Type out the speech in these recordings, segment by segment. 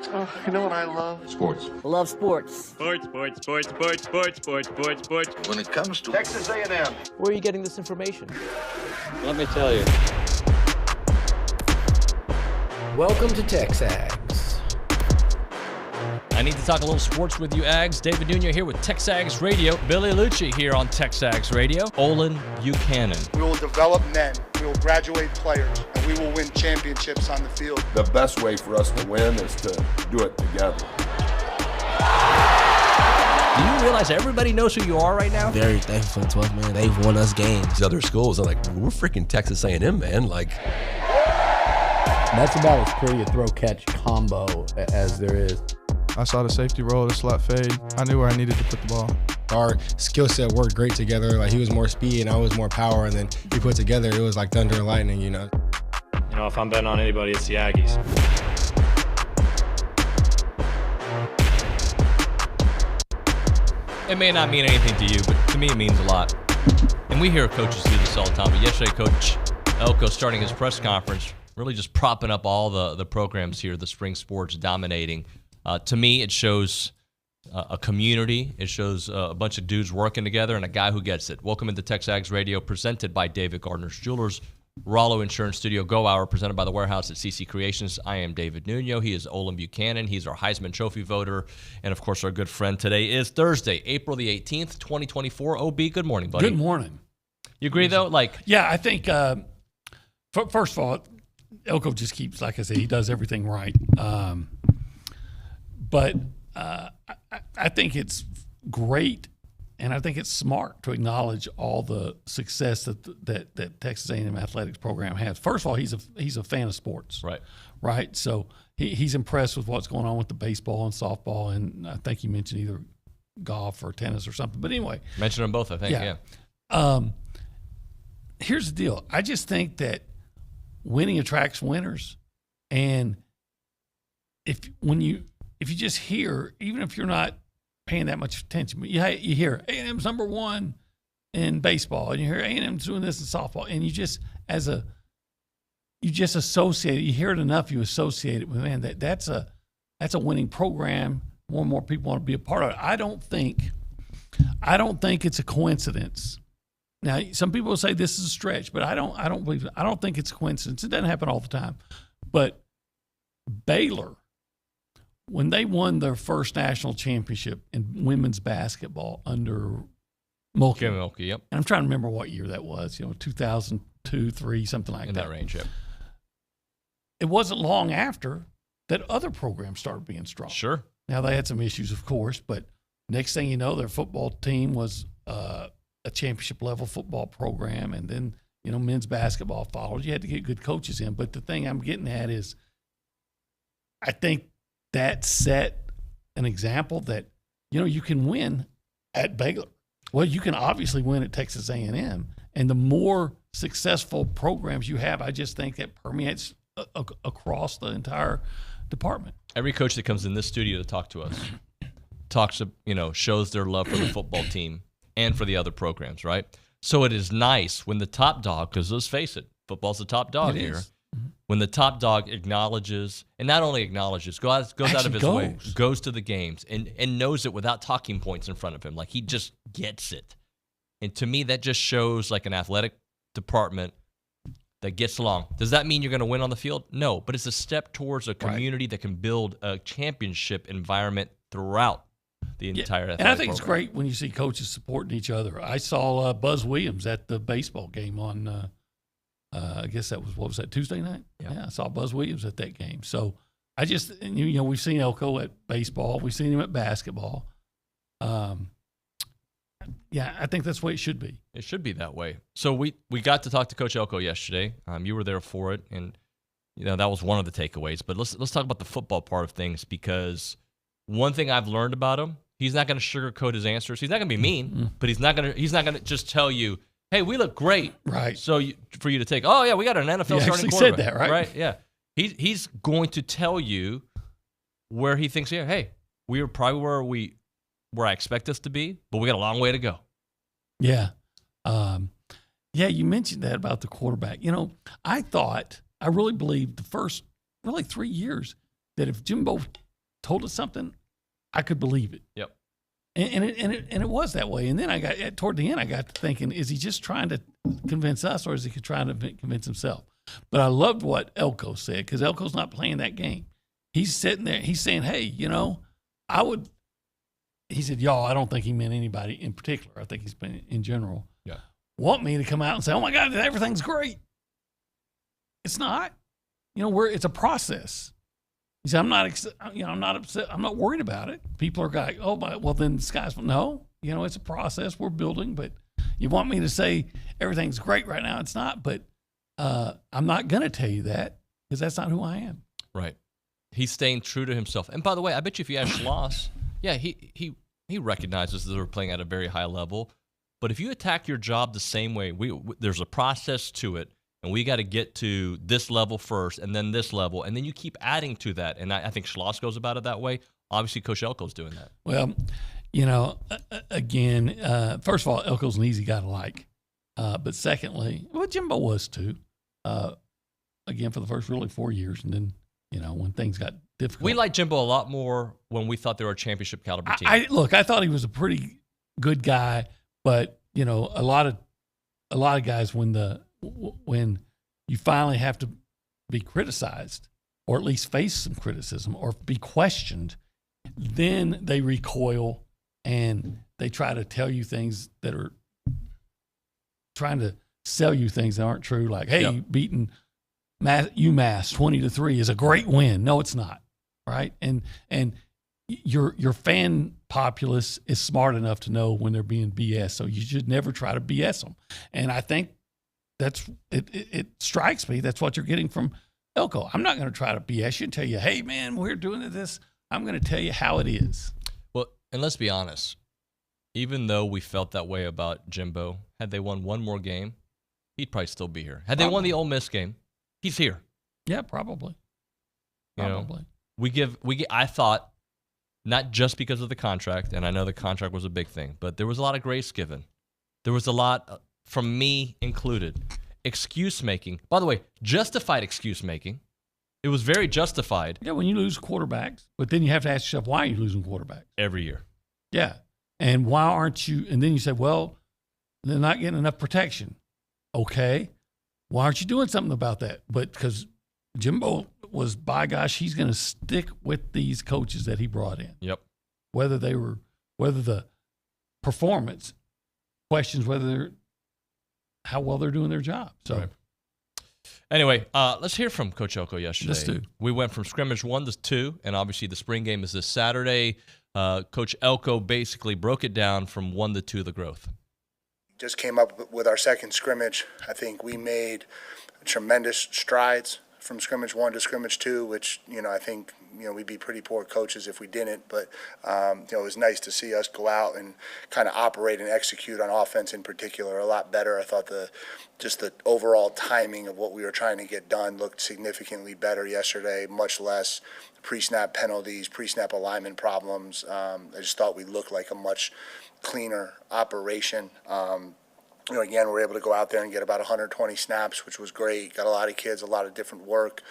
Oh, you know what I love? Sports. Love sports. Sports. When it comes to Texas A&M. Where are you getting this information? let me tell you. Welcome to TexAgs. I need to talk a little sports with you, Ags. David Nuño here with TexAgs Radio. Billy Lucci here on TexAgs Radio. Olin Buchanan. We will develop men, we will graduate players, and we will win championships on the field. The best way for us to win is to do it together. Do you realize everybody knows who you are right now? Very thankful for 12, man. They've won us games. These other schools are like, we're freaking Texas A&M, man. Like, that's about as pretty a throw-catch combo as there is. I saw the safety roll, the slot fade. I knew where I needed to put the ball. Our skill set worked great together. Like, he was more speed and I was more power, and then we put together, it was like thunder and lightning, you know. You know, if I'm betting on anybody, it's the Aggies. It may not mean anything to you, but to me it means a lot. And we hear coaches do this all the time. But yesterday, Coach Elko, starting his press conference, really just propping up all the programs here, the spring sports dominating. To me, it shows a community. It shows a bunch of dudes working together and a guy who gets it. Welcome into TexAgs Radio, presented by David Gardner's Jewelers, Rollo Insurance Studio Go Hour, presented by The Warehouse at CC Creations. I am David Nuño. He is Olin Buchanan. He's our Heisman Trophy voter. And, of course, our good friend. Today is Thursday, April the 18th, 2024. OB, good morning, buddy. Good morning. You agree, though? Yeah, I think, first of all, Elko just keeps, like I said, he does everything right. But I think it's great, and I think it's smart to acknowledge all the success that Texas A&M athletics program has. First of all, he's a fan of sports, right. So he's impressed with what's going on with the baseball and softball, and I think you mentioned either golf or tennis or something. But anyway, mentioned them both, I think. Yeah. Here's the deal. I just think that winning attracts winners, and if you just hear, even if you're not paying that much attention, but you hear A&M's number one in baseball, and you hear A&M's doing this in softball, and you just associate it. You hear it enough, you associate it with, man, that's a winning program. More and more people want to be a part of it. I don't think it's a coincidence. Now, some people will say this is a stretch, but I don't believe it. I don't think it's a coincidence. It doesn't happen all the time. But Baylor, when they won their first national championship in women's basketball under Mulkey, yep. And I'm trying to remember what year that was, 2002, 2003, something like that. In that range, yep. It wasn't long after that other programs started being strong. Sure. Now, they had some issues, of course, but next thing you know, their football team was a championship-level football program, and then, men's basketball followed. You had to get good coaches in. But the thing I'm getting at is I think that set an example that, you can win at Baylor. Well, you can obviously win at Texas A&M. And the more successful programs you have, I just think that permeates across the entire department. Every coach that comes in this studio to talk to us shows their love for the football team and for the other programs, right? So it is nice when the top dog, because let's face it, football's the top dog here. When the top dog acknowledges, and not only acknowledges, goes out of his way, goes to the games, and knows it without talking points in front of him. Like, he just gets it. And to me, that just shows like an athletic department that gets along. Does that mean you're going to win on the field? No, but it's a step towards a community that can build a championship environment throughout the entire athletic And I think program. It's great when you see coaches supporting each other. I saw Buzz Williams at the baseball game on I guess that was, what was that, Tuesday night? Yeah, I saw Buzz Williams at that game. So I just, we've seen Elko at baseball. We've seen him at basketball. I think that's the way it should be. It should be that way. So we got to talk to Coach Elko yesterday. You were there for it, and that was one of the takeaways. But let's talk about the football part of things, because one thing I've learned about him, he's not going to sugarcoat his answers. He's not going to be mean, but he's not going to just tell you, hey, we look great. Right. So for you to take, oh, yeah, we got an NFL starting quarterback. He said that, right? Right, yeah. He's going to tell you where he thinks, hey, we are probably where I expect us to be, but we got a long way to go. Yeah. You mentioned that about the quarterback. I really believed the first 3 years that if Jimbo told us something, I could believe it. Yep. And it was that way. And then toward the end, I got to thinking, is he just trying to convince us, or is he trying to convince himself? But I loved what Elko said, because Elko's not playing that game. He's sitting there. He's saying, hey, he said, y'all, I don't think he meant anybody in particular. I think he's been in general. Yeah. Want me to come out and say, oh my God, everything's great. It's not. It's a process. He said, I'm not upset. I'm not worried about it. People are like, oh, well, then the sky's, no, it's a process. We're building, but you want me to say everything's great right now. It's not, but I'm not going to tell you that, because that's not who I am. Right. He's staying true to himself. And by the way, I bet you if you ask Schloss, yeah, he recognizes that they're playing at a very high level. But if you attack your job the same way, there's a process to it. And we got to get to this level first, and then this level, and then you keep adding to that. And I think Schloss goes about it that way. Obviously, Coach Elko's doing that. Well, again, first of all, Elko's an easy guy to like. But secondly, well, Jimbo was too. Again, for the first really 4 years, and then when things got difficult, we liked Jimbo a lot more when we thought they were a championship caliber team. I thought he was a pretty good guy, but a lot of guys when you finally have to be criticized, or at least face some criticism, or be questioned, then they recoil and they try to tell you things that are trying to sell you things that aren't true. Like, hey, beating UMass 20-3 is a great win. No, it's not. Right. And your fan populace is smart enough to know when they're being BS. So you should never try to BS them. And I think that's it strikes me. That's what you're getting from Elko. I'm not going to try to BS you and tell you, hey, man, we're doing this. I'm going to tell you how it is. Well, and let's be honest. Even though we felt that way about Jimbo, had they won one more game, he'd probably still be here. Had they won the Ole Miss game, he's here. Yeah, probably. Probably. I thought, not just because of the contract, and I know the contract was a big thing, but there was a lot of grace given. There was a lot, from me included, excuse making. By the way, justified excuse making. It was very justified. Yeah, when you lose quarterbacks, but then you have to ask yourself, why are you losing quarterbacks? Every year. Yeah. And why aren't you? And then you say, well, they're not getting enough protection. Okay. Why aren't you doing something about that? But because Jimbo was, by gosh, he's going to stick with these coaches that he brought in. Yep. Whether the performance questions how well they're doing their job. So. Right. Anyway, let's hear from Coach Elko yesterday. Let's do. We went from scrimmage 1 to 2, and obviously the spring game is this Saturday. Coach Elko basically broke it down from 1 to 2, the growth. Just came up with our second scrimmage. I think we made tremendous strides from scrimmage 1 to scrimmage 2, which, I think, we'd be pretty poor coaches if we didn't. But, it was nice to see us go out and kind of operate and execute on offense in particular a lot better. I thought the overall timing of what we were trying to get done looked significantly better yesterday, much less pre-snap penalties, pre-snap alignment problems. I just thought we looked like a much cleaner operation. Again, we were able to go out there and get about 120 snaps, which was great. Got a lot of kids, a lot of different work.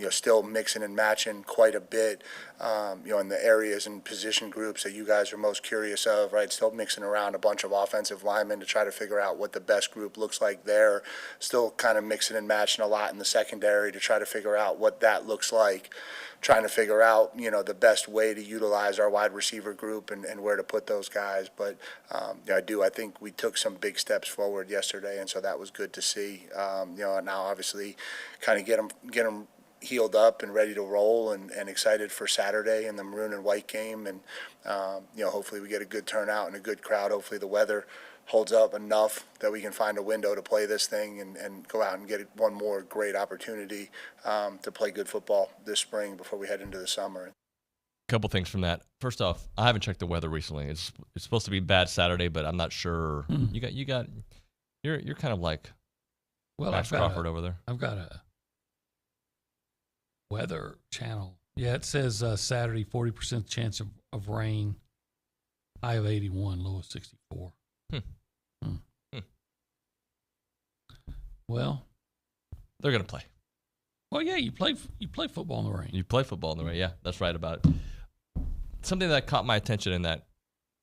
Still mixing and matching quite a bit. In the areas and position groups that you guys are most curious of, right? Still mixing around a bunch of offensive linemen to try to figure out what the best group looks like there. Still kind of mixing and matching a lot in the secondary to try to figure out what that looks like. Trying to figure out, the best way to utilize our wide receiver group and where to put those guys. But I think we took some big steps forward yesterday, and so that was good to see. Now obviously kind of get them healed up and ready to roll and excited for Saturday and the Maroon and White game. And, hopefully we get a good turnout and a good crowd. Hopefully the weather holds up enough that we can find a window to play this thing and go out and get one more great opportunity to play good football this spring before we head into the summer. A couple things from that. First off, I haven't checked the weather recently. It's supposed to be bad Saturday, but I'm not sure. You're kind of like Max Crawford over there. I've got a weather channel. Yeah, it says Saturday 40% chance of rain, high of 81, low of 64. Well, they're going to play. Well, yeah, you play football in the rain. You play football in the rain. Yeah, that's right about it. something that caught my attention in that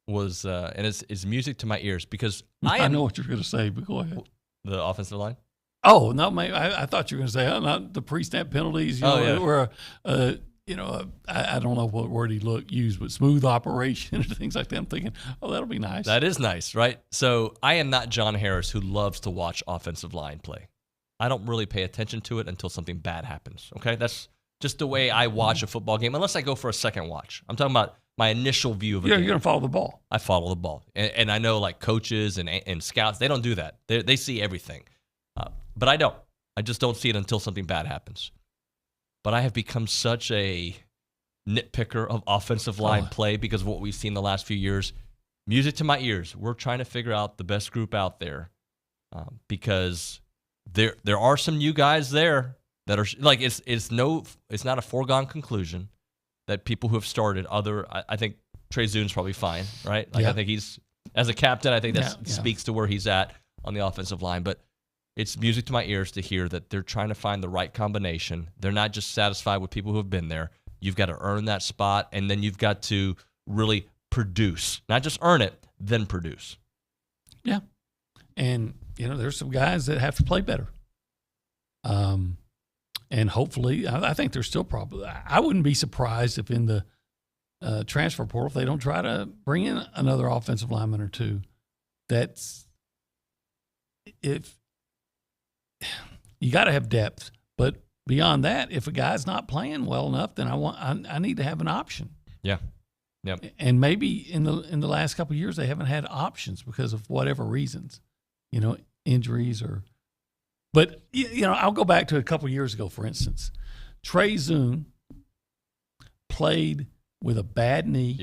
was, and it's music to my ears because I know what you're going to say, but go ahead. The offensive line? Oh, no, mate, I thought you were going to say, not the pre-snap penalties, where, I don't know what word he used, but smooth operation and things like that. I'm thinking, that'll be nice. That is nice, right? So I am not John Harris, who loves to watch offensive line play. I don't really pay attention to it until something bad happens, okay? That's just the way I watch a football game, unless I go for a second watch. I'm talking about my initial view of a game. You're going to follow the ball. I follow the ball. And I know, like, coaches and scouts, they don't do that. They see everything. But I don't. I just don't see it until something bad happens. But I have become such a nitpicker of offensive line play because of what we've seen the last few years. Music to my ears. We're trying to figure out the best group out there because there are some new guys there that are like it's not a foregone conclusion that people who have started I think Trey Zune's probably fine, right? Like I think he's as a captain, I think that speaks to where he's at on the offensive line, but it's music to my ears to hear that they're trying to find the right combination. They're not just satisfied with people who have been there. You've got to earn that spot, and then you've got to really produce. Not just earn it, then produce. Yeah. And, there's some guys that have to play better. And hopefully, I think there's still probably – I wouldn't be surprised if in the transfer portal, if they don't try to bring in another offensive lineman or two. That's – if – you got to have depth, but beyond that, if a guy's not playing well enough, then I need to have an option. Yeah, yep. And maybe in the last couple of years they haven't had options because of whatever reasons, injuries or. But I'll go back to a couple of years ago, for instance, Trey Zune played with a bad knee,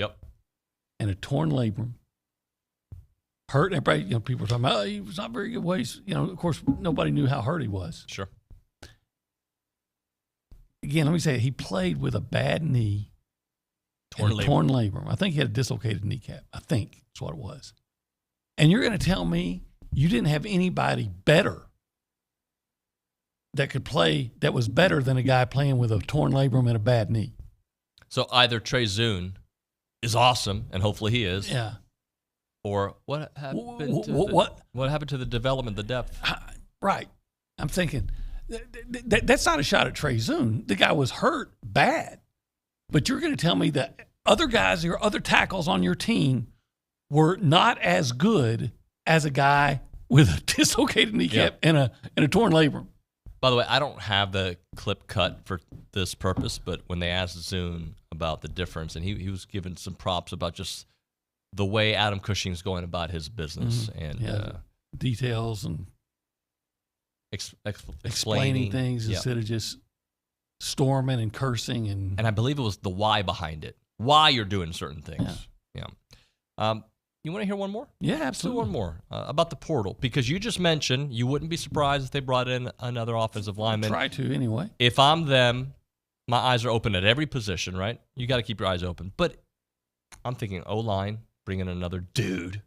and a torn labrum. Hurt, everybody, people were talking about, he was not very good ways. Of course, nobody knew how hurt he was. Sure. Again, let me say it. He played with a bad knee, torn labrum. I think he had a dislocated kneecap. I think that's what it was. And you're going to tell me you didn't have anybody better that could play that was better than a guy playing with a torn labrum and a bad knee. So either Trey Zune is awesome, and hopefully he is. Yeah. Or what happened to the development, the depth? Right. I'm thinking that's not a shot at Trey Zune. The guy was hurt bad. But you're going to tell me that other guys, your other tackles on your team were not as good as a guy with a dislocated kneecap and a torn labrum. By the way, I don't have the clip cut for this purpose, but when they asked Zune about the difference, and he was given some props about just the way Adam Cushing's going about his business and details and explaining things instead of just storming and cursing. And I believe it was the why behind it, why you're doing certain things. Yeah. You want to hear one more? Yeah, absolutely. One more about the portal, because you just mentioned you wouldn't be surprised if they brought in another offensive lineman. Try to anyway. If I'm them, my eyes are open at every position, right? You got to keep your eyes open. But I'm thinking O-line, bring in another dude.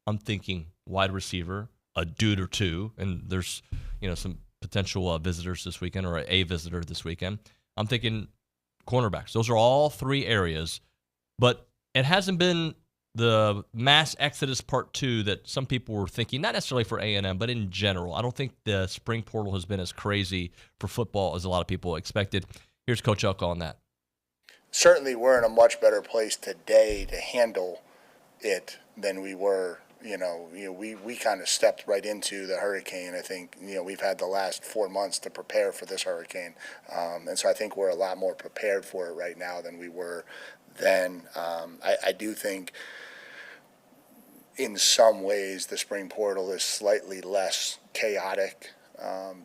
I'm thinking wide receiver, a dude or two, and there's some potential visitors this weekend or a visitor this weekend. I'm thinking cornerbacks. Those are all three areas, but it hasn't been the mass exodus part two that some people were thinking, not necessarily for A&M, but in general. I don't think the spring portal has been as crazy for football as a lot of people expected. Here's Coach Elko on that. Certainly we're in a much better place today to handle it than we were. We kind of stepped right into the hurricane. I think, we've had the last 4 months to prepare for this hurricane. And so I think we're a lot more prepared for it right now than we were then. I do think in some ways the spring portal is slightly less chaotic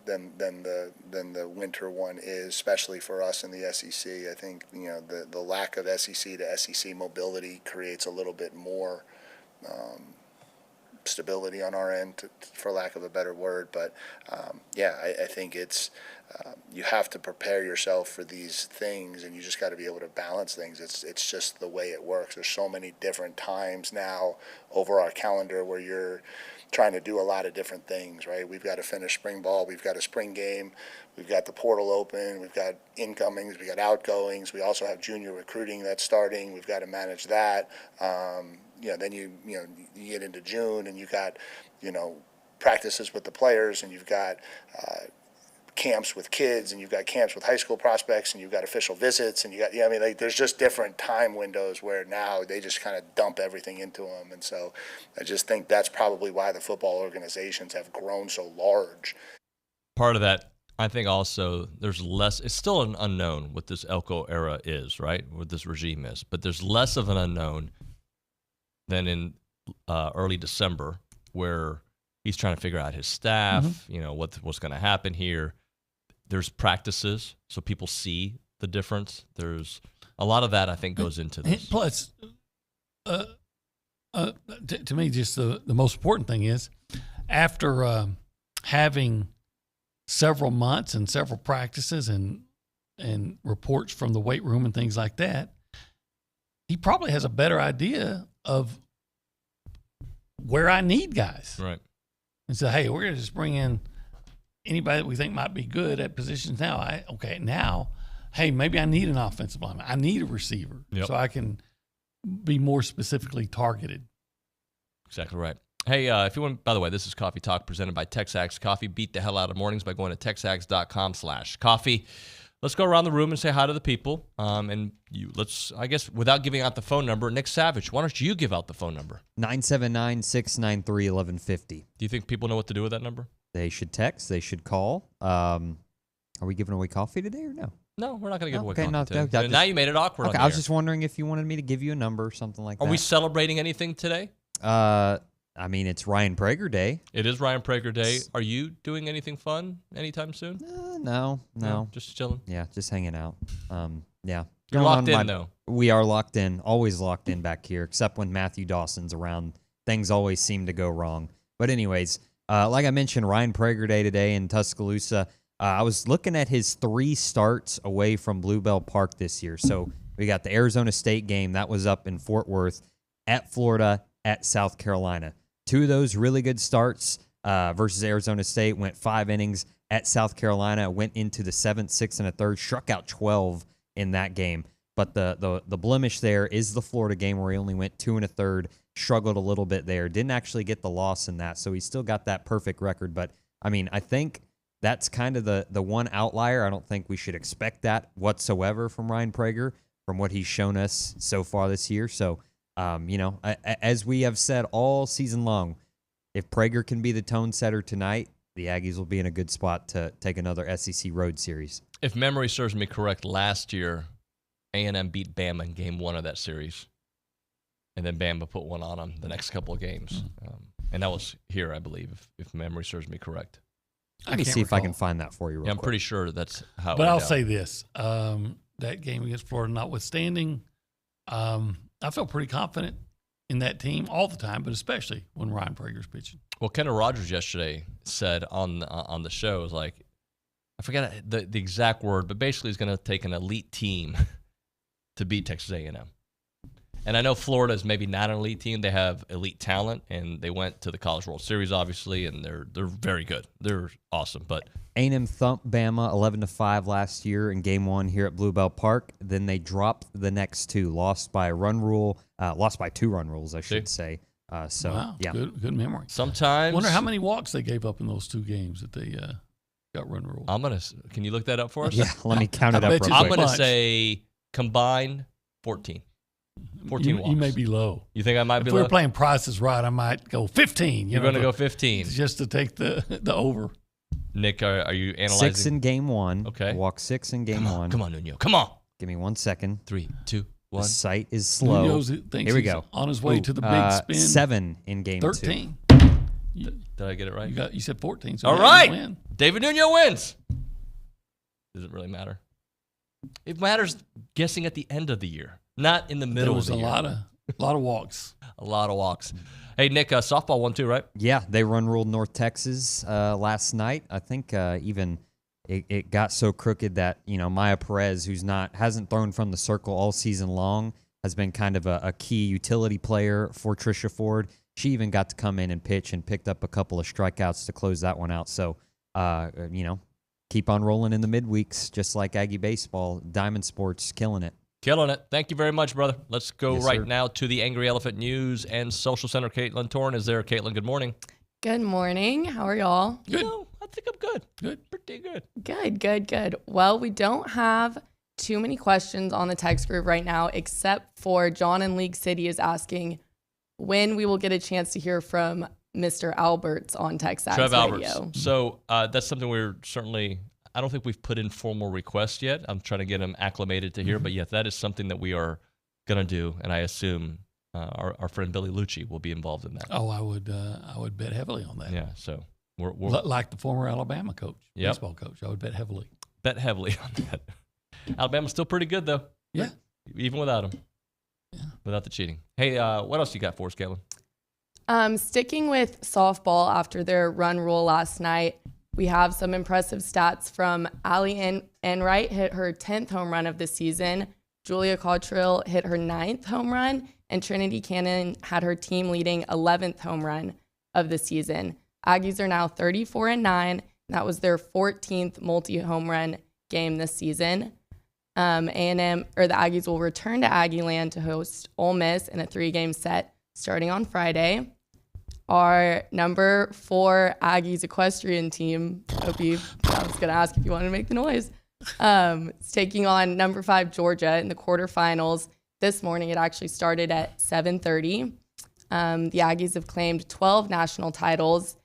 than the winter one is, especially for us in the SEC. I think the lack of SEC to SEC mobility creates a little bit more stability on our end, for lack of a better word. But I think it's you have to prepare yourself for these things, and you just got to be able to balance things. It's just the way it works. There's so many different times now over our calendar where you're trying to do a lot of different things, right? We've got to finish spring ball. We've got a spring game. We've got the portal open. We've got incomings. We've got outgoings. We also have junior recruiting that's starting. We've got to manage that. Then you get into June and you got, practices with the players, and you've got camps with kids, and you've got camps with high school prospects, and you've got official visits, and there's just different time windows where now they just kind of dump everything into them. And so I just think that's probably why the football organizations have grown so large. Part of that, I think also there's less, it's still an unknown what this Elko era is, right? What this regime is, but there's less of an unknown than in early December, where he's trying to figure out his staff, what's going to happen here. There's practices, so people see the difference. There's a lot of that, I think, goes into this. Plus, to me, just the most important thing is after having several months and several practices and reports from the weight room and things like that, he probably has a better idea of where I need guys. Right. And say, hey, we're going to just bring in anybody that we think might be good at positions now. Hey, maybe I need an offensive lineman. I need a receiver so I can be more specifically targeted. Exactly right. Hey, if you want, by the way, this is Coffee Talk presented by TexAgs Coffee. Beat the hell out of mornings by going to texags.com/coffee. Let's go around the room and say hi to the people. Let's, I guess, without giving out the phone number, Nick Savage, why don't you give out the phone number? 979-693-1150. Do you think people know what to do with that number? They should text. They should call. Are we giving away coffee today or no? No, we're not going to give away coffee today. Now you made it awkward. Okay, I was just wondering if you wanted me to give you a number or something like that. Are we celebrating anything today? It's Ryan Prager Day. It is Ryan Prager Day. Are you doing anything fun anytime soon? No. Just chilling? Yeah, just hanging out. Yeah. You're locked in, though. We are locked in, always locked in back here, except when Matthew Dawson's around. Things always seem to go wrong. But anyways, like I mentioned, Ryan Prager Day today in Tuscaloosa. I was looking at his 3 starts away from Bluebell Park this year. So we got the Arizona State game. That was up in Fort Worth, at Florida, at South Carolina. 2 of those really good starts versus Arizona State, went 5 innings. At South Carolina, went into the 7th, 6 1/3, struck out 12 in that game. But the blemish there is the Florida game where he only went 2 1/3, struggled a little bit there. Didn't actually get the loss in that, so he still got that perfect record. But, I think that's kind of the one outlier. I don't think we should expect that whatsoever from Ryan Prager, from what he's shown us so far this year. So, as we have said all season long, if Prager can be the tone setter tonight, the Aggies will be in a good spot to take another SEC road series. If memory serves me correct, last year, A&M beat Bama in game 1 of that series. And then Bama put one on them the next couple of games. And that was here, I believe, if memory serves me correct. Let me see if I can find that for you real quick. I'm pretty sure that's how it But went I'll down. say this. That game against Florida notwithstanding, I feel pretty confident in that team all the time, but especially when Ryan Prager's pitching. Well, Kendall Rogers yesterday said on the show, was like, I forget the exact word, but basically he's going to take an elite team to beat Texas A&M. And I know Florida is maybe not an elite team. They have elite talent, and they went to the College World Series, obviously, and they're very good. They're awesome. But A&M thumped Bama 11-5 last year in Game 1 here at Bluebell Park. Then they dropped the next 2, lost by 2 run rules, I should say. Wow, yeah, good memory. Sometimes, wonder how many walks they gave up in those 2 games that they got run ruled. Can you look that up for us? Yeah, let me count it up real quick. I'm going to say combined 14. 14 walks. You may be low. You think I might be low? If we're playing Price is Right, I might go 15. You're going to go 15. Just to take the over. Nick, are you analyzing? 6 in Game 1. Okay. Walk 6 in Game 1. Come on, Nuño. Come on. Give me 1 second. 3, 2, 1. The site is slow. Here we go. On his way to the big spin. 7 in Game 13. 2. Did I get it right? You said 14. So all right. David Nuño wins. Does it really matter? It matters guessing at the end of the year, not in the middle of the year. There was a lot of walks. A lot of walks. Hey, Nick, softball won too, right? Yeah, they run ruled North Texas last night. I think even it got so crooked that, Maya Perez, who's hasn't thrown from the circle all season long, has been kind of a key utility player for Trisha Ford. She even got to come in and pitch and picked up a couple of strikeouts to close that one out. So, keep on rolling in the midweeks, just like Aggie baseball. Diamond Sports killing it. Killing it. Thank you very much, brother. Let's go Yes, right sir. now to the Angry Elephant News and Social Center. Caitlin Torn is there. Caitlin, good morning. Good morning. How are y'all? Good. I think I'm good. Good. Pretty good. Good. Well, we don't have too many questions on the text group right now, except for John in League City is asking when we will get a chance to hear from Mr. Alberts on TexAgs Trev Radio. Alberts. So that's something we're certainly, I don't think we've put in formal requests yet. I'm trying to get him acclimated to here. But yes, that is something that we are going to do. And I assume our friend Billy Lucci will be involved in that. Oh, I would bet heavily on that. Yeah, so we're like the former Alabama coach, baseball coach. I would bet heavily. Bet heavily on that. Alabama's still pretty good, though. Yeah. Even without him. Yeah. Without the cheating. Hey, what else you got for us, Caitlin? Sticking with softball after their run rule last night, we have some impressive stats from Allie Enright hit her 10th home run of the season. Julia Cottrell hit her 9th home run, and Trinity Cannon had her team-leading 11th home run of the season. Aggies are now 34-9, and that was their 14th multi-home run game this season. A&M or the Aggies will return to Aggieland to host Ole Miss in a 3-game set starting on Friday. Our number 4 Aggies equestrian team, I was going to ask if you wanted to make the noise, is taking on number 5 Georgia in the quarterfinals. This morning it actually started at 7:30. The Aggies have claimed 12 national titles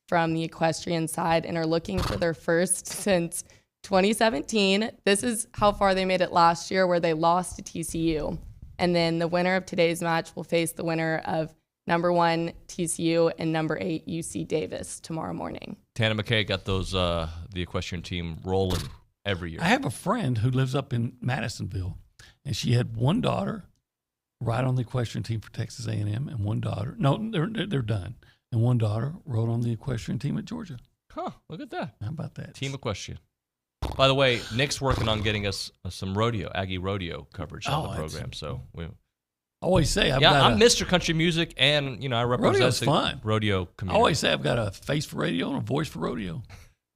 from the equestrian side and are looking for their first since 2017. This is how far they made it last year, where they lost to TCU. And then the winner of today's match will face the winner of number 1 TCU and number 8 UC Davis tomorrow morning. Tana McKay got those the equestrian team rolling every year. I have a friend who lives up in Madisonville, and she had one daughter ride on the equestrian team for Texas A&M, and one daughter. No, they're done. And one daughter rode on the equestrian team at Georgia. Huh? Look at that. How about that? Team equestrian. By the way, Nick's working on getting us some Aggie rodeo coverage on the program. So we always say I'm Mr. Country Music, and I represent Rodeo's the fun. rodeo community. I always say I've got a face for radio and a voice for rodeo.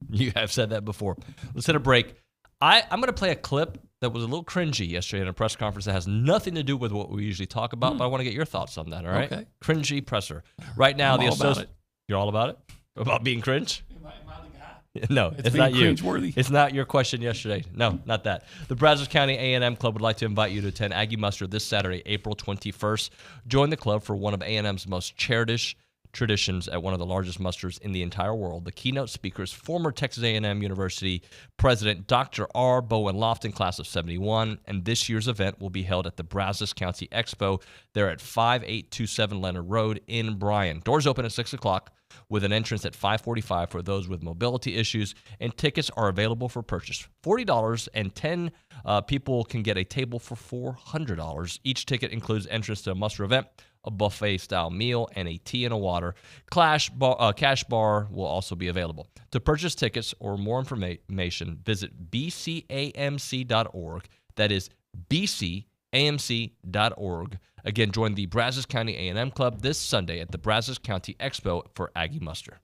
You have said that before. Let's hit a break. I'm going to play a clip that was a little cringy yesterday in a press conference that has nothing to do with what we usually talk about, but I want to get your thoughts on that, all right? Okay. Cringy presser. Right now, I'm all about it. You're all about it? About being cringe? Am I the guy? No, it's being not you. cringeworthy. It's not your question yesterday. No, not that. The Brazos County A&M Club would like to invite you to attend Aggie Muster this Saturday, April 21st. Join the club for one of A&M's most cherished traditions at one of the largest musters in the entire world. The keynote speaker is former Texas A&M University President Dr. R. Bowen Lofton, class of 71, and this year's event will be held at the Brazos County Expo. They're at 5827 Leonard Road in Bryan. Doors open at 6 o'clock with an entrance at 5:45 for those with mobility issues, and tickets are available for purchase. $40, and 10 people can get a table for $400. Each ticket includes entrance to a muster event, a buffet-style meal, and a tea and a water. Cash bar will also be available. To purchase tickets or more information, visit bcamc.org. That is bcamc.org. Again, join the Brazos County A&M Club this Sunday at the Brazos County Expo for Aggie Muster.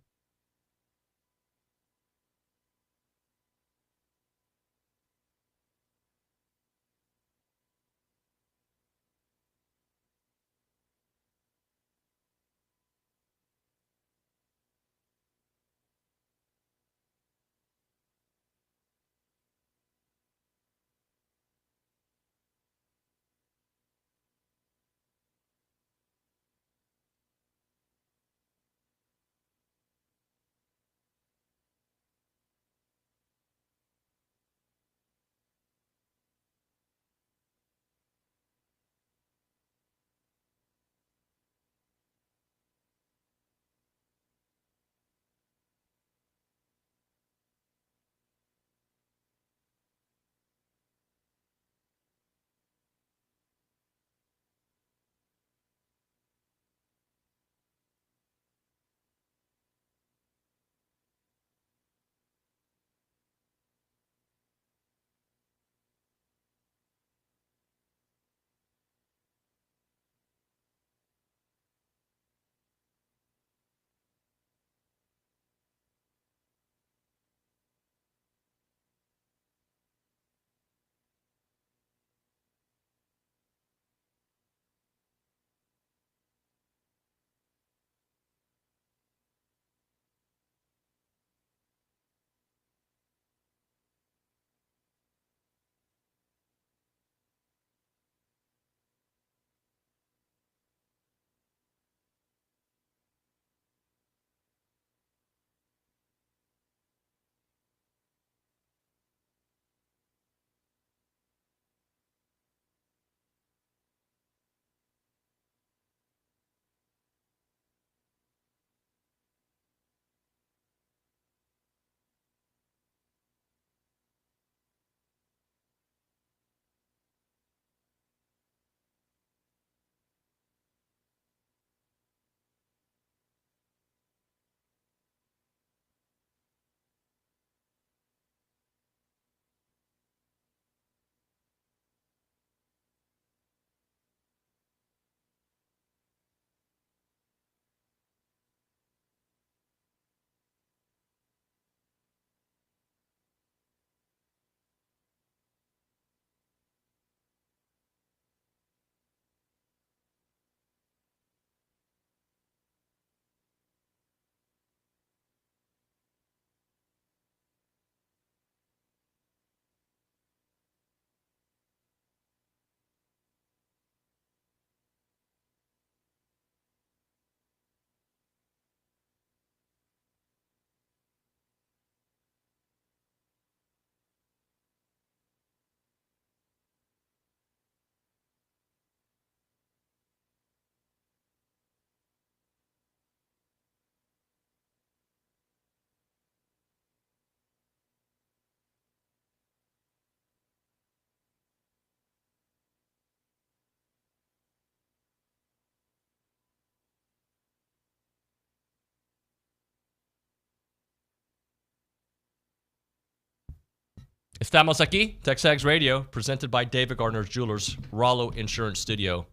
Estamos aquí, TexAgs Radio, presented by David Gardner's Jewelers, Rollo Insurance Studio.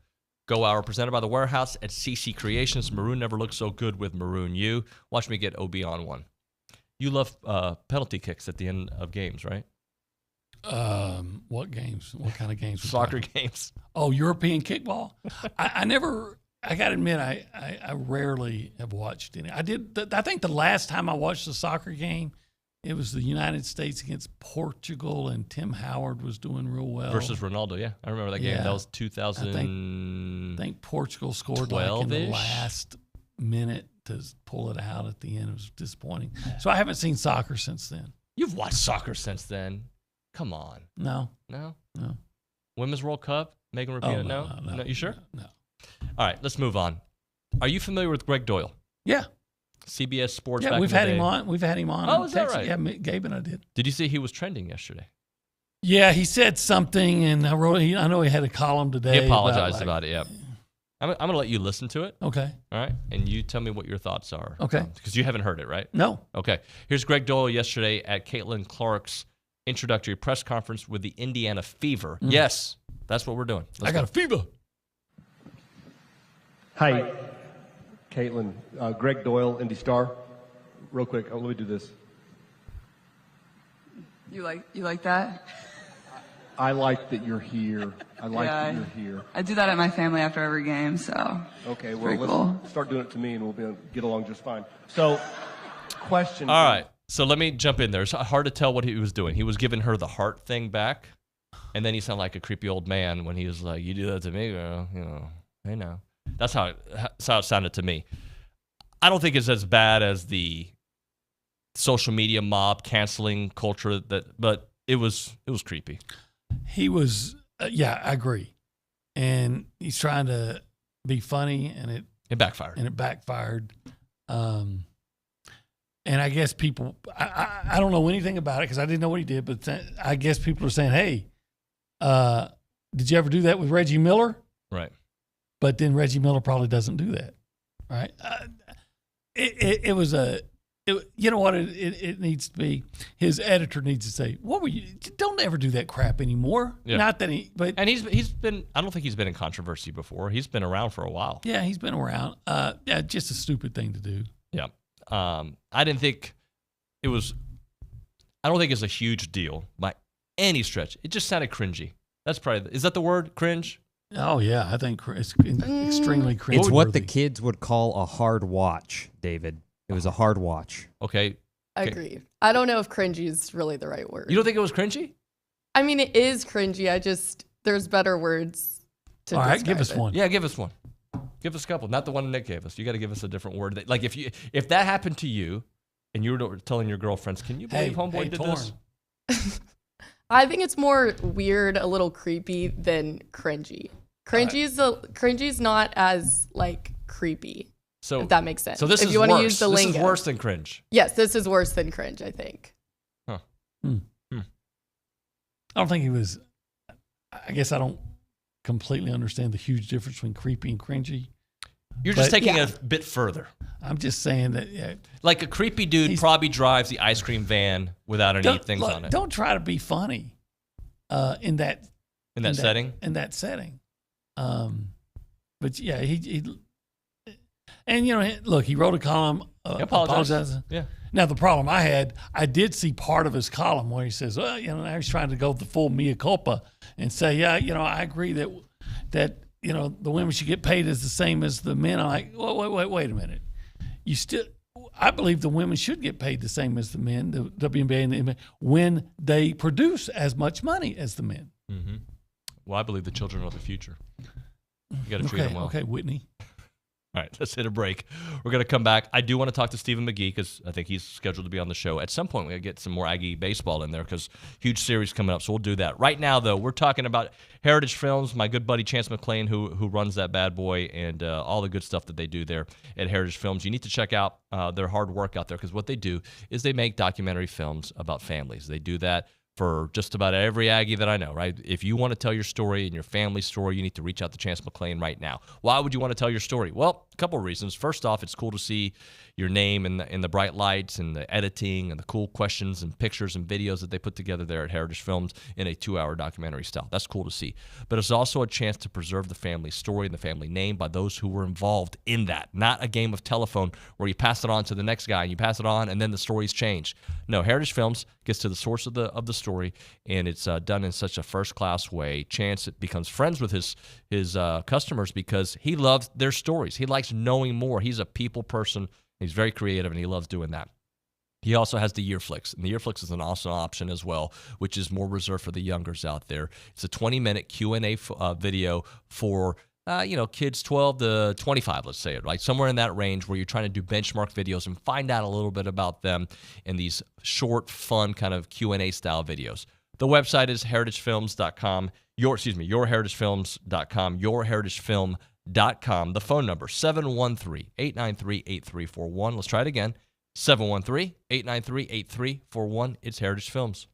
Go Hour, presented by The Warehouse at CC Creations. Maroon never looked so good with Maroon U. Watch me get OB on one. You love penalty kicks at the end of games, right? What games? What kind of games? Soccer games. Oh, European kickball? I never, I got to admit, I rarely have watched any. I think the last time I watched a soccer game, it was the United States against Portugal, and Tim Howard was doing real well. Versus Ronaldo, yeah. I remember that game. That was 2000. I think Portugal scored like in the last minute to pull it out at the end. It was disappointing. So I haven't seen soccer since then. You've watched soccer since then. Come on. No. Women's World Cup? Megan Rapinoe? No. You sure? No. All right, let's move on. Are you familiar with Greg Doyle? Yeah. CBS Sports. Yeah, we've had him on. We've had him on. Oh, is that right? Yeah, Gabe and I did. Did you see he was trending yesterday? Yeah, he said something, and I know he had a column today. He apologized about it. Yeah. I'm going to let you listen to it. Okay. All right, and you tell me what your thoughts are. Okay. Because you haven't heard it, right? No. Okay. Here's Greg Doyle yesterday at Caitlin Clark's introductory press conference with the Indiana Fever. Yes, that's what we're doing. I got a fever. Hi, Caitlin. Greg Doyle, Indy Star. Real quick, let me do this. You like that? I like that you're here. I like that you're here. I do that at my family after every game, so. Okay, well, let's start doing it to me, and we'll get along just fine. So, question. All right. So let me jump in there. It's hard to tell what he was doing. He was giving her the heart thing back, and then he sounded like a creepy old man when he was like, "You do that to me, girl. You know, I know." That's how it sounded to me. I don't think it's as bad as the social media mob canceling culture but it was creepy. He was, I agree, and he's trying to be funny, and it backfired. And I guess people, I don't know anything about it because I didn't know what he did, but I guess people are saying, "Hey, did you ever do that with Reggie Miller?" Right. But then Reggie Miller probably doesn't do that, right? It was you know what it needs to be? His editor needs to say, "What were you? Don't ever do that crap anymore." Yeah. Not that and he's been. I don't think he's been in controversy before. He's been around for a while. Yeah, he's been around. Just a stupid thing to do. Yeah. I didn't think it was. I don't think it's a huge deal by any stretch. It just sounded cringy. That's probably. Is that the word? Cringe? Oh yeah, I think it's extremely cringy. It's what the kids would call a hard watch, David. It was a hard watch. Okay. Agreed. I don't know if cringy is really the right word. You don't think it was cringy? I mean, it is cringy. There's better words to describe give us one. Yeah, give us one. Give us a couple. Not the one Nick gave us. You got to give us a different word. Like if that happened to you and you were telling your girlfriends, can you believe Homeboy did this? I think it's more weird, a little creepy than cringy. Cringy's not as like creepy. So if that makes sense. So this if is you worse. Want to use the lingo. This is worse than cringe. Yes, this is worse than cringe, I think. Huh. I don't think he was. I guess I don't completely understand the huge difference between creepy and cringy. You're just taking it a bit further. I'm just saying that, like a creepy dude probably drives the ice cream van without any things on it. Don't try to be funny in that setting. In that setting, but yeah, he and look, he wrote a column apologizing. Yeah. Now the problem I did see part of his column where he says, well, now he's trying to go the full mea culpa and say, yeah, I agree that the women should get paid as the same as the men. I'm like, wait a minute. I believe the women should get paid the same as the men, the WNBA and the NBA, when they produce as much money as the men. Mm-hmm. Well, I believe the children are the future. You got to treat them well. Okay, Whitney. All right, let's hit a break. We're going to come back. I do want to talk to Stephen McGee because I think he's scheduled to be on the show. At some point, we're going to get some more Aggie baseball in there because huge series coming up, so we'll do that. Right now, though, we're talking about Heritage Films, my good buddy Chance McClain, who runs that bad boy, and all the good stuff that they do there at Heritage Films. You need to check out their hard work out there because what they do is they make documentary films about families. They do that for just about every Aggie that I know, right? If you want to tell your story and your family story, you need to reach out to Chance McClain right now. Why would you want to tell your story? Well, a couple of reasons. First off, it's cool to see your name in the bright lights and the editing and the cool questions and pictures and videos that they put together there at Heritage Films in a 2-hour documentary style. That's cool to see. But it's also a chance to preserve the family story and the family name by those who were involved in that. Not a game of telephone where you pass it on to the next guy and you pass it on and then the stories change. No, Heritage Films gets to the source of the story, and it's done in such a first-class way. Chance becomes friends with his customers because he loves their stories. He likes knowing more. He's a people person. He's very creative, and he loves doing that. He also has the Year Flicks, and the Year Flicks is an awesome option as well, which is more reserved for the youngers out there. It's a 20-minute Q&A video for kids 12 to 25, let's say it, right? Somewhere in that range where you're trying to do benchmark videos and find out a little bit about them in these short, fun kind of Q&A style videos. The website is heritagefilms.com, yourheritagefilms.com, yourheritagefilm.com. The phone number, 713-893-8341. Let's try it again, 713-893-8341. It's Heritage Films.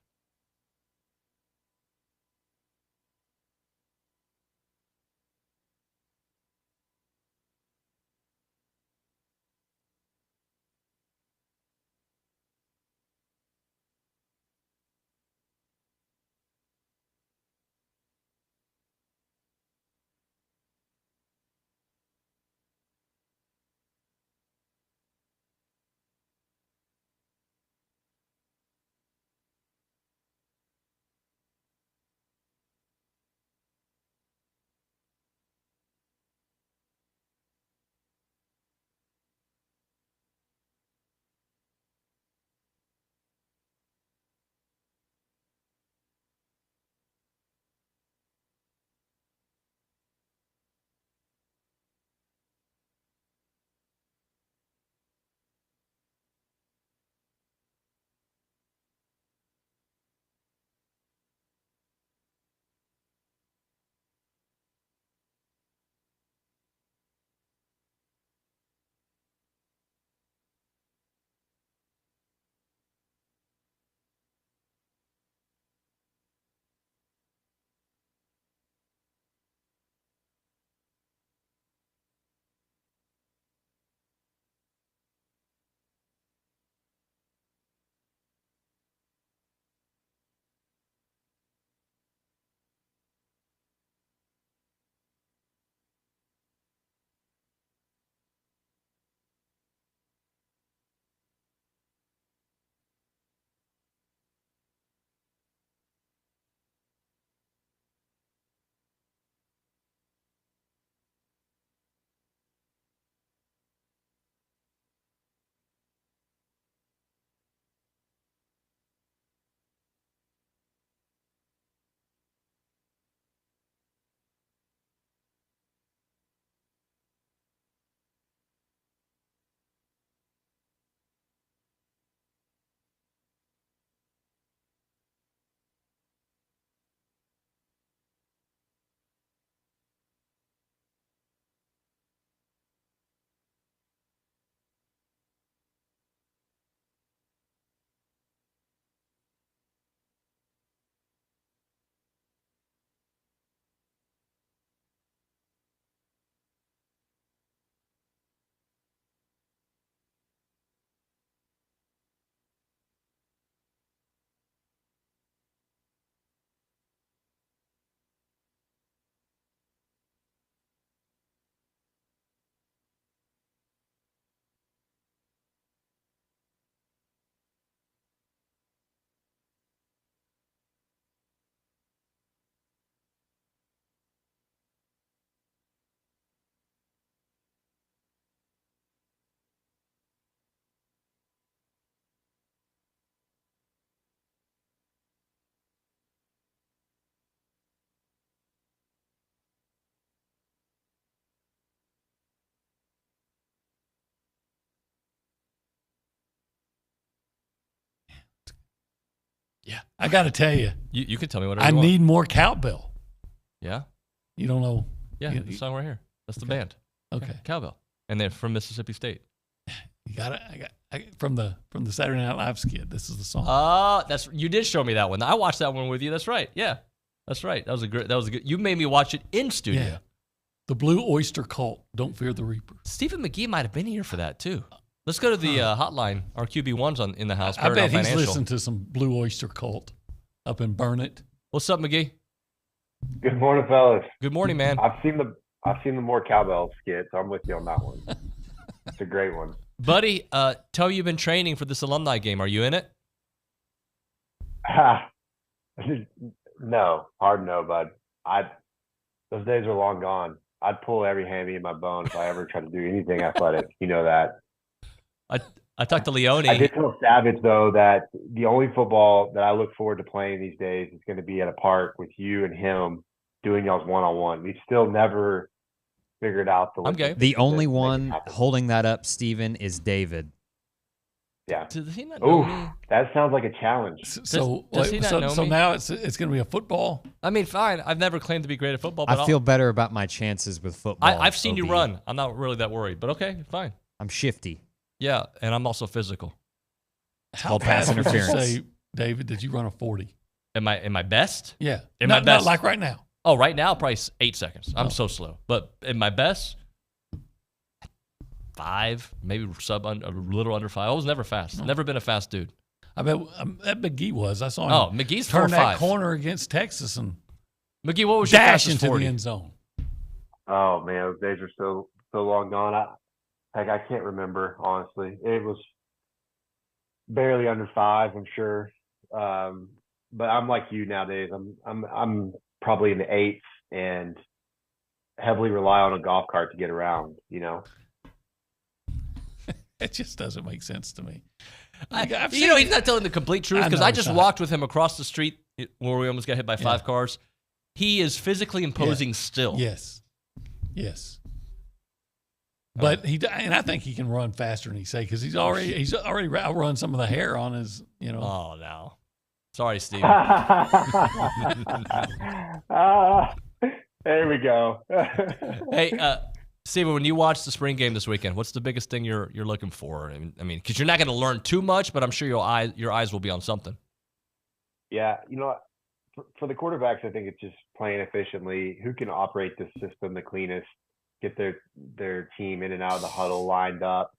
Yeah, I got to tell you. You can tell me whatever I you want. need more cowbell. Yeah? You don't know? Yeah, the song right here. That's the band. Okay. Cowbell. And they're from Mississippi State. You got it. From the Saturday Night Live skit. This is the song. You did show me that one. I watched that one with you. That's right. Yeah, that's right. That was a good. You made me watch it in studio. Yeah. The Blue Oyster Cult. Don't fear the Reaper. Stephen McGee might have been here for that too. Let's go to the hotline. Our QB1's in the house. I bet he's Financial. listened to some Blue Oyster Cult up in Burnett. What's up, McGee? Good morning, fellas. Good morning, man. I've seen the more cowbell skit, so I'm with you on that one. It's a great one. Buddy, tell me you've been training for this alumni game. Are you in it? No, hard no, bud. Those days are long gone. I'd pull every hammy in my bone if I ever tried to do anything athletic. You know that. I talked to Leone. I did tell Savage, though, that the only football that I look forward to playing these days is going to be at a park with you and him doing y'all's one-on-one. We've still never figured out the only one holding that up, Stephen, is David. Yeah. Does he not know me? That sounds like a challenge. Does he not know me? Now it's going to be a football? I mean, fine. I've never claimed to be great at football. But I feel better about my chances with football. I've seen you run. I'm not really that worried. But okay, fine. I'm shifty. Yeah, and I'm also physical. It's called pass interference. Did you say, David, did you run a 40? Am I best? Yeah. My best? Not like right now. Oh, right now, probably 8 seconds. I'm so slow. But in my best, 5, maybe a little under 5. I was never fast. Never been a fast dude. I bet that McGee was. I saw him. Oh, McGee's turn 4.5. that corner against Texas and McGee, what was your dash fastest into 40? the end zone. Oh man, those days are so long gone. I can't remember, honestly. It was barely under 5, I'm sure. But I'm like you nowadays. I'm probably in the 8s and heavily rely on a golf cart to get around, you know. It just doesn't make sense to me. He's not telling the complete truth because I just walked with him across the street where we almost got hit by 5 cars. He is physically imposing still. Yes. But I think he can run faster than he say because he's already outrun some of the hair on his, you know. Oh no, sorry, Steve. There we go. Hey, Steven, when you watch the spring game this weekend, what's the biggest thing you're looking for? I mean, because you're not going to learn too much, but I'm sure your eyes will be on something. Yeah, you know, for the quarterbacks, I think it's just playing efficiently. Who can operate this system the cleanest? Get their team in and out of the huddle lined up,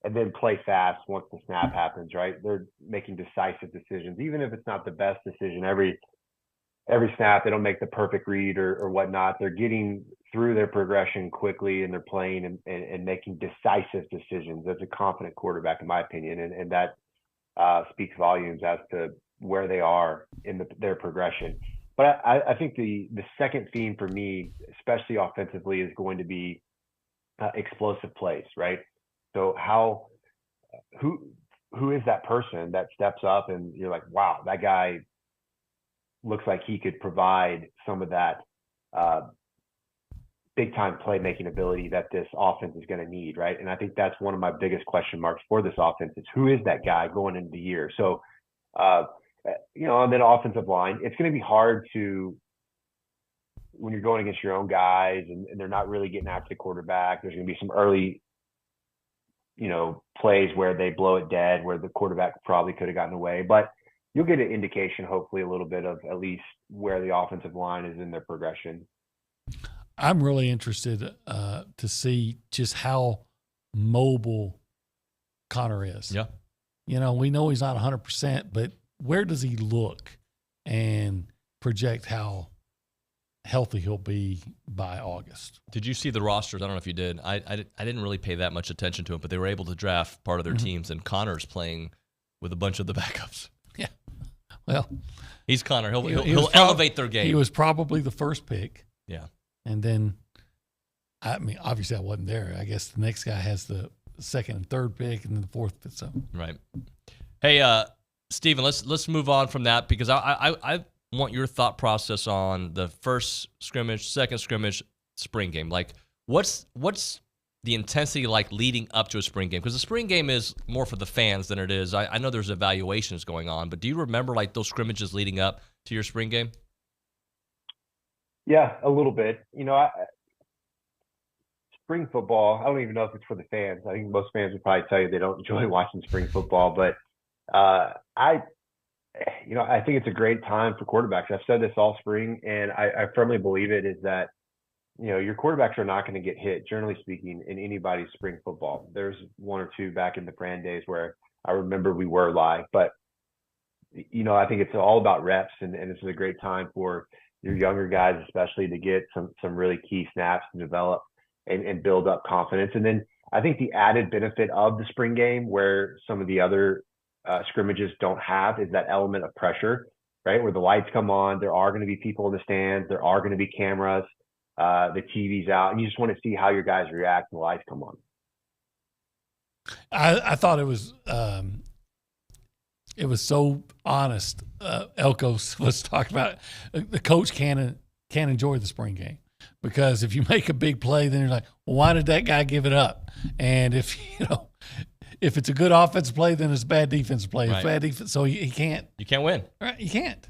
and then play fast once the snap happens, right? They're making decisive decisions, even if it's not the best decision. Every snap, they don't make the perfect read or whatnot. They're getting through their progression quickly, and they're playing and making decisive decisions. That's a confident quarterback, in my opinion, and that speaks volumes as to where they are in their progression. But I think the second theme for me, especially offensively, is going to be explosive plays, right? So who is that person that steps up and you're like, wow, that guy looks like he could provide some of that big time playmaking ability that this offense is going to need, right? And I think that's one of my biggest question marks for this offense is who is that guy going into the year? So, and then offensive line, it's going to be hard when you're going against your own guys and they're not really getting after the quarterback. There's going to be some early, plays where they blow it dead, where the quarterback probably could have gotten away, but you'll get an indication, hopefully a little bit of at least where the offensive line is in their progression. I'm really interested to see just how mobile Connor is. Yeah. We know he's not 100%, but where does he look and project how healthy he'll be by August? Did you see the rosters? I don't know if you did. I didn't really pay that much attention to it, but they were able to draft part of their teams, and Connor's playing with a bunch of the backups. Yeah. Well, he's Connor. He'll elevate their game. He was probably the first pick. Yeah. And then, I mean, obviously I wasn't there. I guess the next guy has the second and third pick and then the fourth pick. So. Right. Hey, Stephen, let's move on from that because I want your thought process on the first scrimmage, second scrimmage, spring game. Like, what's the intensity like leading up to a spring game? Because the spring game is more for the fans than it is. I know there's evaluations going on, but do you remember like those scrimmages leading up to your spring game? Yeah, a little bit. spring football, I don't even know if it's for the fans. I think most fans would probably tell you they don't enjoy watching spring football, but I think it's a great time for quarterbacks. I've said this all spring, and I firmly believe it, is that, your quarterbacks are not going to get hit, generally speaking, in anybody's spring football. There's one or two back in the Brand days where I remember we were live, but, I think it's all about reps, and this is a great time for your younger guys, especially, to get some really key snaps to develop and build up confidence. And then I think the added benefit of the spring game, where some of the other scrimmages don't have, is that element of pressure, right? Where the lights come on, there are going to be people in the stands, there are going to be cameras, the TV's out, and you just want to see how your guys react when the lights come on. I thought it was so honest. Elko was talking about the coach can't enjoy the spring game, because if you make a big play, then you're like, well, why did that guy give it up? And if it's a good offensive play, then it's a bad defensive play. Right. It's bad defense, so he can't. You can't win. Right, you can't.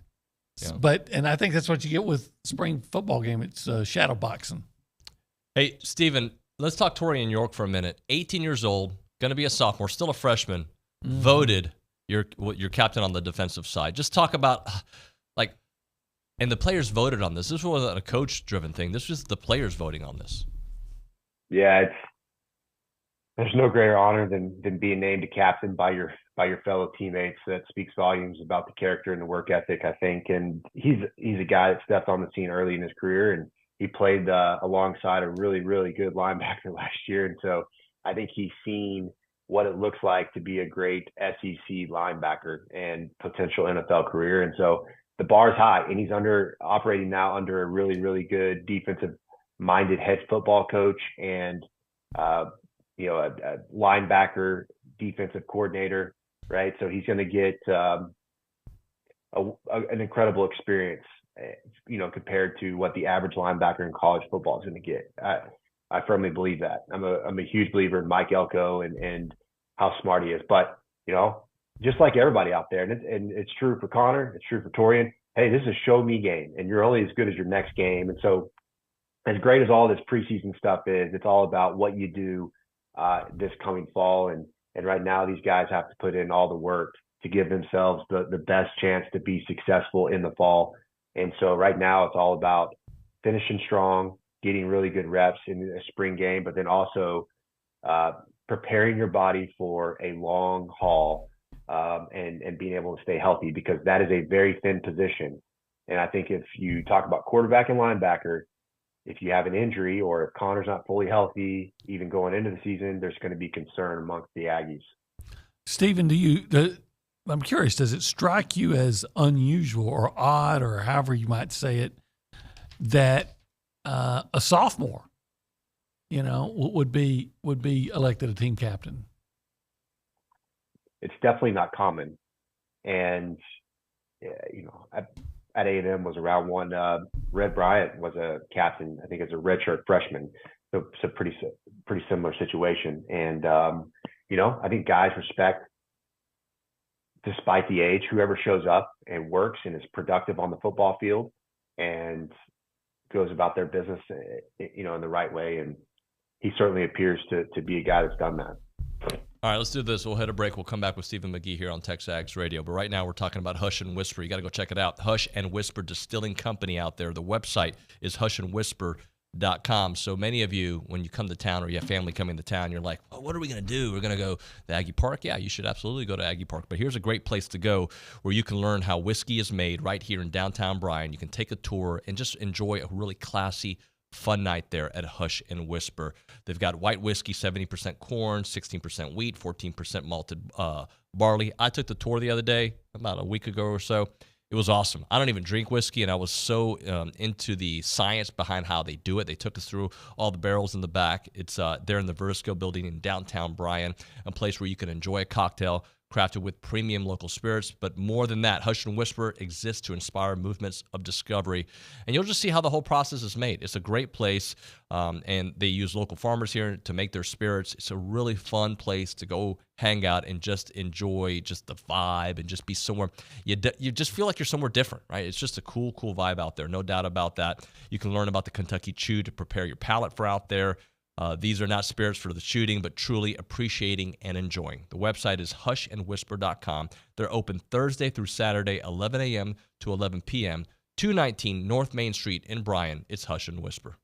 Yeah. And I think that's what you get with spring football game. It's shadow boxing. Hey, Stephen, let's talk Torian York for a minute. 18 years old, going to be a sophomore, still a freshman, voted your captain on the defensive side. Just talk about, and the players voted on this. This wasn't a coach-driven thing. This was the players voting on this. Yeah, there's no greater honor than being named a captain by your fellow teammates. That speaks volumes about the character and the work ethic, I think. And he's a guy that stepped on the scene early in his career, and he played alongside a really, really good linebacker last year. And so I think he's seen what it looks like to be a great SEC linebacker and potential NFL career. And so the bar is high, and he's operating now under a really, really good defensive-minded head football coach and a linebacker defensive coordinator, right? So he's going to get an incredible experience, compared to what the average linebacker in college football is going to get. I firmly believe that. I'm a huge believer in Mike Elko and how smart he is. But, just like everybody out there, and it's true for Connor, it's true for Torian, hey, this is a show me game, and you're only as good as your next game. And so as great as all this preseason stuff is, it's all about what you do this coming fall. And right now, these guys have to put in all the work to give themselves the best chance to be successful in the fall. And so right now, it's all about finishing strong, getting really good reps in a spring game, but then also preparing your body for a long haul and being able to stay healthy, because that is a very thin position. And I think if you talk about quarterback and linebacker, if you have an injury or if Connor's not fully healthy, even going into the season, there's going to be concern amongst the Aggies. Stephen, I'm curious, does it strike you as unusual or odd, or however you might say it, that a sophomore, would be elected a team captain? It's definitely not common. And, at A&M was around one. Red Bryant was a captain, I think, as a redshirt freshman. So it's a pretty similar situation. And, I think guys respect, despite the age, whoever shows up and works and is productive on the football field and goes about their business, in the right way. And he certainly appears to be a guy that's done that. All right, let's do this. We'll hit a break. We'll come back with Stephen McGee here on TexAgs Radio. But right now we're talking about Hush and Whisper. You got to go check it out. Hush and Whisper Distilling Company out there. The website is hushandwhisper.com. So many of you, when you come to town or you have family coming to town, you're like, oh, what are we going to do? We're going to go to Aggie Park? Yeah, you should absolutely go to Aggie Park. But here's a great place to go where you can learn how whiskey is made right here in downtown Bryan. You can take a tour and just enjoy a really classy, fun night there at Hush and Whisper. They've got white whiskey, 70% corn, 16% wheat, 14% malted barley. I took the tour the other day, about a week ago or so. It was awesome. I don't even drink whiskey, and I was so into the science behind how they do it. They took us through all the barrels in the back. It's there in the Verisco building in downtown Bryan, a place where you can enjoy a cocktail crafted with premium local spirits. But more than that, Hush and Whisper exists to inspire movements of discovery. And you'll just see how the whole process is made. It's a great place, and they use local farmers here to make their spirits. It's a really fun place to go hang out and just enjoy just the vibe and just be somewhere. You just feel like you're somewhere different, right? It's just a cool vibe out there, no doubt about that. You can learn about the Kentucky Chew to prepare your palate for out there. These are not spirits for the shooting, but truly appreciating and enjoying. The website is hushandwhisper.com. They're open Thursday through Saturday, 11 a.m. to 11 p.m., 219 North Main Street in Bryan. It's Hush and Whisper.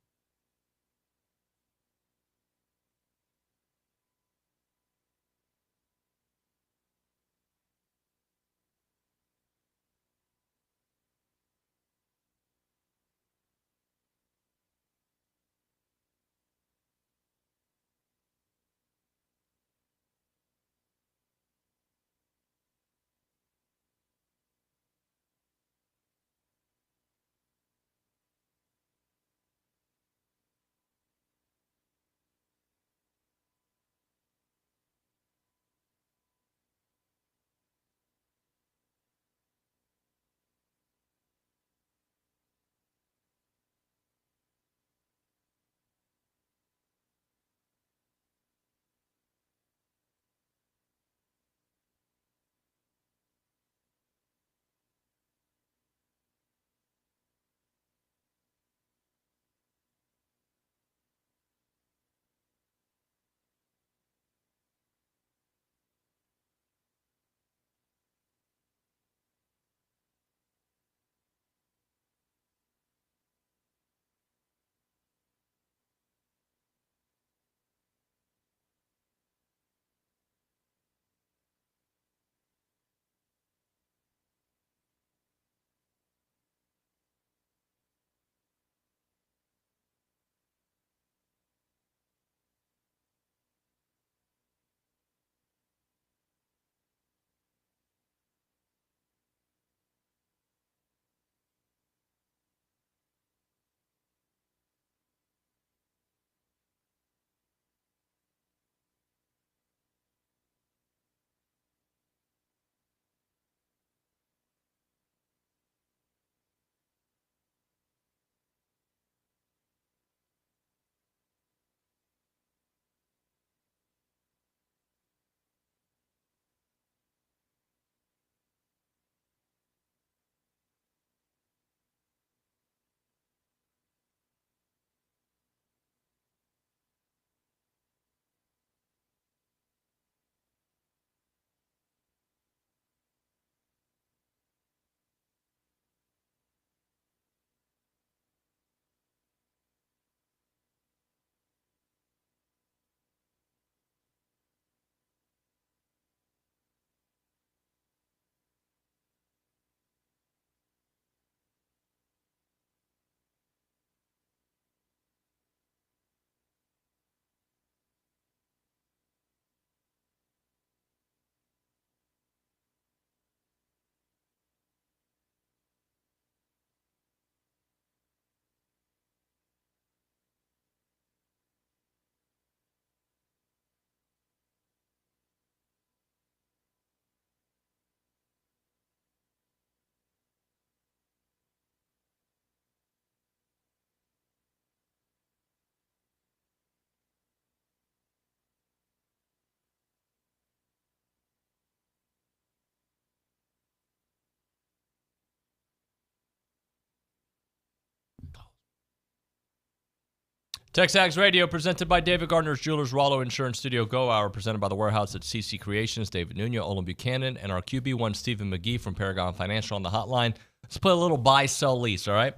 TexAgs Radio, presented by David Gardner's Jewelers, Rollo Insurance Studio Go Hour, presented by the Warehouse at CC Creations, David Nuño, Olin Buchanan, and our QB1, Stephen McGee from Paragon Financial on the hotline. Let's play a little buy, sell, lease, all right?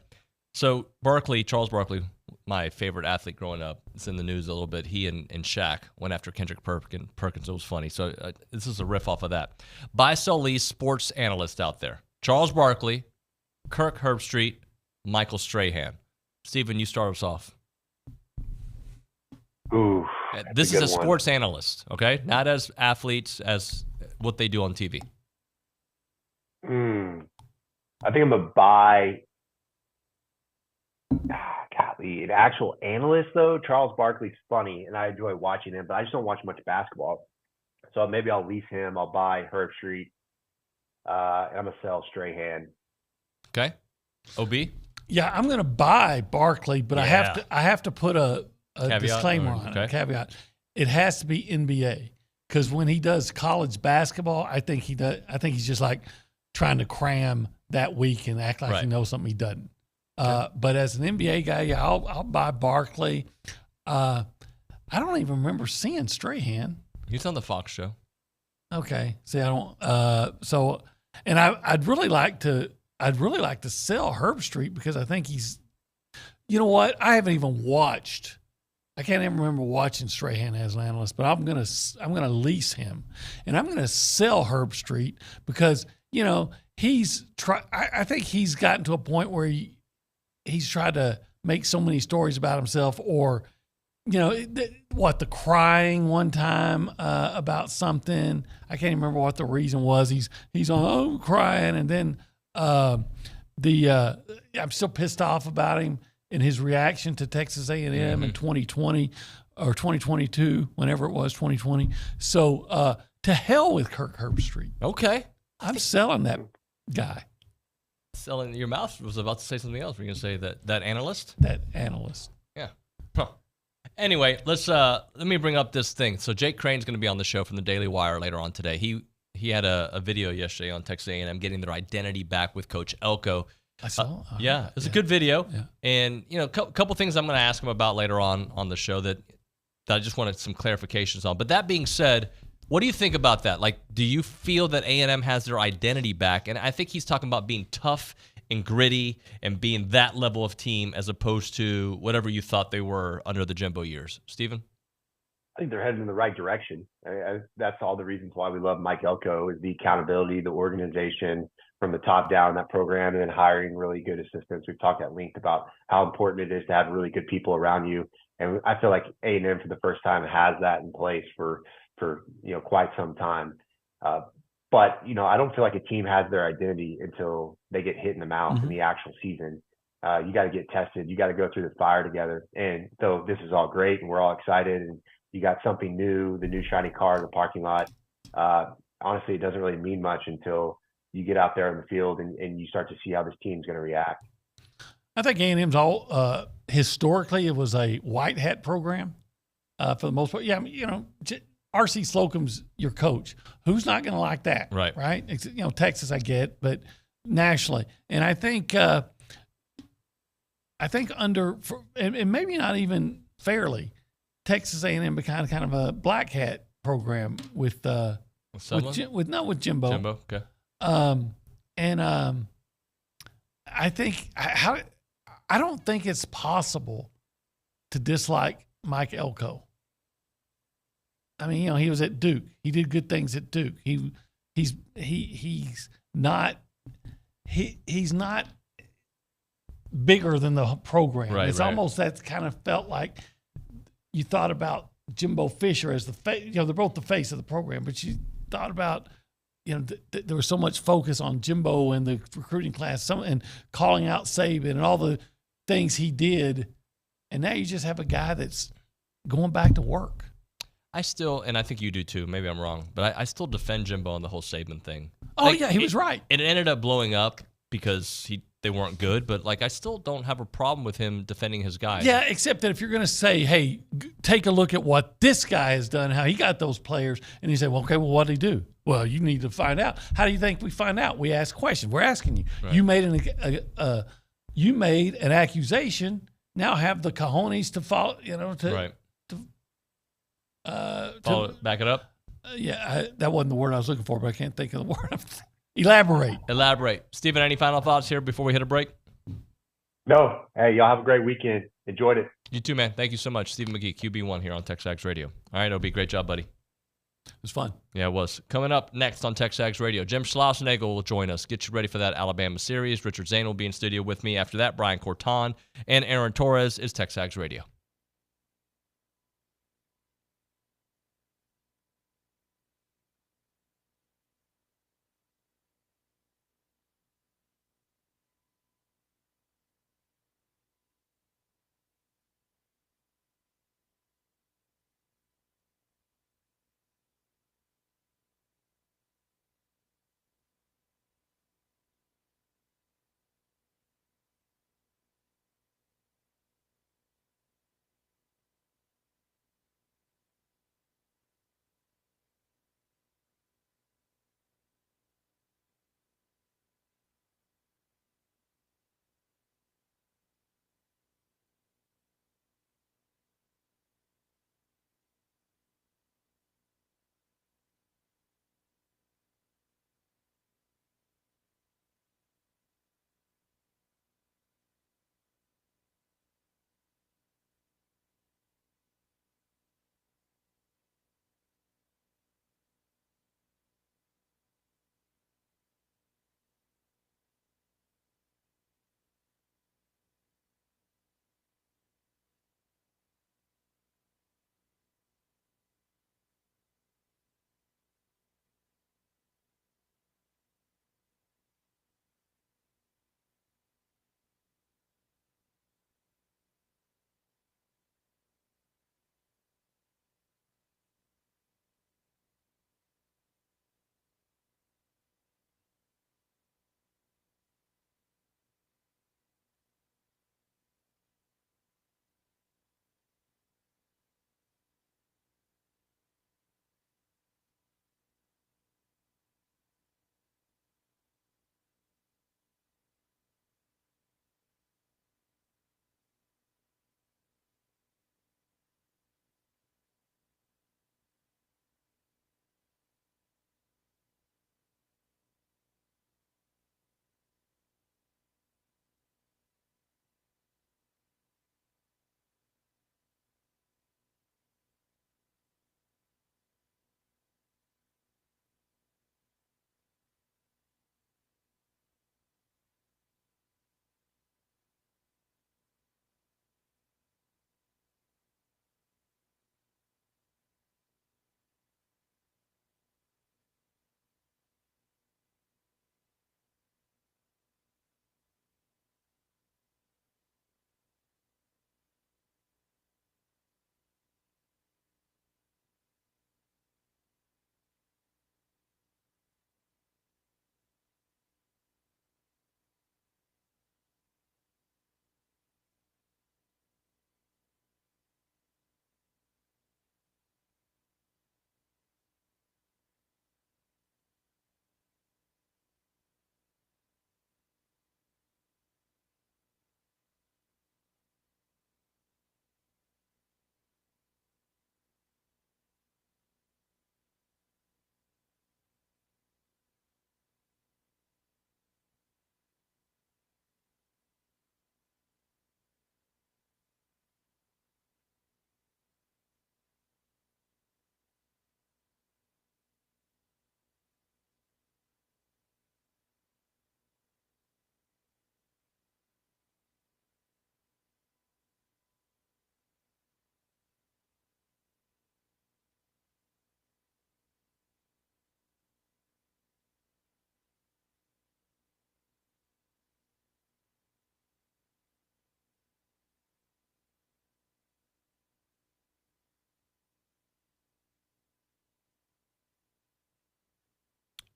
So Charles Barkley, my favorite athlete growing up, it's in the news a little bit. He and Shaq went after Kendrick Perkins. It was funny. So this is a riff off of that. Buy, sell, lease, sports analyst out there. Charles Barkley, Kirk Herbstreit, Michael Strahan. Stephen, you start us off. Ooh, this is a sports analyst, okay? Not as athletes, as what they do on TV. I think I'm a buy. Golly, an actual analyst though. Charles Barkley's funny, and I enjoy watching him, but I just don't watch much basketball. So maybe I'll lease him. I'll buy Herbstreit. And I'm gonna sell Strahan. Okay. OB. Yeah, I'm gonna buy Barkley, but I have to put a disclaimer on it, a caveat. It has to be NBA, because when he does college basketball, I think he's just like trying to cram that week and act like he knows something he doesn't. But as an NBA guy, I'll buy Barkley. I don't even remember seeing Strahan. He's on the Fox show. Okay. See, I don't. And I'd really like to sell Herb Street because I think he's. You know what? I haven't even watched. I can't even remember watching Strahan as an analyst, but I'm gonna lease him, and I'm gonna sell Herb Street because I think he's gotten to a point where he's tried to make so many stories about himself, or the crying one time about something. I can't even remember what the reason was. He's on crying, and then I'm still pissed off about him. In his reaction to Texas A&M in 2020 or 2022, whenever it was, 2020. So to hell with Kirk Herbstreit. Okay. I'm selling that guy. Selling your mouth was about to say something else. Were you going to say that analyst? That analyst. Yeah. Huh. Anyway, let me bring up this thing. So Jake Crain's going to be on the show from the Daily Wire later on today. He had a video yesterday on Texas A&M getting their identity back with Coach Elko. I saw. Yeah, it's a good video. Yeah. And, a couple things I'm going to ask him about later on the show that I just wanted some clarifications on. But that being said, what do you think about that? Like, do you feel that A&M has their identity back? And I think he's talking about being tough and gritty and being that level of team as opposed to whatever you thought they were under the Jimbo years. Stephen? I think they're heading in the right direction. That's all the reasons why we love Mike Elko is the accountability, the organization from the top down, that program, and then hiring really good assistants. We've talked at length about how important it is to have really good people around you. And I feel like A&M for the first time has that in place for quite some time. But I don't feel like a team has their identity until they get hit in the mouth in the actual season. You got to get tested. You got to go through the fire together. And so this is all great and we're all excited and you got something new, the new shiny car in the parking lot. Honestly, it doesn't really mean much until you get out there in the field and you start to see how this team's going to react. I think A&M's all historically it was a white hat program for the most part. Yeah, R.C. Slocum's your coach. Who's not going to like that? Right. Texas I get, but nationally, and I think and maybe not even fairly, Texas A&M became kind of a black hat program with Jimbo. Jimbo, okay. I think I don't think it's possible to dislike Mike Elko. I mean, he was at Duke. He did good things at Duke. He's not bigger than the program. Right, it's almost that's kind of felt like you thought about Jimbo Fisher as the face. They're both the face of the program, but you thought about. There was so much focus on Jimbo and the recruiting class, and calling out Saban and all the things he did, and now you just have a guy that's going back to work. I still, and I think you do too, maybe I'm wrong, but I still defend Jimbo on the whole Saban thing. Oh, yeah, he was right. It ended up blowing up because they weren't good, but I still don't have a problem with him defending his guys. Yeah, except that if you're going to say, hey, take a look at what this guy has done, how he got those players, and you say, well, okay, well, what did he do? Well, you need to find out. How do you think we find out? We ask questions. We're asking you. Right. You made an accusation. Now have the cojones to follow. Back it up. That wasn't the word I was looking for, but I can't think of the word. Elaborate. Stephen, any final thoughts here before we hit a break? No. Hey, y'all have a great weekend. Enjoyed it. You too, man. Thank you so much. Stephen McGee, QB1 here on TexAgs Radio. All right, OB, great job, buddy. It was fun. Yeah, it was. Coming up next on TexAgs Radio, Jim Schlossnagle will join us. Get you ready for that Alabama series. Richard Zane will be in studio with me. After that, Brian Kortan and Aaron Torres is TexAgs Radio.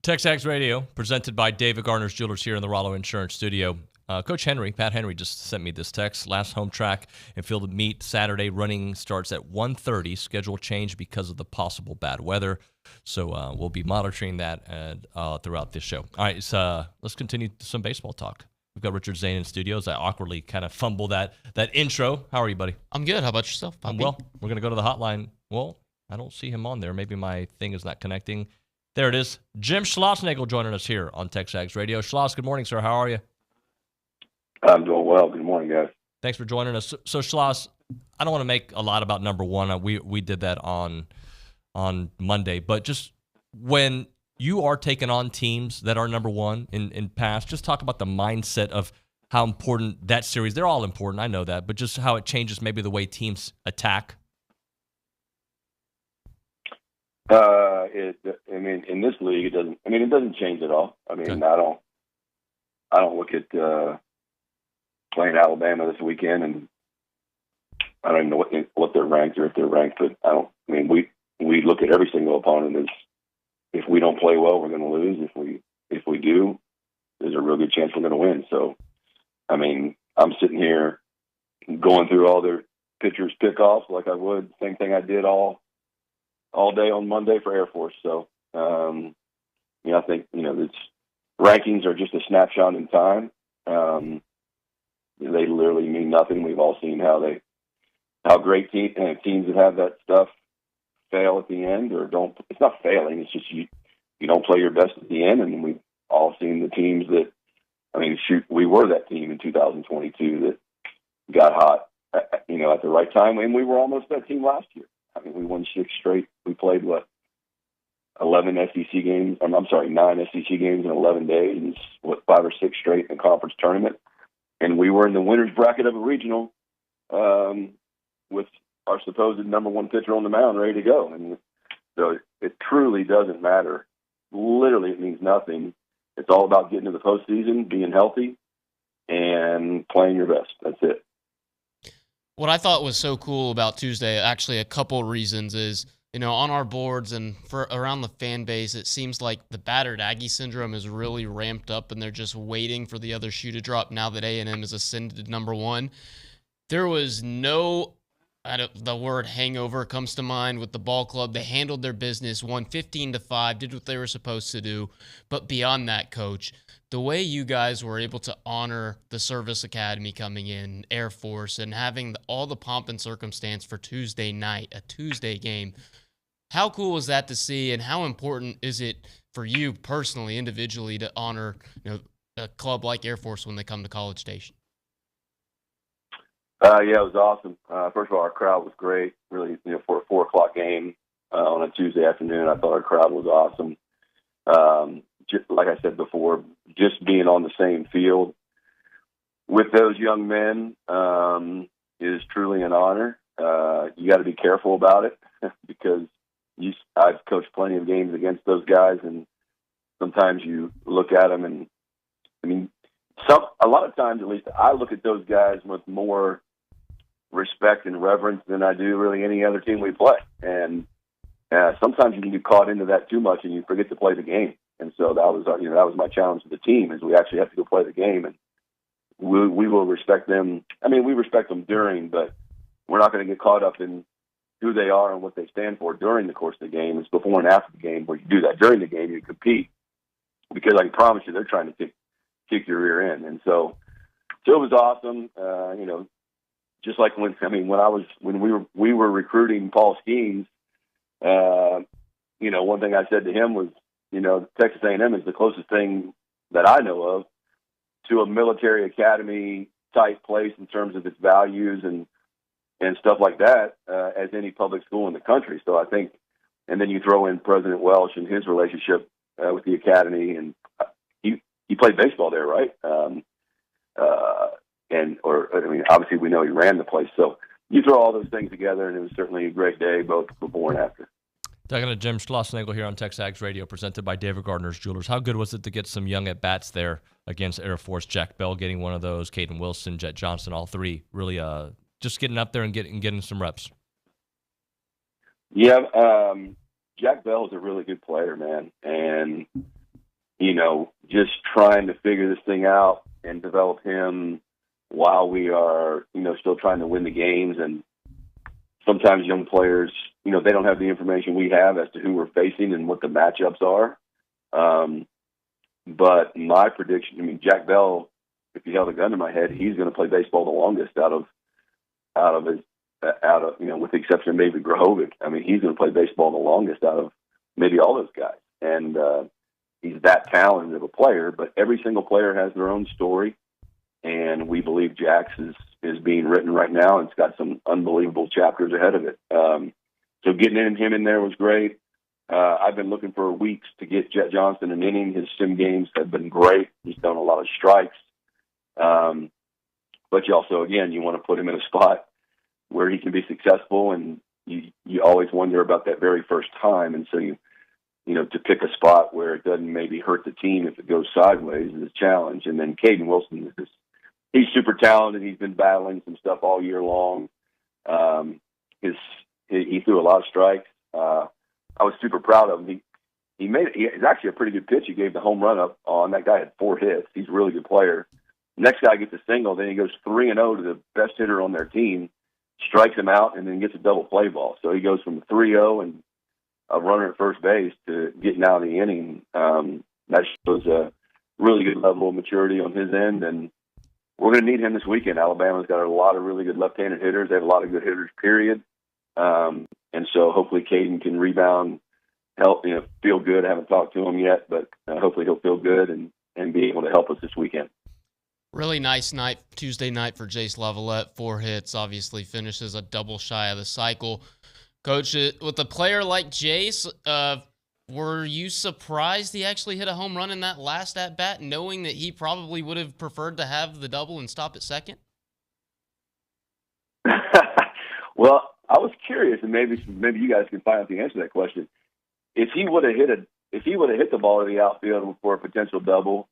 TexAgs Radio, presented by David Gardner's Jewelers here in the Rollo Insurance Studio. Coach Henry, Pat Henry, just sent me this text. Last home track and field meet Saturday. Running starts at 1:30. Schedule change because of the possible bad weather. So we'll be monitoring that throughout this show. All right, so, let's continue some baseball talk. We've got Richard Zane in studios. I awkwardly kind of fumble that intro. How are you, buddy? I'm good. How about yourself, I'm well. We're going to go to the hotline. Well, I don't see him on there. Maybe my thing is not connecting. There it is. Jim Schlossnagle joining us here on TexAgs Radio. Schloss, good morning, sir. How are you? I'm doing well. Good morning, guys. Thanks for joining us. So Schloss, I don't want to make a lot about number one. We did that on Monday. But just when you are taking on teams that are number one in past, just talk about the mindset of how important that series, they're all important, I know that, but just how it changes maybe the way teams attack. In this league, it doesn't change at all. I mean, okay. I don't look at playing Alabama this weekend, and I don't even know what they're ranked or if they're ranked. But we look at every single opponent as if we don't play well, we're going to lose. If we do, there's a real good chance we're going to win. So, I mean, I'm sitting here going through all their pitchers' pickoffs like I would. Same thing I did all day on Monday for Air Force. So, I think, it's rankings are just a snapshot in time. They literally mean nothing. We've all seen how great teams that have that stuff fail at the end or don't. It's not failing. It's just you don't play your best at the end. And we've all seen the teams that, we were that team in 2022 that got hot, at the right time. And we were almost that team last year. We won 6 straight. We played 9 SEC games in 11 days, and 5 or 6 straight in the conference tournament. And we were in the winner's bracket of a regional with our supposed number one pitcher on the mound ready to go. And so it truly doesn't matter. Literally, it means nothing. It's all about getting to the postseason, being healthy, and playing your best. That's it. What I thought was so cool about Tuesday, actually a couple reasons, is, on our boards and for around the fan base, it seems like the battered Aggie syndrome is really ramped up and they're just waiting for the other shoe to drop now that A&M is ascended to number one. There was no, the word hangover comes to mind with the ball club. They handled their business, won 15-5, did what they were supposed to do. But beyond that, Coach, the way you guys were able to honor the Service Academy coming in, Air Force, and having all the pomp and circumstance for Tuesday night, a Tuesday game, how cool is that to see, and how important is it for you personally, individually, to honor a club like Air Force when they come to College Station? Yeah, it was awesome. First of all, our crowd was great. Really, for a 4:00 game on a Tuesday afternoon, I thought our crowd was awesome. Just like I said before, just being on the same field with those young men is truly an honor. You got to be careful about it because I've coached plenty of games against those guys, and sometimes you look at them, and a lot of times, at least, I look at those guys with more respect and reverence than I do really any other team we play. And sometimes you can get caught into that too much, and you forget to play the game. And so that was my challenge to the team, is we actually have to go play the game, and we will respect them. We respect them during, but we're not going to get caught up in who they are and what they stand for during the course of the game. It's before and after the game where you do that. During the game, you compete, because I can promise you they're trying to kick your rear end. And so it was awesome. Just like when we were recruiting Paul Skeens, one thing I said to him was, Texas A&M is the closest thing that I know of to a military academy type place in terms of its values and stuff like that, as any public school in the country. So I think, and then you throw in President Welsh and his relationship with the academy, and he played baseball there, right? Obviously we know he ran the place. So you throw all those things together, and it was certainly a great day, both before and after. Talking to Jim Schlossnagle here on TexAgs Radio, presented by David Gardner's Jewelers. How good was it to get some young at-bats there against Air Force? Jack Bell getting one of those, Caden Wilson, Jet Johnson, all three really just getting up there and getting some reps. Yeah, Jack Bell is a really good player, man. And, just trying to figure this thing out and develop him while we are, still trying to win the games. And sometimes young players, they don't have the information we have as to who we're facing and what the matchups are. But my prediction, Jack Bell, if he held a gun to my head, he's going to play baseball the longest out of with the exception of maybe Grahovic. He's going to play baseball the longest out of maybe all those guys. And he's that talented of a player, but every single player has their own story. And we believe Jack's is being written right now, and it's got some unbelievable chapters ahead of it. So getting him in there was great. I've been looking for weeks to get Jet Johnson an inning. His sim games have been great. He's done a lot of strikes. But you also, again, you want to put him in a spot where he can be successful, and you always wonder about that very first time. And so to pick a spot where it doesn't maybe hurt the team if it goes sideways is a challenge. And then Caden Wilson he's super talented. He's been battling some stuff all year long. He threw a lot of strikes. I was super proud of him. It's actually a pretty good pitch. He gave the home run up on. That guy had 4 hits. He's a really good player. Next guy gets a single, then he goes 3-0 to the best hitter on their team, strikes him out, and then gets a double play ball. So he goes from 3-0 and a runner at first base to getting out of the inning. That shows a really good level of maturity on his end, and we're going to need him this weekend. Alabama's got a lot of really good left-handed hitters. They have a lot of good hitters, period. And so hopefully Caden can rebound, help, feel good. I haven't talked to him yet, but hopefully he'll feel good and be able to help us this weekend. Really nice night, Tuesday night for Jace Lavalette. 4 hits, obviously finishes a double shy of the cycle. Coach, with a player like Jace, were you surprised he actually hit a home run in that last at-bat, knowing that he probably would have preferred to have the double and stop at second? Well, I was curious, and maybe you guys can find out the answer to that question. If he would have hit the ball to the outfield for a potential double,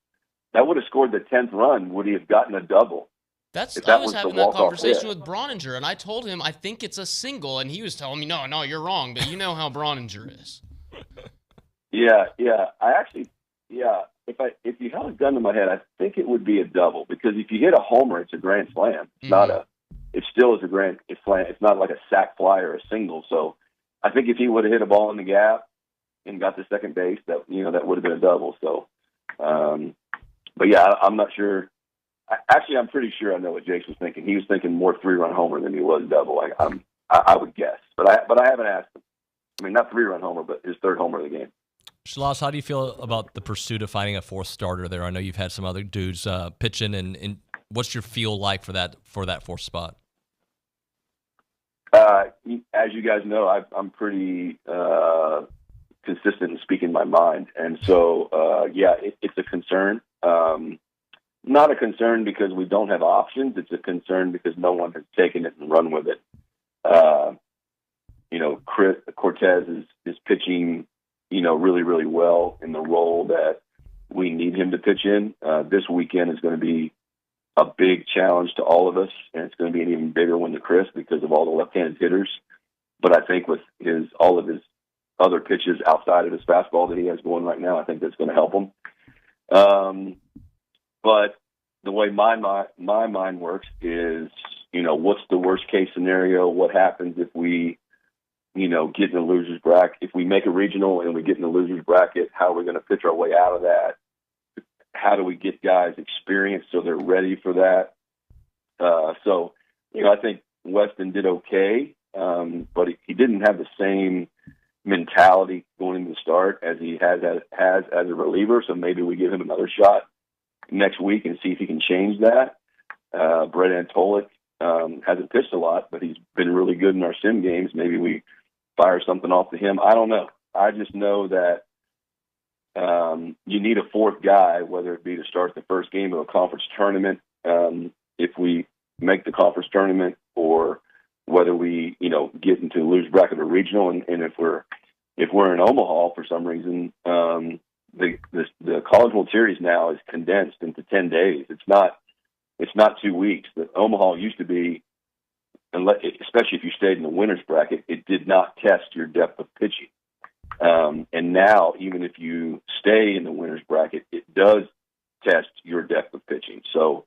that would have scored the 10th run. Would he have gotten a double? I was having that conversation with Broninger, and I told him I think it's a single, and he was telling me, no, you're wrong, but you know how Broninger is. Yeah. If you held a gun to my head, I think it would be a double, because if you hit a homer, it's a grand slam. It still is a grand slam. It's not like a sac fly or a single. So I think if he would have hit a ball in the gap and got to second base, that would have been a double. So, but yeah, I'm not sure. Actually, I'm pretty sure I know what Jace was thinking. He was thinking more 3-run homer than he was double. I would guess, but I haven't asked him. Not 3-run homer, but his 3rd homer of the game. Schloss, how do you feel about the pursuit of finding a 4th starter there? I know you've had some other dudes pitching, and what's your feel like for that 4th spot? As you guys know, I'm pretty consistent in speaking my mind, and so it's a concern. Not a concern because we don't have options. It's a concern because no one has taken it and run with it. Cortez is pitching, really, really well in the role that we need him to pitch in. This weekend is going to be a big challenge to all of us, and it's going to be an even bigger one to Chris because of all the left-handed hitters. But I think with all of his other pitches outside of his fastball that he has going right now, I think that's going to help him. But the way my mind works is, what's the worst-case scenario? What happens if we, get in the loser's bracket? If we make a regional and we get in the loser's bracket, how are we going to pitch our way out of that? How do we get guys experienced so they're ready for that? I think Weston did okay, but he didn't have the same mentality going into the start as he has as a reliever. So maybe we give him another shot next week and see if he can change that. Brett Antolik hasn't pitched a lot, but he's been really good in our sim games. Maybe we fire something off to him. I don't know. I just know that you need a 4th guy, whether it be to start the first game of a conference tournament, if we make the conference tournament, or whether we, get into the loser's bracket or regional. And if we're in Omaha for some reason, the College World Series now is condensed into 10 days. It's not 2 weeks. The Omaha used to be, especially if you stayed in the winner's bracket, it did not test your depth of pitching. And now, even if you stay in the winner's bracket, it does test your depth of pitching. So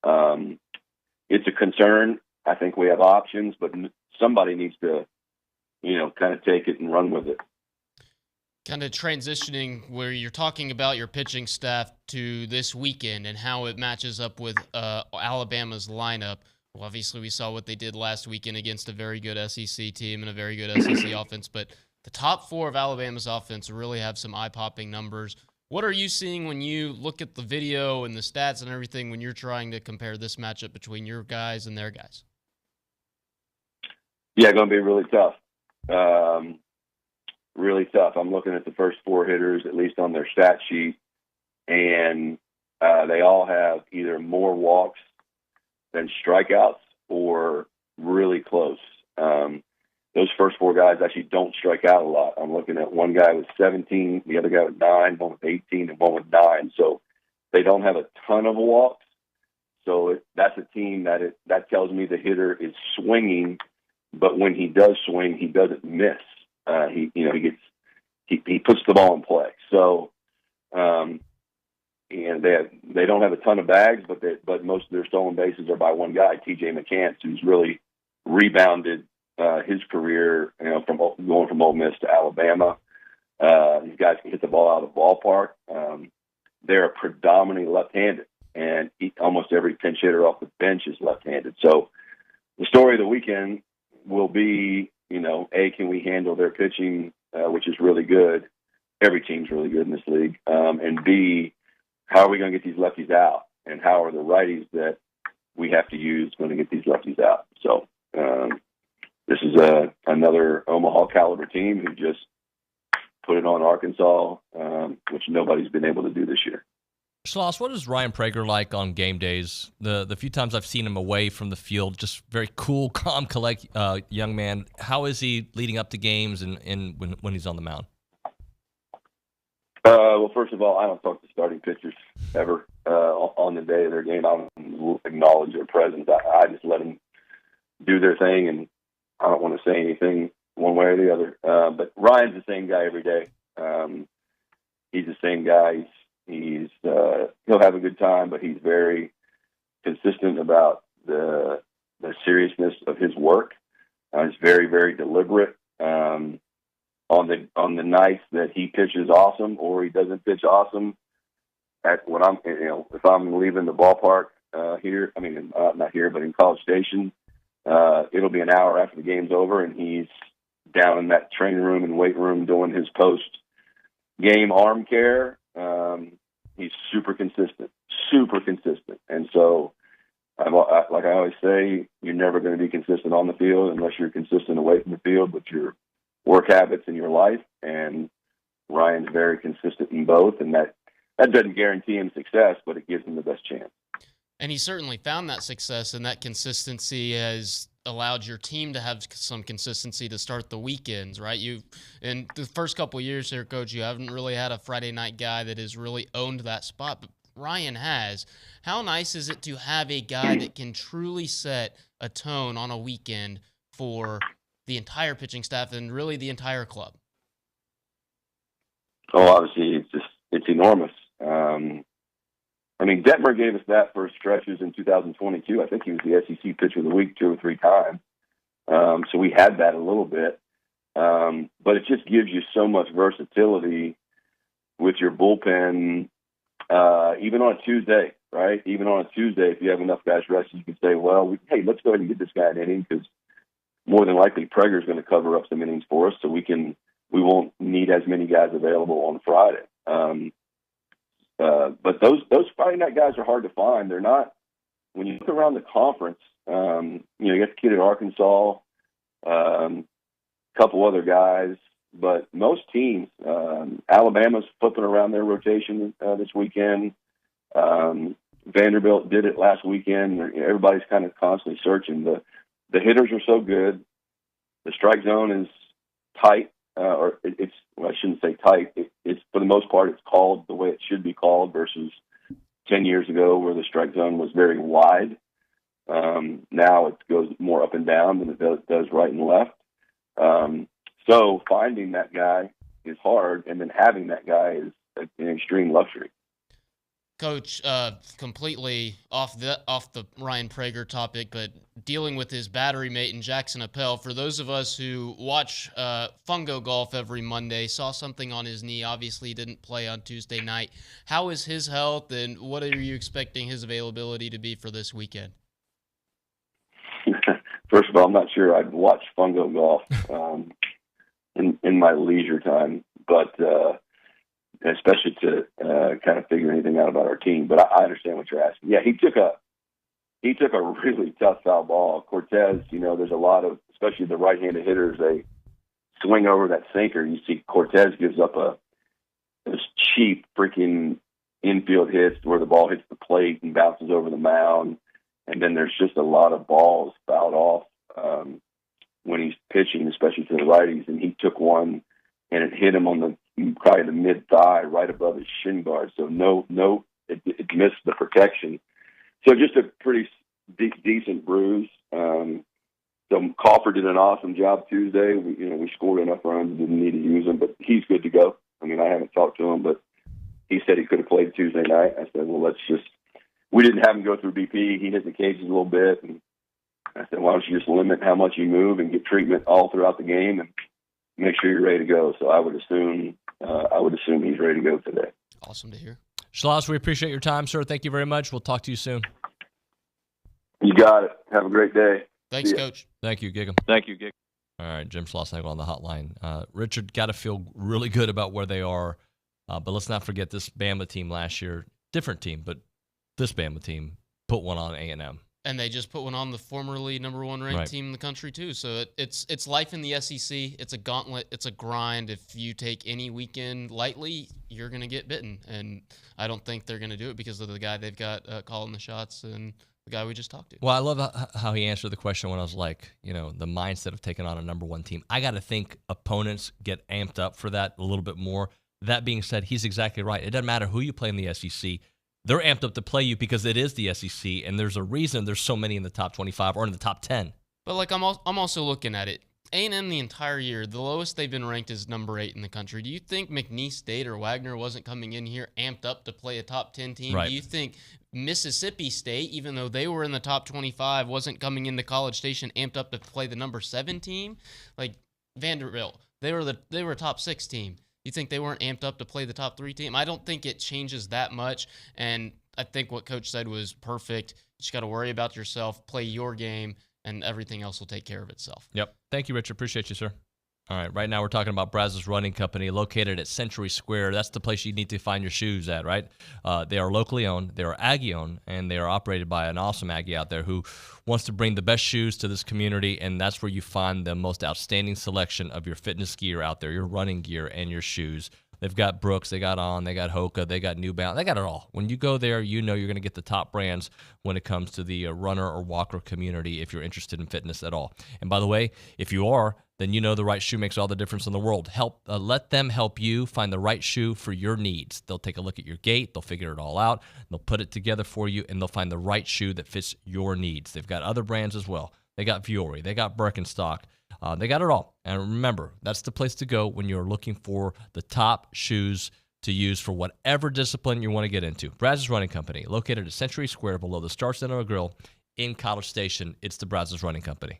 it's a concern. I think we have options, but somebody needs to, kind of take it and run with it. Kind of transitioning where you're talking about your pitching staff to this weekend and how it matches up with Alabama's lineup. Well, obviously, we saw what they did last weekend against a very good SEC team and a very good SEC offense, but the top four of Alabama's offense really have some eye-popping numbers. What are you seeing when you look at the video and the stats and everything when you're trying to compare this matchup between your guys and their guys? Yeah, going to be really tough. Really tough. I'm looking at the first four hitters, at least on their stat sheet, and they all have either more walks than strikeouts or really close. Those first four guys actually don't strike out a lot. I'm looking at one guy with 17, the other guy with 9, one with 18, and one with 9. So they don't have a ton of walks. So that's a team that tells me the hitter is swinging, but when he does swing, he doesn't miss. He puts the ball in play. So, and they don't have a ton of bags, but most of their stolen bases are by one guy, TJ McCants, who's really rebounded his career, from going from Ole Miss to Alabama. These guys can hit the ball out of the ballpark. They're predominantly left-handed, and almost every pinch hitter off the bench is left-handed. So the story of the weekend will be, can we handle their pitching, which is really good. Every team's really good in this league. And B, how are we going to get these lefties out? And how are the righties that we have to use going to get these lefties out? So this is another Omaha caliber team who just put it on Arkansas, which nobody's been able to do this year. Schloss, what is Ryan Prager like on game days? The few times I've seen him away from the field, just very cool, calm, collect young man. How is he leading up to games and when he's on the mound? Well, first of all, I don't talk to starting pitchers ever on the day of their game. I don't acknowledge their presence. I just let them do their thing, and I don't want to say anything one way or the other. But Ryan's the same guy every day. He's the same guy. He'll have a good time, but he's very consistent about the seriousness of his work. He's very, very deliberate. On the nights that he pitches awesome or he doesn't pitch awesome, if I'm leaving the ballpark here, not here, but in College Station, it'll be an hour after the game's over, and he's down in that training room and weight room doing his post-game arm care. He's super consistent. And so, like I always say, you're never going to be consistent on the field unless you're consistent away from the field with your work habits in your life. And Ryan's very consistent in both, and that doesn't guarantee him success, but it gives him the best chance. And he certainly found that success, and that consistency has allowed your team to have some consistency to start the weekends, right? In the first couple of years here, Coach, you haven't really had a Friday night guy that has really owned that spot, but Ryan has. How nice is it to have a guy that can truly set a tone on a weekend for the entire pitching staff and really the entire club? Oh, obviously, it's enormous. Detmer gave us that for stretches in 2022. I think he was the SEC Pitcher of the Week 2 or 3 times. So we had that a little bit. But it just gives you so much versatility with your bullpen, even on a Tuesday, right? Even on a Tuesday, if you have enough guys rested, you can say, well, let's go ahead and get this guy an inning, because more than likely Prager's going to cover up some innings for us, so we won't need as many guys available on Friday. But those Friday night guys are hard to find. They're not, when you look around the conference, you got the kid at Arkansas, couple other guys, but most teams, Alabama's flipping around their rotation this weekend. Vanderbilt did it last weekend. Everybody's kind of constantly searching. The hitters are so good. The strike zone is tight, I shouldn't say tight. It's for the most part, it's called the way it should be called versus 10 years ago where the strike zone was very wide. Now it goes more up and down than it does right and left. So finding that guy is hard, and then having that guy is an extreme luxury. Coach, completely off the Ryan Prager topic, but dealing with his battery mate in Jackson Appel. For those of us who watch Fungo Golf every Monday, saw something on his knee. Obviously, he didn't play on Tuesday night. How is his health, and what are you expecting his availability to be for this weekend? First of all, I'm not sure I'd watch Fungo Golf in my leisure time, but especially to kind of figure anything out about our team. But I understand what you're asking. Yeah, he took a really tough foul ball. Cortez, there's a lot of, especially the right-handed hitters, they swing over that sinker. You see Cortez gives up those cheap freaking infield hits where the ball hits the plate and bounces over the mound. And then there's just a lot of balls fouled off when he's pitching, especially to the righties. And he took one, and it hit him on probably the mid-thigh, right above his shin guard. So it missed the protection. So just a pretty decent bruise. So Crawford did an awesome job Tuesday. We scored enough runs, didn't need to use him, but he's good to go. I mean, I haven't talked to him, but he said he could have played Tuesday night. I said, well, we didn't have him go through BP. He hit the cages a little bit. And I said, why don't you just limit how much you move and get treatment all throughout the game and make sure you're ready to go. So I would assume he's ready to go today. Awesome to hear. Schloss, we appreciate your time, sir. Thank you very much. We'll talk to you soon. You got it. Have a great day. Thanks, Coach. Thank you, Gig'em. Thank you, Gig. All right, Jim Schlossnagle on the hotline. Richard, got to feel really good about where they are, but let's not forget this Bama team last year. Different team, but this Bama team put one on A&M. And they just put one on the formerly number one ranked team in the country, too. So it's life in the SEC. It's a gauntlet. It's a grind. If you take any weekend lightly, you're going to get bitten. And I don't think they're going to do it because of the guy they've got calling the shots and the guy we just talked to. Well, I love how he answered the question when I was like, the mindset of taking on a number one team. I got to think opponents get amped up for that a little bit more. That being said, he's exactly right. It doesn't matter who you play in the SEC. They're amped up to play you because it is the SEC, and there's a reason there's so many in the top 25 or in the top 10. But I'm also looking at it. A&M the entire year, the lowest they've been ranked is number 8 in the country. Do you think McNeese State or Wagner wasn't coming in here amped up to play a top 10 team? Right. Do you think Mississippi State, even though they were in the top 25, wasn't coming into College Station amped up to play the number 7 team? Like Vanderbilt, they were a top 6 team. You think they weren't amped up to play the top 3 team? I don't think it changes that much, and I think what Coach said was perfect. You just got to worry about yourself, play your game, and everything else will take care of itself. Yep. Thank you, Richard. Appreciate you, sir. All right. Right now we're talking about Brazos Running Company, located at Century Square. That's the place you need to find your shoes at, right? They are locally owned. They are Aggie-owned, and they are operated by an awesome Aggie out there who wants to bring the best shoes to this community, and that's where you find the most outstanding selection of your fitness gear out there, your running gear and your shoes. They've got Brooks, they got On, they got Hoka, they got New Balance, they got it all. When you go there, you know you're going to get the top brands when it comes to the runner or walker community if you're interested in fitness at all. And by the way, if you are, then you know the right shoe makes all the difference in the world. Let them help you find the right shoe for your needs. They'll take a look at your gait, they'll figure it all out, they'll put it together for you, and they'll find the right shoe that fits your needs. They've got other brands as well. They got Vuori, they got Birkenstock. They got it all. And remember, that's the place to go when you're looking for the top shoes to use for whatever discipline you want to get into. Brazos Running Company, located at Century Square below the Star Cinema Grill in College Station. It's the Brazos Running Company.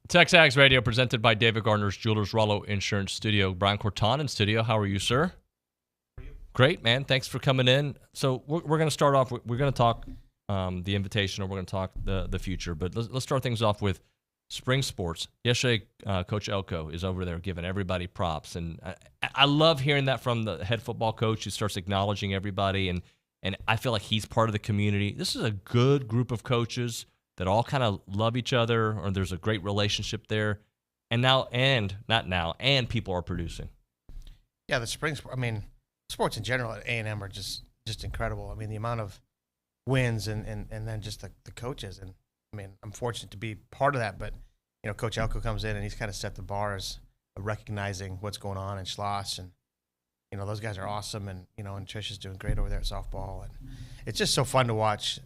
TexAgs Radio presented by David Gardner's Jewelers Rollo Insurance Studio. Brian Kortan in studio. How are you, sir? Great, man. Thanks for coming in. So we're going to start off. We're going to talk the invitation, or we're going to talk the future. But let's start things off with spring sports. Yesterday, Coach Elko is over there giving everybody props, and I love hearing that from the head football coach who starts acknowledging everybody, and I feel like he's part of the community. This is a good group of coaches that all kind of love each other, or there's a great relationship there, and people are producing. Yeah, the spring sport. I mean, sports in general at A&M are just incredible. I mean, the amount of wins and then just the coaches. And I mean, I'm fortunate to be part of that. But you know, Coach Elko comes in and he's kind of set the bar as recognizing what's going on in Schloss, and you know, those guys are awesome. And you know, and Trish is doing great over there at softball, and it's just so fun to watch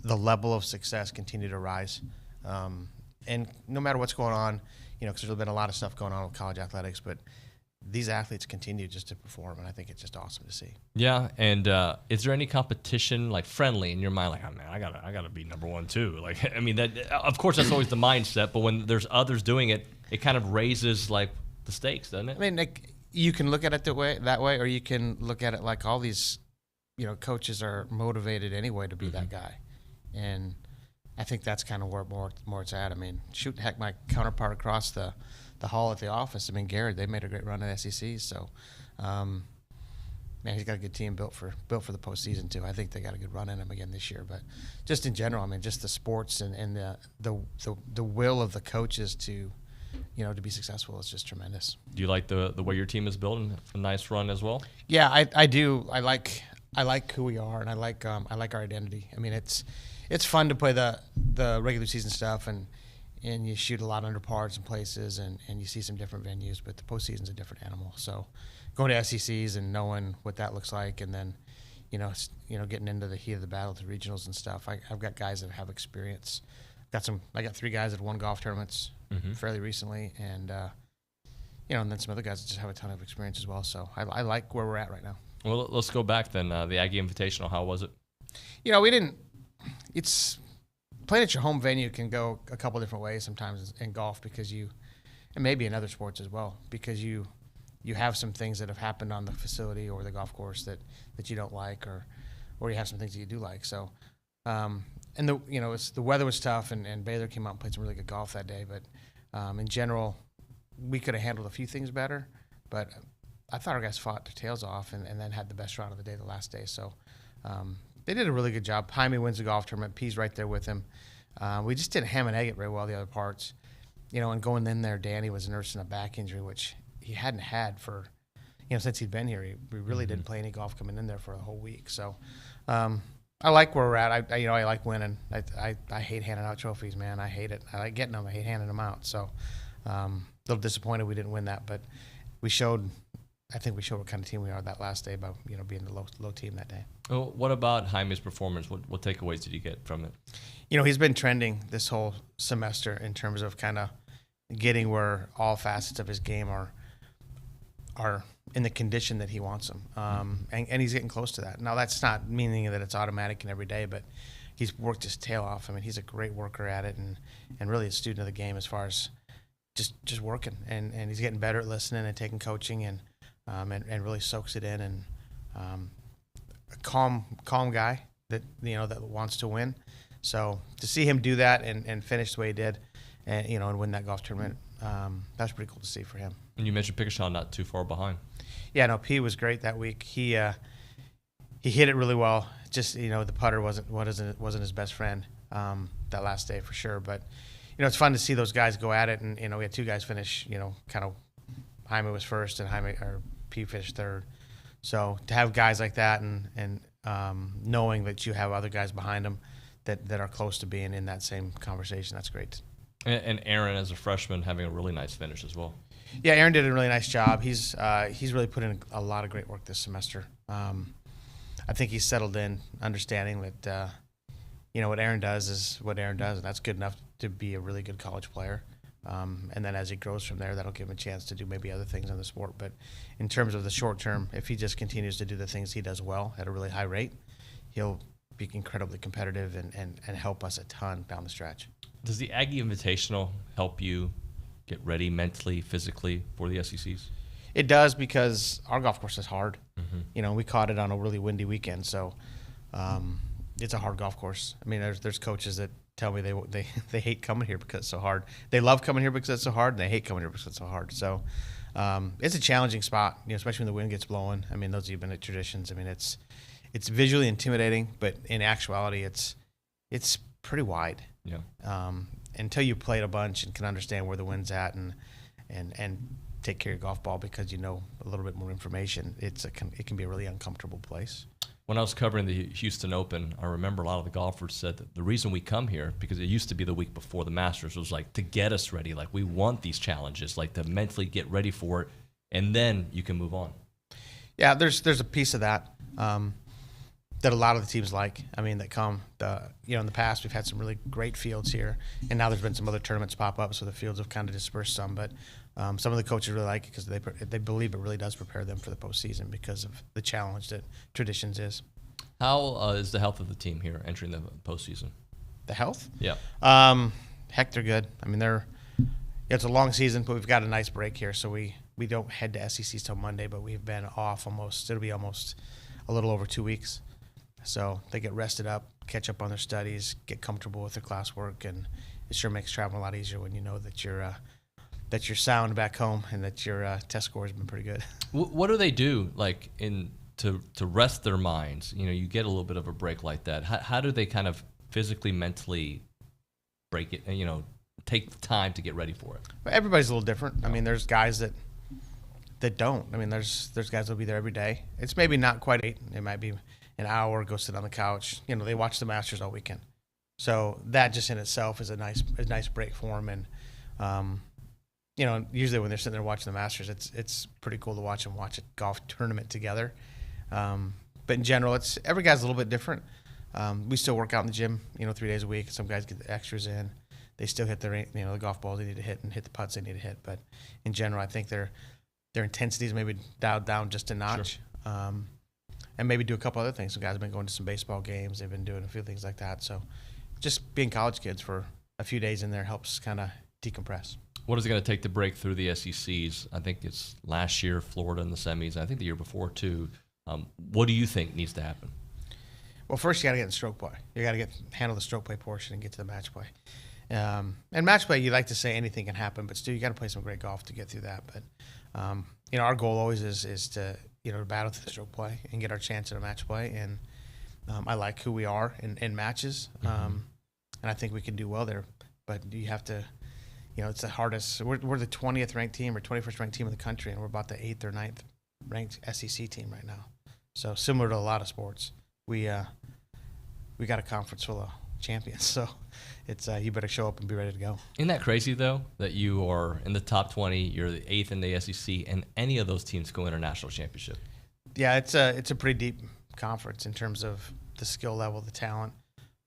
the level of success continue to rise. And no matter what's going on, you know, because there's been a lot of stuff going on with college athletics, but these athletes continue just to perform, and I think it's just awesome to see. Yeah, and is there any competition, like friendly, in your mind? Like, oh man, I gotta be number one too. Like, I mean, that of course that's always the mindset, but when there's others doing it, it kind of raises like the stakes, doesn't it? I mean, like, you can look at it that way, or you can look at it like all these, you know, coaches are motivated anyway to be that guy, and I think that's kind of where more it's at. I mean, shoot, heck, my counterpart across the hall at the office, I mean, Garrett, they made a great run at SEC. So, man, he's got a good team built for the postseason too. I think they got a good run in him again this year. But just in general, I mean, just the sports and the will of the coaches to, you know, to be successful is just tremendous. Do you like the way your team is building? A nice run as well. Yeah, I do. I like who we are, and I like our identity. I mean, it's fun to play the regular season stuff, and you shoot a lot under parts and places, and you see some different venues, but the postseason's a different animal. So going to SECs and knowing what that looks like, and then, you know, getting into the heat of the battle, the regionals and stuff. I've got guys that have experience. I got 3 guys that won golf tournaments fairly recently, and you know, and then some other guys that just have a ton of experience as well. So I like where we're at right now. Well, let's go back then. The Aggie Invitational, how was it? You know, it's playing at your home venue can go a couple different ways sometimes in golf, because and maybe in other sports as well, because you have some things that have happened on the facility or the golf course that you don't like, or you have some things that you do like. So, and the weather was tough, and Baylor came out and played some really good golf that day. But in general, we could have handled a few things better. But I thought our guys fought their tails off and then had the best round of the day the last day. So. They did a really good job. Jaime wins the golf tournament. P's right there with him. We just didn't ham and egg it very well the other parts. You know, and going in there, Danny was nursing a back injury, which he hadn't had for, you know, since he'd been here. We really didn't play any golf coming in there for a whole week. So I like where we're at. I like winning. I hate handing out trophies, man. I hate it. I like getting them. I hate handing them out. So a little disappointed we didn't win that, but I think we showed what kind of team we are that last day by, you know, being the low team that day. Well, what about Jaime's performance? What takeaways did you get from it? You know, he's been trending this whole semester in terms of kind of getting where all facets of his game are in the condition that he wants them. And he's getting close to that. Now, that's not meaning that it's automatic and every day, but he's worked his tail off. I mean, he's a great worker at it and really a student of the game as far as just working. And he's getting better at listening and taking coaching and really soaks it in, and a calm guy that, you know, that wants to win. So to see him do that and finish the way he did, and, you know, and win that golf tournament, that's pretty cool to see for him. And you mentioned Pickashaw not too far behind. Yeah, no, P was great that week. He hit it really well. Just, you know, the putter wasn't his best friend that last day for sure. But, you know, it's fun to see those guys go at it, and, you know, we had 2 guys finish, you know, kind of. Jaime was first, and P finished third. So to have guys like that, and knowing that you have other guys behind them that are close to being in that same conversation, that's great. And Aaron, as a freshman, having a really nice finish as well. Yeah, Aaron did a really nice job. He's really put in a lot of great work this semester. I think he's settled in, understanding that you know, what Aaron does is what Aaron does, and that's good enough to be a really good college player. And then as he grows from there, that'll give him a chance to do maybe other things in the sport. But in terms of the short term, if he just continues to do the things he does well at a really high rate, he'll be incredibly competitive and help us a ton down the stretch. Does the Aggie Invitational help you get ready mentally, physically for the SECs? It does, because our golf course is hard. Mm-hmm. You know, we caught it on a really windy weekend, so it's a hard golf course. I mean, there's coaches that tell me they hate coming here because it's so hard. They love coming here because it's so hard, and they hate coming here because it's so hard. So it's a challenging spot, you know, especially when the wind gets blowing. I mean, those of you who've been at Traditions, I mean, it's visually intimidating, but in actuality, it's pretty wide. Yeah. Until you played a bunch and can understand where the wind's at and take care of your golf ball because you know a little bit more information, it can be a really uncomfortable place. When I was covering the Houston Open, I remember a lot of the golfers said that the reason we come here, because it used to be the week before the Masters, was like to get us ready. Like, we want these challenges, like to mentally get ready for it, and then you can move on. Yeah, there's a piece of that that a lot of the teams like. I mean, that come, in the past we've had some really great fields here, and now there's been some other tournaments pop up, so the fields have kind of dispersed some. But some of the coaches really like it because they believe it really does prepare them for the postseason because of the challenge that Traditions is. How is the health of the team here entering the postseason? The health? Yeah. Heck, they're good. I mean, it's a long season, but we've got a nice break here, so we don't head to SECs till Monday, but we've been off it'll be almost a little over 2 weeks. So they get rested up, catch up on their studies, get comfortable with their classwork, and it sure makes traveling a lot easier when you know that you're sound back home and that your test score has been pretty good. What do they do, like, to rest their minds? You know, you get a little bit of a break like that. How do they kind of physically, mentally break it, and, you know, take the time to get ready for it? Well, everybody's a little different. I mean, there's guys that don't. I mean, there's guys that'll be there every day. It's maybe not quite 8. It might be an hour, go sit on the couch. You know, they watch the Masters all weekend. So that just in itself is a nice break for them. And, usually when they're sitting there watching the Masters, it's pretty cool to watch them watch a golf tournament together. But in general, every guy's a little bit different. We still work out in the gym, 3 days a week. Some guys get the extras in. They still hit the golf balls they need to hit and hit the putts they need to hit. But in general, I think their intensities maybe dialed down just a notch. Sure. And maybe do a couple other things. Some guys have been going to some baseball games. They've been doing a few things like that. So just being college kids for a few days in there helps kind of decompress. What is it going to take to break through the SECs? I think it's last year, Florida in the semis. I think the year before, too. What do you think needs to happen? Well, first you got to get in stroke play. You got to handle the stroke play portion and get to the match play. And match play, you like to say anything can happen, but still you got to play some great golf to get through that. But our goal always is to battle through the stroke play and get our chance at a match play. And I like who we are in matches, and I think we can do well there. But you have to, it's the hardest. We're the 20th ranked team or 21st ranked team in the country, and we're about the 8th or 9th ranked SEC team right now. So similar to a lot of sports, we got a conference full of champions. So it's you better show up and be ready to go. Isn't that crazy, though, that you are in the top 20, you're the 8th in the SEC, and any of those teams go international championship? Yeah, it's a pretty deep conference in terms of the skill level, the talent,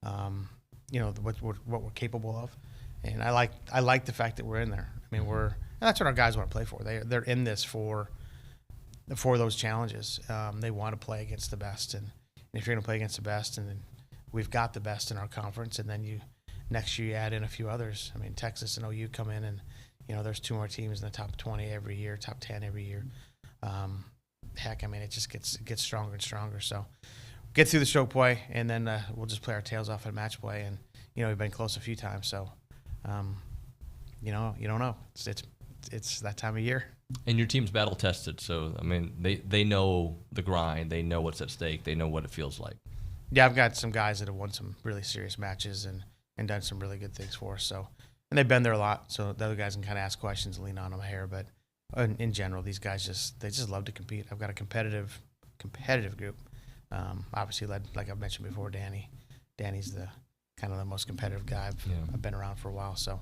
what we're capable of, and I like the fact that we're in there. I mean, that's what our guys want to play for. They're in this for those challenges. They want to play against the best, and if you're going to play against the best, and then we've got the best in our conference, and then next year you add in a few others. I mean, Texas and OU come in, and there's 2 more teams in the top 20 every year, top 10 every year. Heck, I mean, it just gets stronger and stronger. So get through the stroke play, and then we'll just play our tails off at match play. And we've been close a few times, so you don't know. It's that time of year. And your team's battle tested, so I mean, they know the grind, they know what's at stake, they know what it feels like. Yeah, I've got some guys that have won some really serious matches and done some really good things for us. So, and they've been there a lot, so the other guys can kind of ask questions and lean on them here. But in general, these guys just love to compete. I've got a competitive group. Obviously, led, like I've mentioned before, Danny. Danny's the kind of the most competitive guy. I've been around for a while, so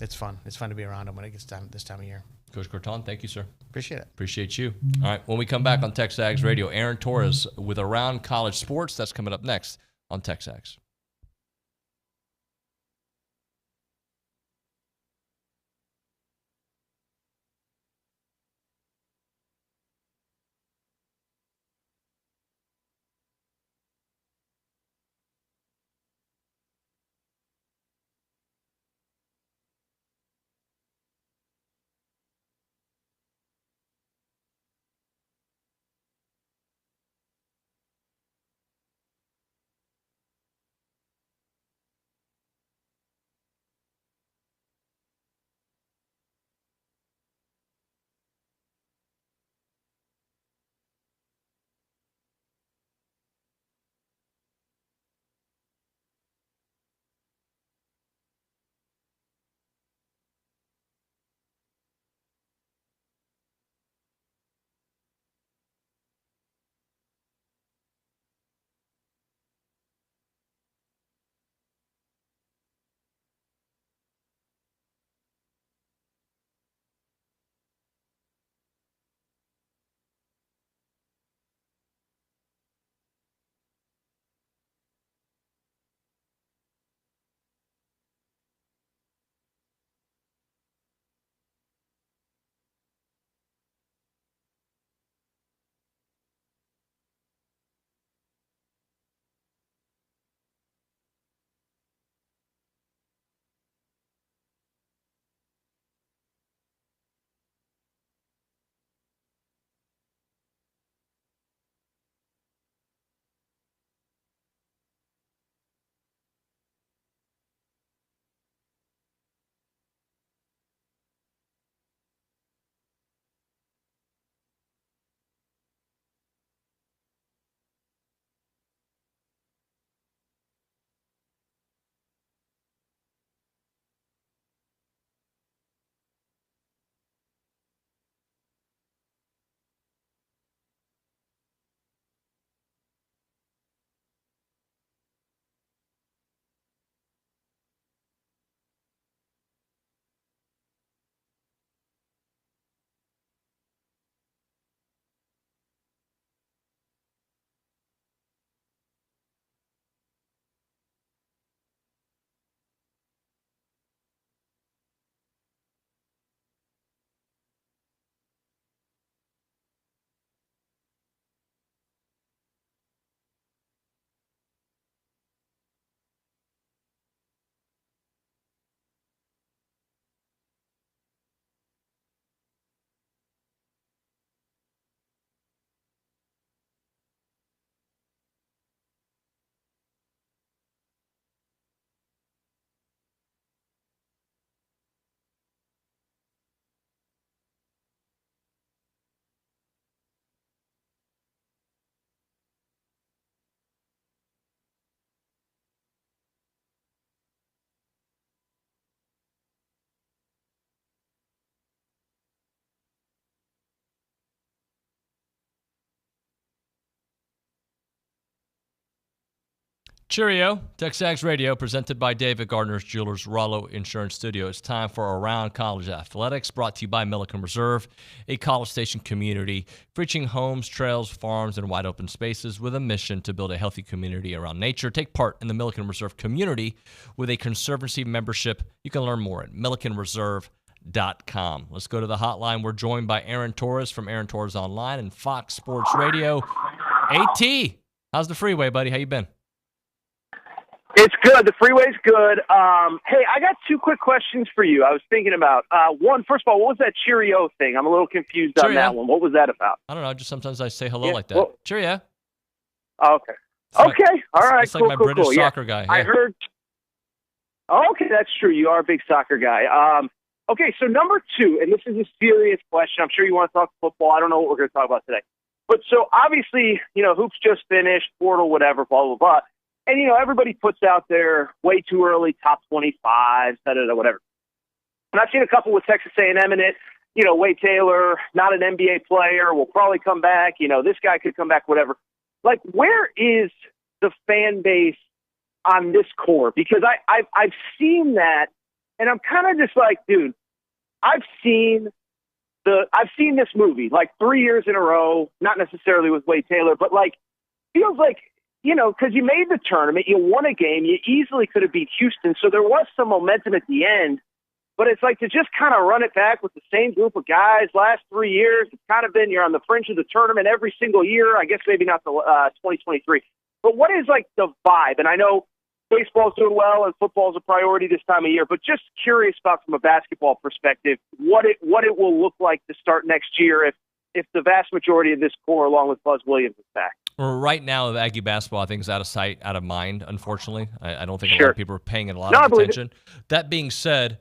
it's fun. It's fun to be around him when it gets time this time of year. Coach Kortan, thank you, sir. Appreciate it. Appreciate you. All right, when we come back on TexAgs Radio, Aaron Torres with Around College Sports. That's coming up next on TexAgs. Cheerio. TexAgs Radio, presented by David Gardner's Jewelers, Rollo Insurance Studio. It's time for Around College Athletics, brought to you by Milliken Reserve, a College Station community featuring homes, trails, farms, and wide open spaces with a mission to build a healthy community around nature. Take part in the Milliken Reserve community with a Conservancy membership. You can learn more at millikenreserve.com. Let's go to the hotline. We're joined by Aaron Torres from Aaron Torres Online and Fox Sports Radio. AT, how's the freeway, buddy? How you been? It's good. The freeway's good. Hey, I got two quick questions for you. I was thinking about one. First of all, what was that Cheerio thing? I'm a little confused on that one. What was that about? I don't know. Just sometimes I say hello like that. Cheerio. Okay. Okay. All right. It's like my British soccer guy. Yeah. I heard. Okay, that's true. You are a big soccer guy. Okay, so number two, and this is a serious question. I'm sure you want to talk football. I don't know what we're going to talk about today. But so obviously, hoops just finished, portal, whatever, blah, blah, blah. And, everybody puts out there way too early, top 25, whatever. And I've seen a couple with Texas A&M in it. Wade Taylor, not an NBA player, will probably come back. This guy could come back, whatever. Like, where is the fan base on this core? Because I've seen that, and I'm kind of just like, dude, I've seen this movie like 3 years in a row, not necessarily with Wade Taylor, but like, feels like, because you made the tournament, you won a game, you easily could have beat Houston. So there was some momentum at the end, but it's like to just kind of run it back with the same group of guys last 3 years. It's kind of been, you're on the fringe of the tournament every single year. I guess maybe not the 2023, but what is like the vibe? And I know baseball's doing well and football's a priority this time of year, but just curious about from a basketball perspective, what it will look like to start next year if the vast majority of this core, along with Buzz Williams, is back. Well, right now, the Aggie basketball, I think, is out of sight, out of mind, unfortunately. I don't think a lot of people are paying it a lot of attention. That being said,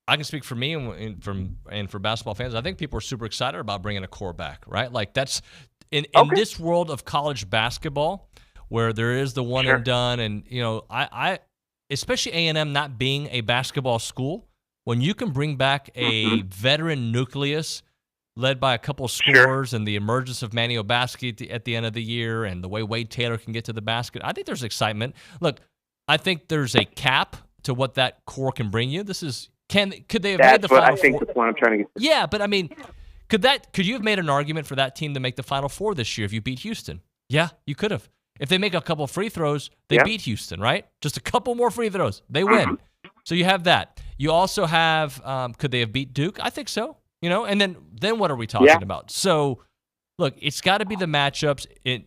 I can speak for me and for basketball fans. I think people are super excited about bringing a core back, right? Like, that's in this world of college basketball where there is the one and done, and, I especially A&M not being a basketball school, when you can bring back a veteran nucleus led by a couple of scorers and the emergence of Manny Obaski at the end of the year and the way Wade Taylor can get to the basket, I think there's excitement. Look, I think there's a cap to what that core can bring you. Could they have made the Final Four? I think that's what I'm trying to get to. Yeah, but I mean, could you have made an argument for that team to make the Final Four this year if you beat Houston? Yeah, you could have. If they make a couple of free throws, they beat Houston, right? Just a couple more free throws, they win. So you have that. You also have, could they have beat Duke? I think so. And then what are we talking about? So, look, it's got to be the matchups. It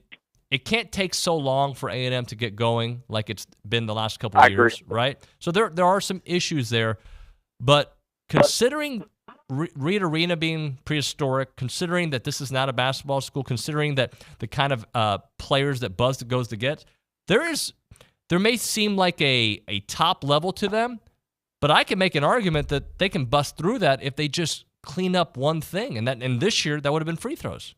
can't take so long for A&M to get going like it's been the last couple of years, right? So there are some issues there. But considering Reed Arena being prehistoric, considering that this is not a basketball school, considering that the kind of players that Buzz goes to get, there may seem like a top level to them, but I can make an argument that they can bust through that if they just clean up one thing, and this year that would have been free throws.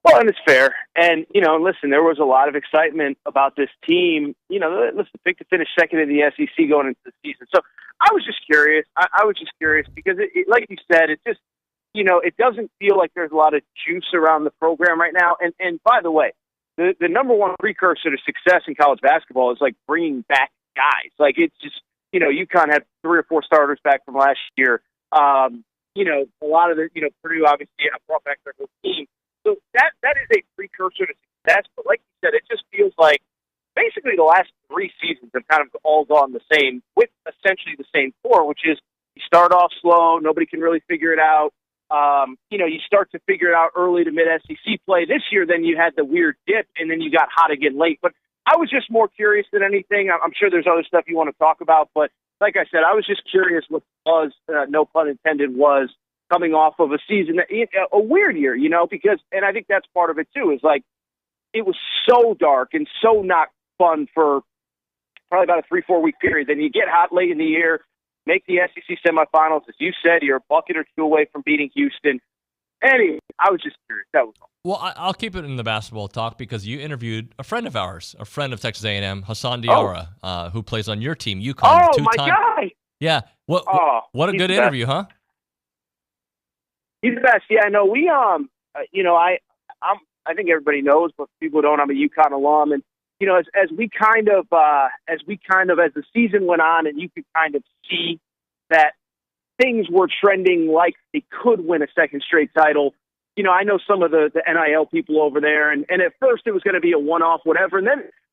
Well, and it's fair. And, listen, there was a lot of excitement about this team. Listen, picked to finish second in the SEC going into the season. So I was just curious. I was just curious because, like you said, it just, it doesn't feel like there's a lot of juice around the program right now. And by the way, the number one precursor to success in college basketball is like bringing back guys. Like it's just, UConn had 3 or 4 starters back from last year. A lot of the, Purdue obviously brought back their whole team. So that is a precursor to success. But like you said, it just feels like basically the last 3 seasons have kind of all gone the same with essentially the same core, which is you start off slow, nobody can really figure it out. You start to figure it out early to mid-SEC play. This year, then you had the weird dip, and then you got hot again late. But I was just more curious than anything. I'm sure there's other stuff you want to talk about, but like I said, I was just curious what Buzz, no pun intended, was coming off of a season, a weird year, because, and I think that's part of it too, is like, it was so dark and so not fun for probably about a 3-4 week period. Then you get hot late in the year, make the SEC semifinals. As you said, you're a bucket or two away from beating Houston. Anyway, I was just curious. That was all. Well, I'll keep it in the basketball talk because you interviewed a friend of ours, a friend of Texas A&M, Hassan Diarra, who plays on your team, UConn. Oh, my guy! Yeah. What a good interview, huh? He's the best. Yeah, no, we I think everybody knows, but people don't. I'm a UConn alum, and as we kind of as the season went on, and you could kind of see that things were trending like they could win a second straight title. I know some of the NIL people over there, and at first it was going to be a one-off, whatever.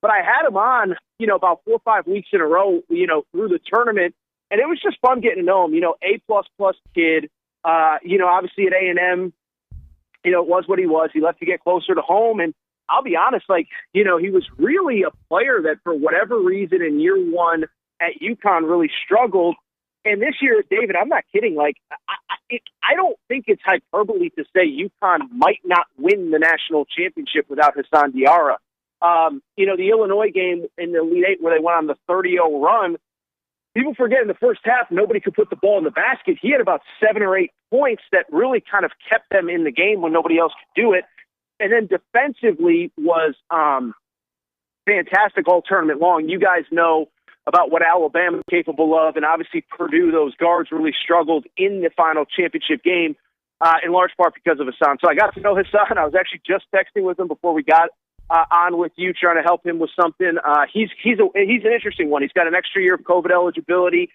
But I had him on, about 4 or 5 weeks in a row, through the tournament, and it was just fun getting to know him. A++ kid. Obviously at A&M, it was what he was. He left to get closer to home, and I'll be honest, he was really a player that for whatever reason in year one at UConn really struggled. And this year, David, I'm not kidding. I don't think it's hyperbole to say UConn might not win the national championship without Hassan Diarra. The Illinois game in the Elite Eight where they went on the 30-0 run, people forget in the first half, nobody could put the ball in the basket. He had about 7 or 8 points that really kind of kept them in the game when nobody else could do it. And then defensively was fantastic all tournament long. You guys know about what Alabama is capable of, and obviously Purdue, those guards really struggled in the final championship game, in large part because of Hassan. So I got to know Hassan. I was actually just texting with him before we got on with you, trying to help him with something. He's an interesting one. He's got an extra year of COVID eligibility.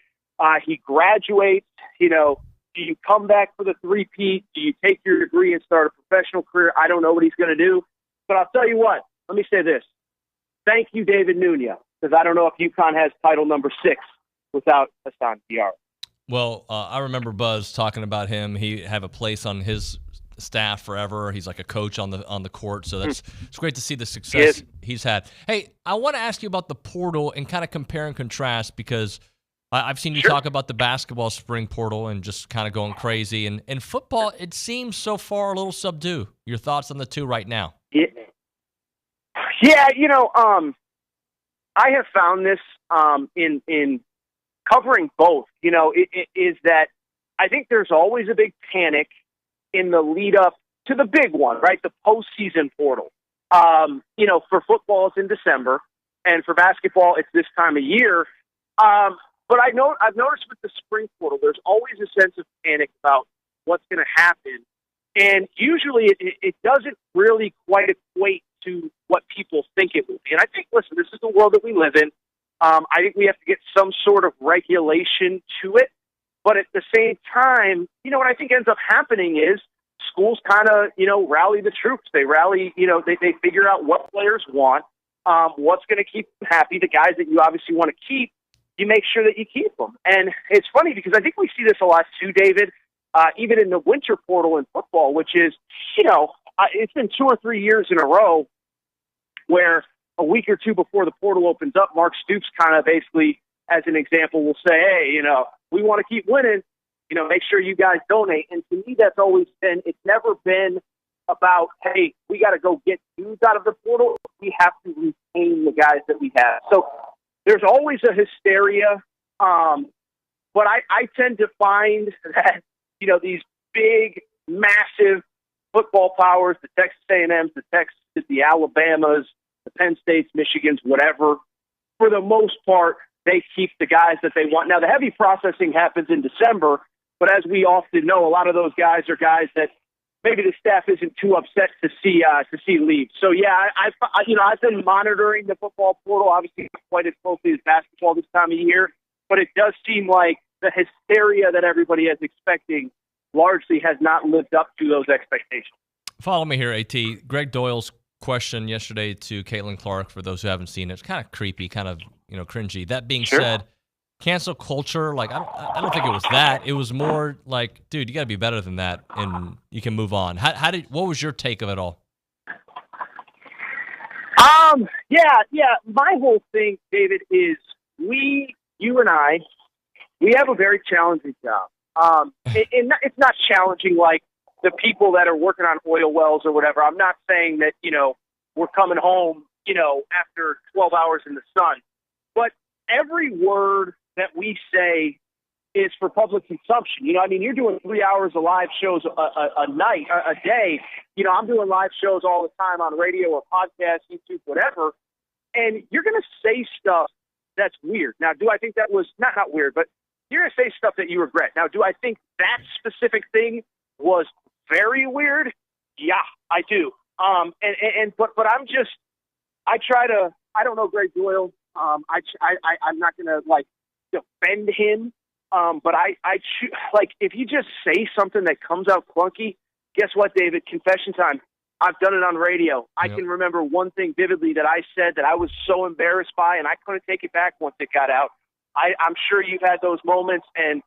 He graduates. Do you come back for the three-peat? Do you take your degree and start a professional career? I don't know what he's going to do. But I'll tell you what. Let me say this. Thank you, David Nuño, because I don't know if UConn has title number 6 without Hassan Diarra. Well, I remember Buzz talking about him. He have a place on his staff forever. He's like a coach on the court, so it's great to see the success he's had. Hey, I want to ask you about the portal and kind of compare and contrast, because I've seen you talk about the basketball spring portal and just kind of going crazy. And in football, it seems so far a little subdued. Your thoughts on the two right now? Yeah, I have found this in covering both. Is that I think there's always a big panic in the lead up to the big one, right? The postseason portal. For football, it's in December, and for basketball, it's this time of year. But I've noticed with the spring portal, there's always a sense of panic about what's going to happen. And usually it doesn't really quite equate to what people think it will be. And I think, listen, this is the world that we live in. I think we have to get some sort of regulation to it. But at the same time, what I think ends up happening is schools kind of, rally the troops. They rally, they figure out what players want, what's going to keep them happy. The guys that you obviously want to keep, you make sure that you keep them. And it's funny because I think we see this a lot too, David, even in the winter portal in football, which is, it's been 2 or 3 years in a row where a week or two before the portal opens up, Mark Stoops kind of basically, as an example, will say, hey, we want to keep winning, make sure you guys donate. And to me, that's always been, it's never been about, hey, we got to go get dudes out of the portal. We have to retain the guys that we have. So there's always a hysteria. But I tend to find that, these big, massive football powers, the Texas A&Ms, the Texas, the Alabamas, the Penn States, Michigans, whatever, for the most part, they keep the guys that they want. Now, the heavy processing happens in December, but as we often know, a lot of those guys are guys that maybe the staff isn't too upset to see leave. So, yeah, I've been monitoring the football portal, obviously not quite as closely as basketball this time of year, but it does seem like the hysteria that everybody is expecting largely has not lived up to those expectations. Follow me here, AT. Greg Doyle's question yesterday to Caitlin Clark, for those who haven't seen it, it's kind of creepy, kind of cringy. That being said, cancel culture, I don't think it was that. It was more like, dude, you got to be better than that, and you can move on. What was your take of it all? Yeah. My whole thing, David, is you and I, we have a very challenging job. And it's not challenging like the people that are working on oil wells or whatever. I'm not saying that, we're coming home, after 12 hours in the sun. But every word that we say is for public consumption. You're doing 3 hours of live shows a day. I'm doing live shows all the time on radio or podcast, YouTube, whatever. And you're going to say stuff that's weird. Now, do I think that was not weird, but you're going to say stuff that you regret. Now, do I think that specific thing was very weird? Yeah, I do. But I I don't know Greg Doyle. I'm not going to like defend him. But like if you just say something that comes out clunky, guess what, David? Confession time. I've done it on radio. I can remember one thing vividly that I said that I was so embarrassed by, and I couldn't take it back once it got out. I'm sure you've had those moments, and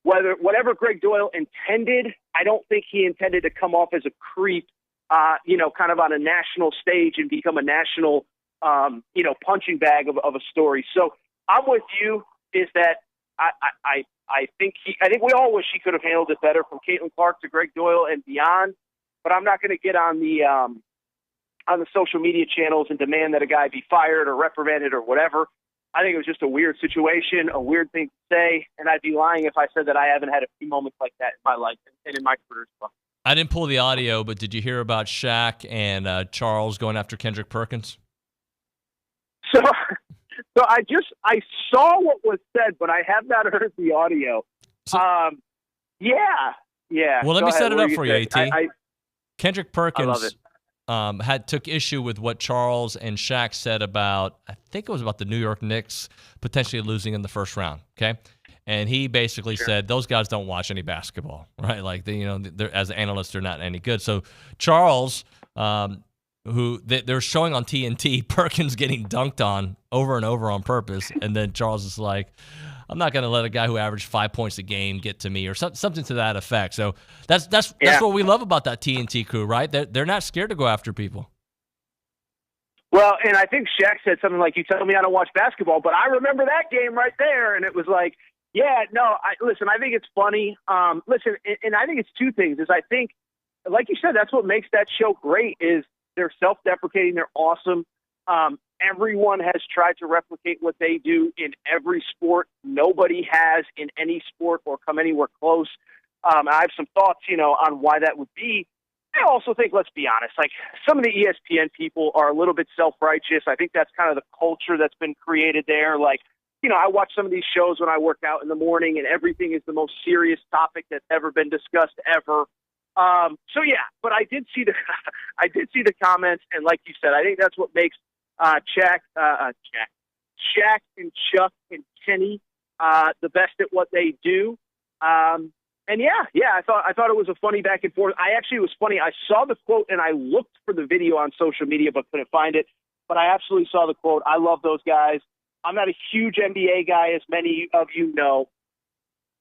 whatever Greg Doyle intended, I don't think he intended to come off as a creep, kind of on a national stage and become a national, punching bag of a story. So I'm with you. Is that I think we all wish he could have handled it better, from Caitlin Clark to Greg Doyle and beyond. But I'm not going to get on the social media channels and demand that a guy be fired or reprimanded or whatever. I think it was just a weird situation, a weird thing to say, and I'd be lying if I said that I haven't had a few moments like that in my life and in my career as well. I didn't pull the audio, but did you hear about Shaq and Charles going after Kendrick Perkins? So I saw what was said, but I have not heard the audio. Yeah. Well, let me set it up for you, AT. Kendrick Perkins I love it. took issue with what Charles and Shaq said about, I think it was about the New York Knicks potentially losing in the first round, okay? And he basically said, those guys don't watch any basketball, right? Like, they're, as analysts, they're not any good. So Charles, who they're showing on TNT, Perkins getting dunked on over and over on purpose, and then Charles is like, I'm not going to let a guy who averaged 5 points a game get to me, or something to that effect. So that's what we love about that TNT crew, right? They're not scared to go after people. Well, and I think Shaq said something like, you tell me I don't watch basketball, but I remember that game right there. And it was like, I think it's funny. And I think it's two things. I think, like you said, that's what makes that show great is they're self-deprecating. They're awesome. Everyone has tried to replicate what they do in every sport. Nobody has in any sport or come anywhere close. I have some thoughts, on why that would be. I also think, let's be honest, like some of the ESPN people are a little bit self-righteous. I think that's kind of the culture that's been created there. Like, I watch some of these shows when I work out in the morning, and everything is the most serious topic that's ever been discussed ever. But I did see the comments, and like you said, I think that's what makes Shaq and Chuck and Kenny the best at what they do. I thought it was a funny back and forth. It was funny. I saw the quote and I looked for the video on social media but couldn't find it. But I absolutely saw the quote. I love those guys. I'm not a huge NBA guy, as many of you know.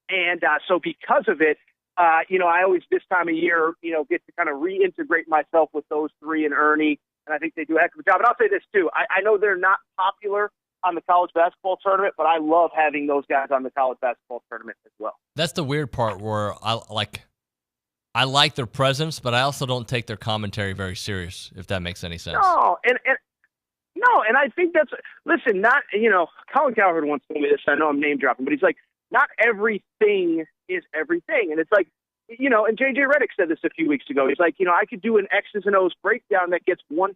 And so because of it, I always this time of year, get to kind of reintegrate myself with those three and Ernie. And I think they do a heck of a job. And I'll say this, too. I know they're not popular on the college basketball tournament, but I love having those guys on the college basketball tournament as well. That's the weird part where I like their presence, but I also don't take their commentary very serious, if that makes any sense. No, and I think that's – listen, Colin Cowherd once told me this. I know I'm name dropping, but he's like, not everything is everything. And it's like, and J.J. Redick said this a few weeks ago. He's like, I could do an X's and O's breakdown that gets 1/10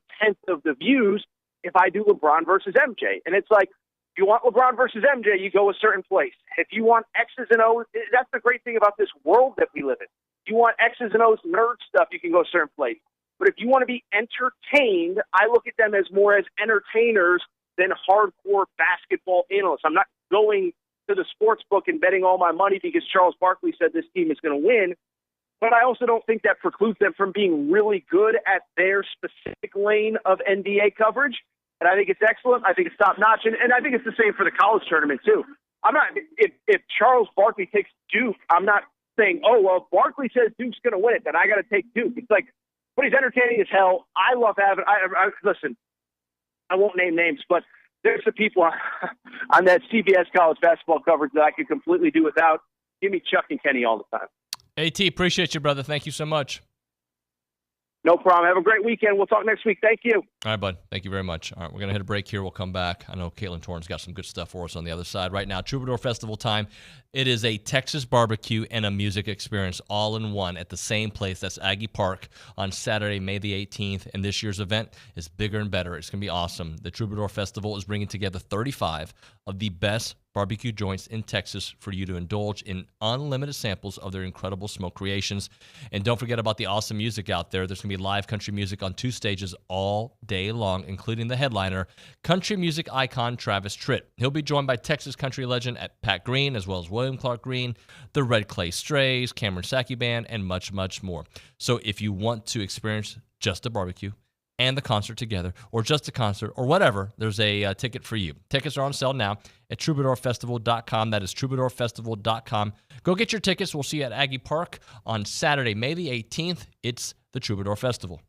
of the views if I do LeBron versus MJ. And it's like, if you want LeBron versus MJ, you go a certain place. If you want X's and O's, that's the great thing about this world that we live in. If you want X's and O's nerd stuff, you can go a certain place. But if you want to be entertained, I look at them as more as entertainers than hardcore basketball analysts. I'm not going to the sports book and betting all my money because Charles Barkley said this team is going to win. But I also don't think that precludes them from being really good at their specific lane of NBA coverage. And I think it's excellent. I think it's top-notch. And I think it's the same for the college tournament, too. I'm not – if Charles Barkley takes Duke, I'm not saying, oh, well, if Barkley says Duke's going to win it, then I got to take Duke. It's like, but he's entertaining as hell. I love having – listen, I won't name names, but there's some people on that CBS college basketball coverage that I could completely do without. Give me Chuck and Kenny all the time. AT, appreciate you, brother. Thank you so much. No problem. Have a great weekend. We'll talk next week. Thank you. All right, bud. Thank you very much. All right, we're going to hit a break here. We'll come back. I know Caitlin Torrens got some good stuff for us on the other side. Right now, Troubadour Festival time. It is a Texas barbecue and a music experience all in one at the same place. That's Aggie Park on Saturday, May the 18th. And this year's event is bigger and better. It's going to be awesome. The Troubadour Festival is bringing together 35 of the best barbecue joints in Texas for you to indulge in unlimited samples of their incredible smoke creations. And don't forget about the awesome music out there. There's going to be live country music on 2 stages all day day long, including the headliner, country music icon Travis Tritt. He'll be joined by Texas country legend Pat Green, as well as William Clark Green, the Red Clay Strays, Cameron Sackey Band, and much, much more. So if you want to experience just a barbecue and the concert together, or just a concert, or whatever, there's a ticket for you. Tickets are on sale now at TroubadourFestival.com. That is TroubadourFestival.com. Go get your tickets. We'll see you at Aggie Park on Saturday, May the 18th. It's the Troubadour Festival.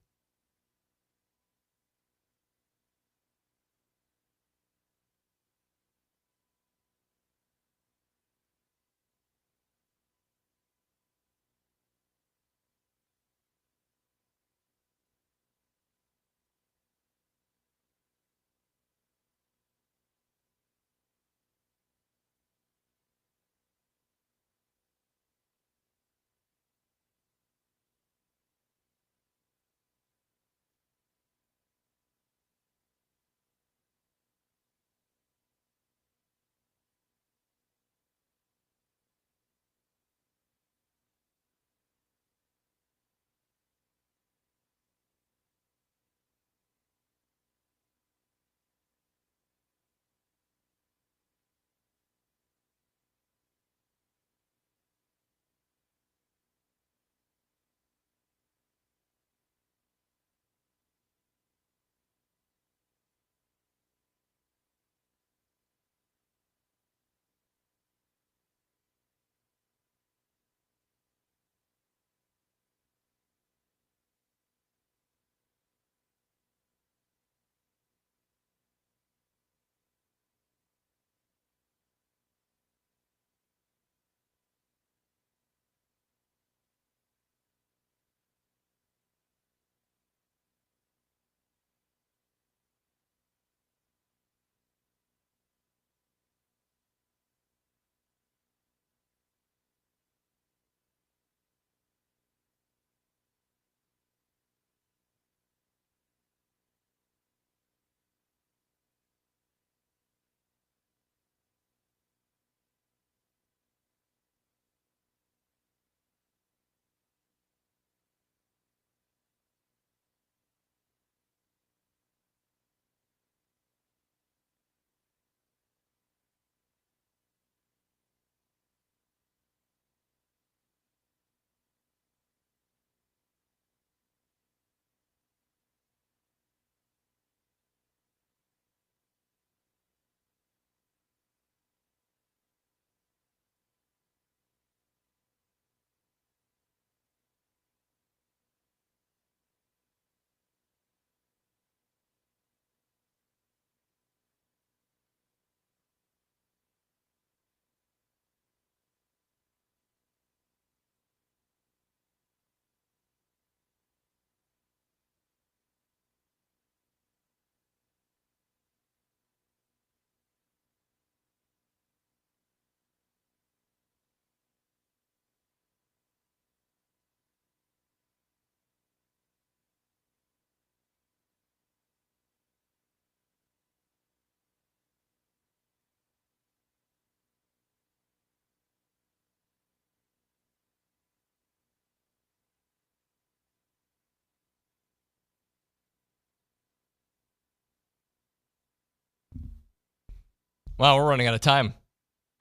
Wow, we're running out of time.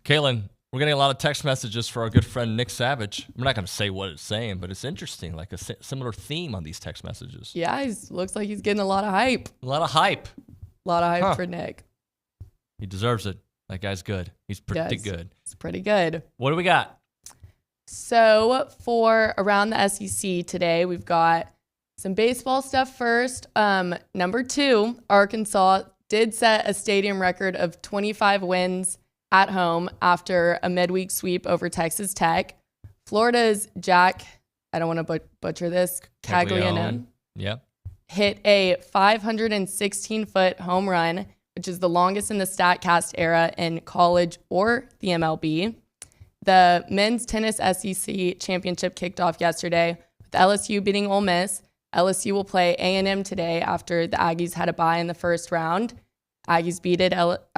Kaylin, we're getting a lot of text messages for our good friend Nick Savage. I'm not going to say what it's saying, but it's interesting, like a similar theme on these text messages. Yeah, looks like he's getting a lot of hype. A lot of hype. A lot of hype for Nick. He deserves it. That guy's good. He's pretty good. It's pretty good. What do we got? So for around the SEC today, we've got some baseball stuff first. Number 2, Arkansas did set a stadium record of 25 wins at home after a midweek sweep over Texas Tech. Florida's Jack, I don't want to butcher this, Caglianone, hit a 516-foot home run, which is the longest in the StatCast era in college or the MLB. The men's tennis SEC championship kicked off yesterday with LSU beating Ole Miss. LSU will play A&M today after the Aggies had a bye in the first round. Aggies defeated LSU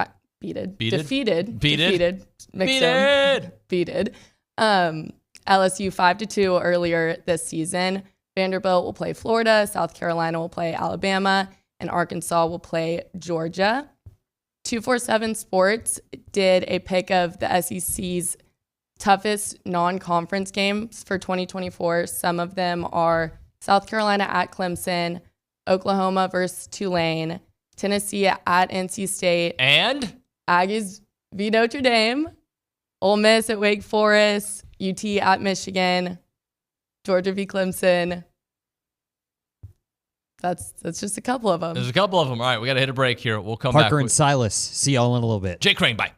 5-2 earlier this season. Vanderbilt will play Florida. South Carolina will play Alabama. and Arkansas will play Georgia. 247 Sports did a pick of the SEC's toughest non-conference games for 2024. Some of them are South Carolina at Clemson, Oklahoma versus Tulane, Tennessee at NC State, and Aggies v Notre Dame, Ole Miss at Wake Forest, UT at Michigan, Georgia v Clemson. That's just a couple of them. There's a couple of them. All right, we got to hit a break here. We'll come back. Parker and Silas. See y'all in a little bit. Jake Crain, bye.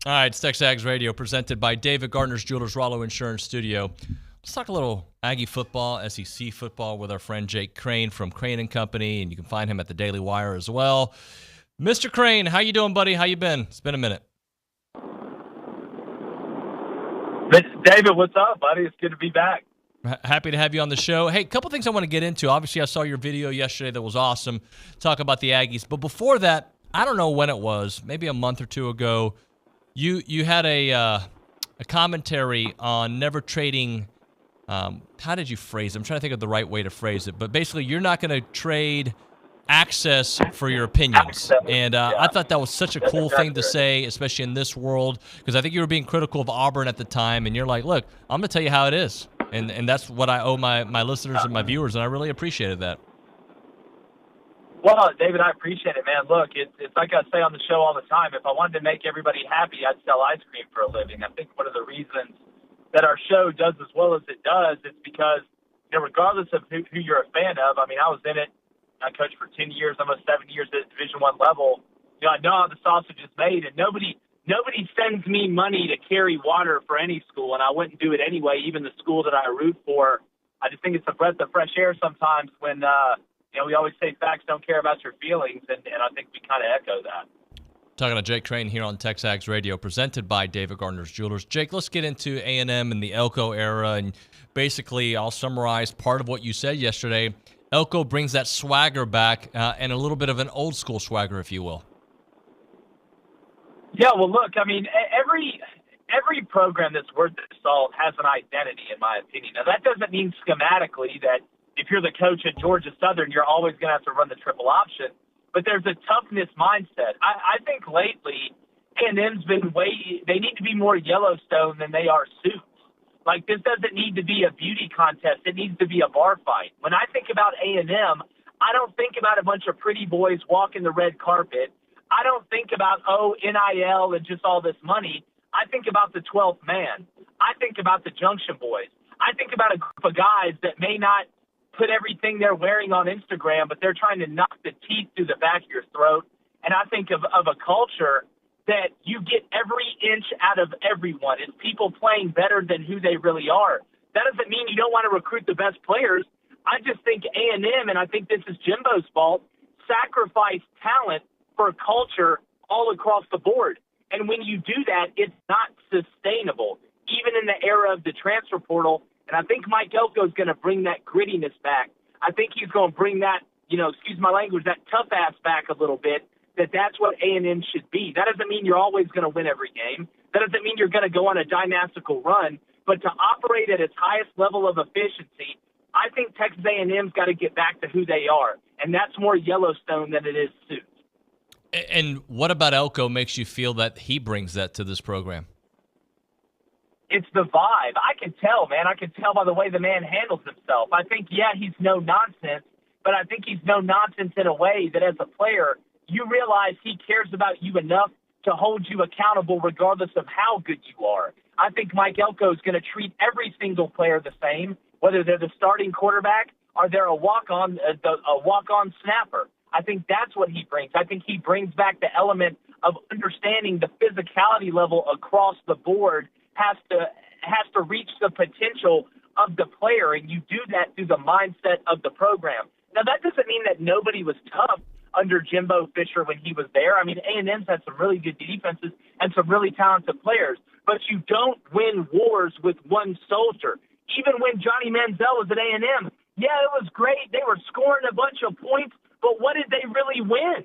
All right, it's TexAgs Radio presented by David Gardner's Jewelers Rollo Insurance Studio. Let's talk a little Aggie football, SEC football with our friend Jake Crain from Crain & Company, and you can find him at the Daily Wire as well. Mr. Crain, how you doing, buddy? How you been? It's been a minute. David, what's up, buddy? It's good to be back. Happy to have you on the show. Hey, a couple things I want to get into. Obviously, I saw your video yesterday that was awesome. Talk about the Aggies. But before that, I don't know when it was, maybe a month or two ago, you had a commentary on never trading how did you phrase it? I'm trying to think of the right way to phrase it. But basically, you're not going to trade access for your opinions. And I thought that was such a cool thing to say, especially in this world, because I think you were being critical of Auburn at the time. And you're like, look, I'm going to tell you how it is. And that's what I owe my listeners and my viewers. And I really appreciated that. Well, David, I appreciate it, man. Look, it's like I say on the show all the time. If I wanted to make everybody happy, I'd sell ice cream for a living. I think one of the reasons that our show does as well as it does is because, regardless of who you're a fan of, I mean, I was in it. I coached for 10 years, almost 7 years at Division I level. I know how the sausage is made, and nobody sends me money to carry water for any school, and I wouldn't do it anyway, even the school that I root for. I just think it's a breath of fresh air sometimes when we always say facts don't care about your feelings, and I think we kind of echo that. Talking to Jake Crain here on TexAgs Radio, presented by David Gardner's Jewelers. Jake, let's get into A&M and the Elko era, and basically I'll summarize part of what you said yesterday. Elko brings that swagger back and a little bit of an old-school swagger, if you will. Yeah, well, look, I mean, every program that's worth its salt has an identity, in my opinion. Now, that doesn't mean schematically that if you're the coach at Georgia Southern, you're always going to have to run the triple option. But there's a toughness mindset. I think lately A&M's been they need to be more Yellowstone than they are Suits. Like, this doesn't need to be a beauty contest. It needs to be a bar fight. When I think about A&M, I don't think about a bunch of pretty boys walking the red carpet. I don't think about, NIL and just all this money. I think about the 12th man. I think about the Junction Boys. I think about a group of guys that may not put everything they're wearing on Instagram, but they're trying to knock the teeth through the back of your throat. And I think of a culture that you get every inch out of everyone. It's people playing better than who they really are. That doesn't mean you don't want to recruit the best players. I just think A&M, and I think this is Jimbo's fault, sacrifice talent for culture all across the board. And when you do that, it's not sustainable, even in the era of the transfer portal. And I think Mike Elko is going to bring that grittiness back. I think he's going to bring that, excuse my language, that tough ass back a little bit, that's what A&M should be. That doesn't mean you're always going to win every game. That doesn't mean you're going to go on a dynastical run. But to operate at its highest level of efficiency, I think Texas A&M's got to get back to who they are. And that's more Yellowstone than it is Suits. And what about Elko makes you feel that he brings that to this program? It's the vibe. I can tell, man. I can tell by the way the man handles himself. I think, he's no nonsense, but I think he's no nonsense in a way that as a player, you realize he cares about you enough to hold you accountable regardless of how good you are. I think Mike Elko is going to treat every single player the same, whether they're the starting quarterback or they're a walk-on snapper. I think that's what he brings. I think he brings back the element of understanding the physicality level across the board has to reach the potential of the player, and you do that through the mindset of the program. Now, that doesn't mean that nobody was tough under Jimbo Fisher when he was there. I mean, A&M's had some really good defenses and some really talented players, but you don't win wars with one soldier. Even when Johnny Manziel was at A&M, it was great. They were scoring a bunch of points, but what did they really win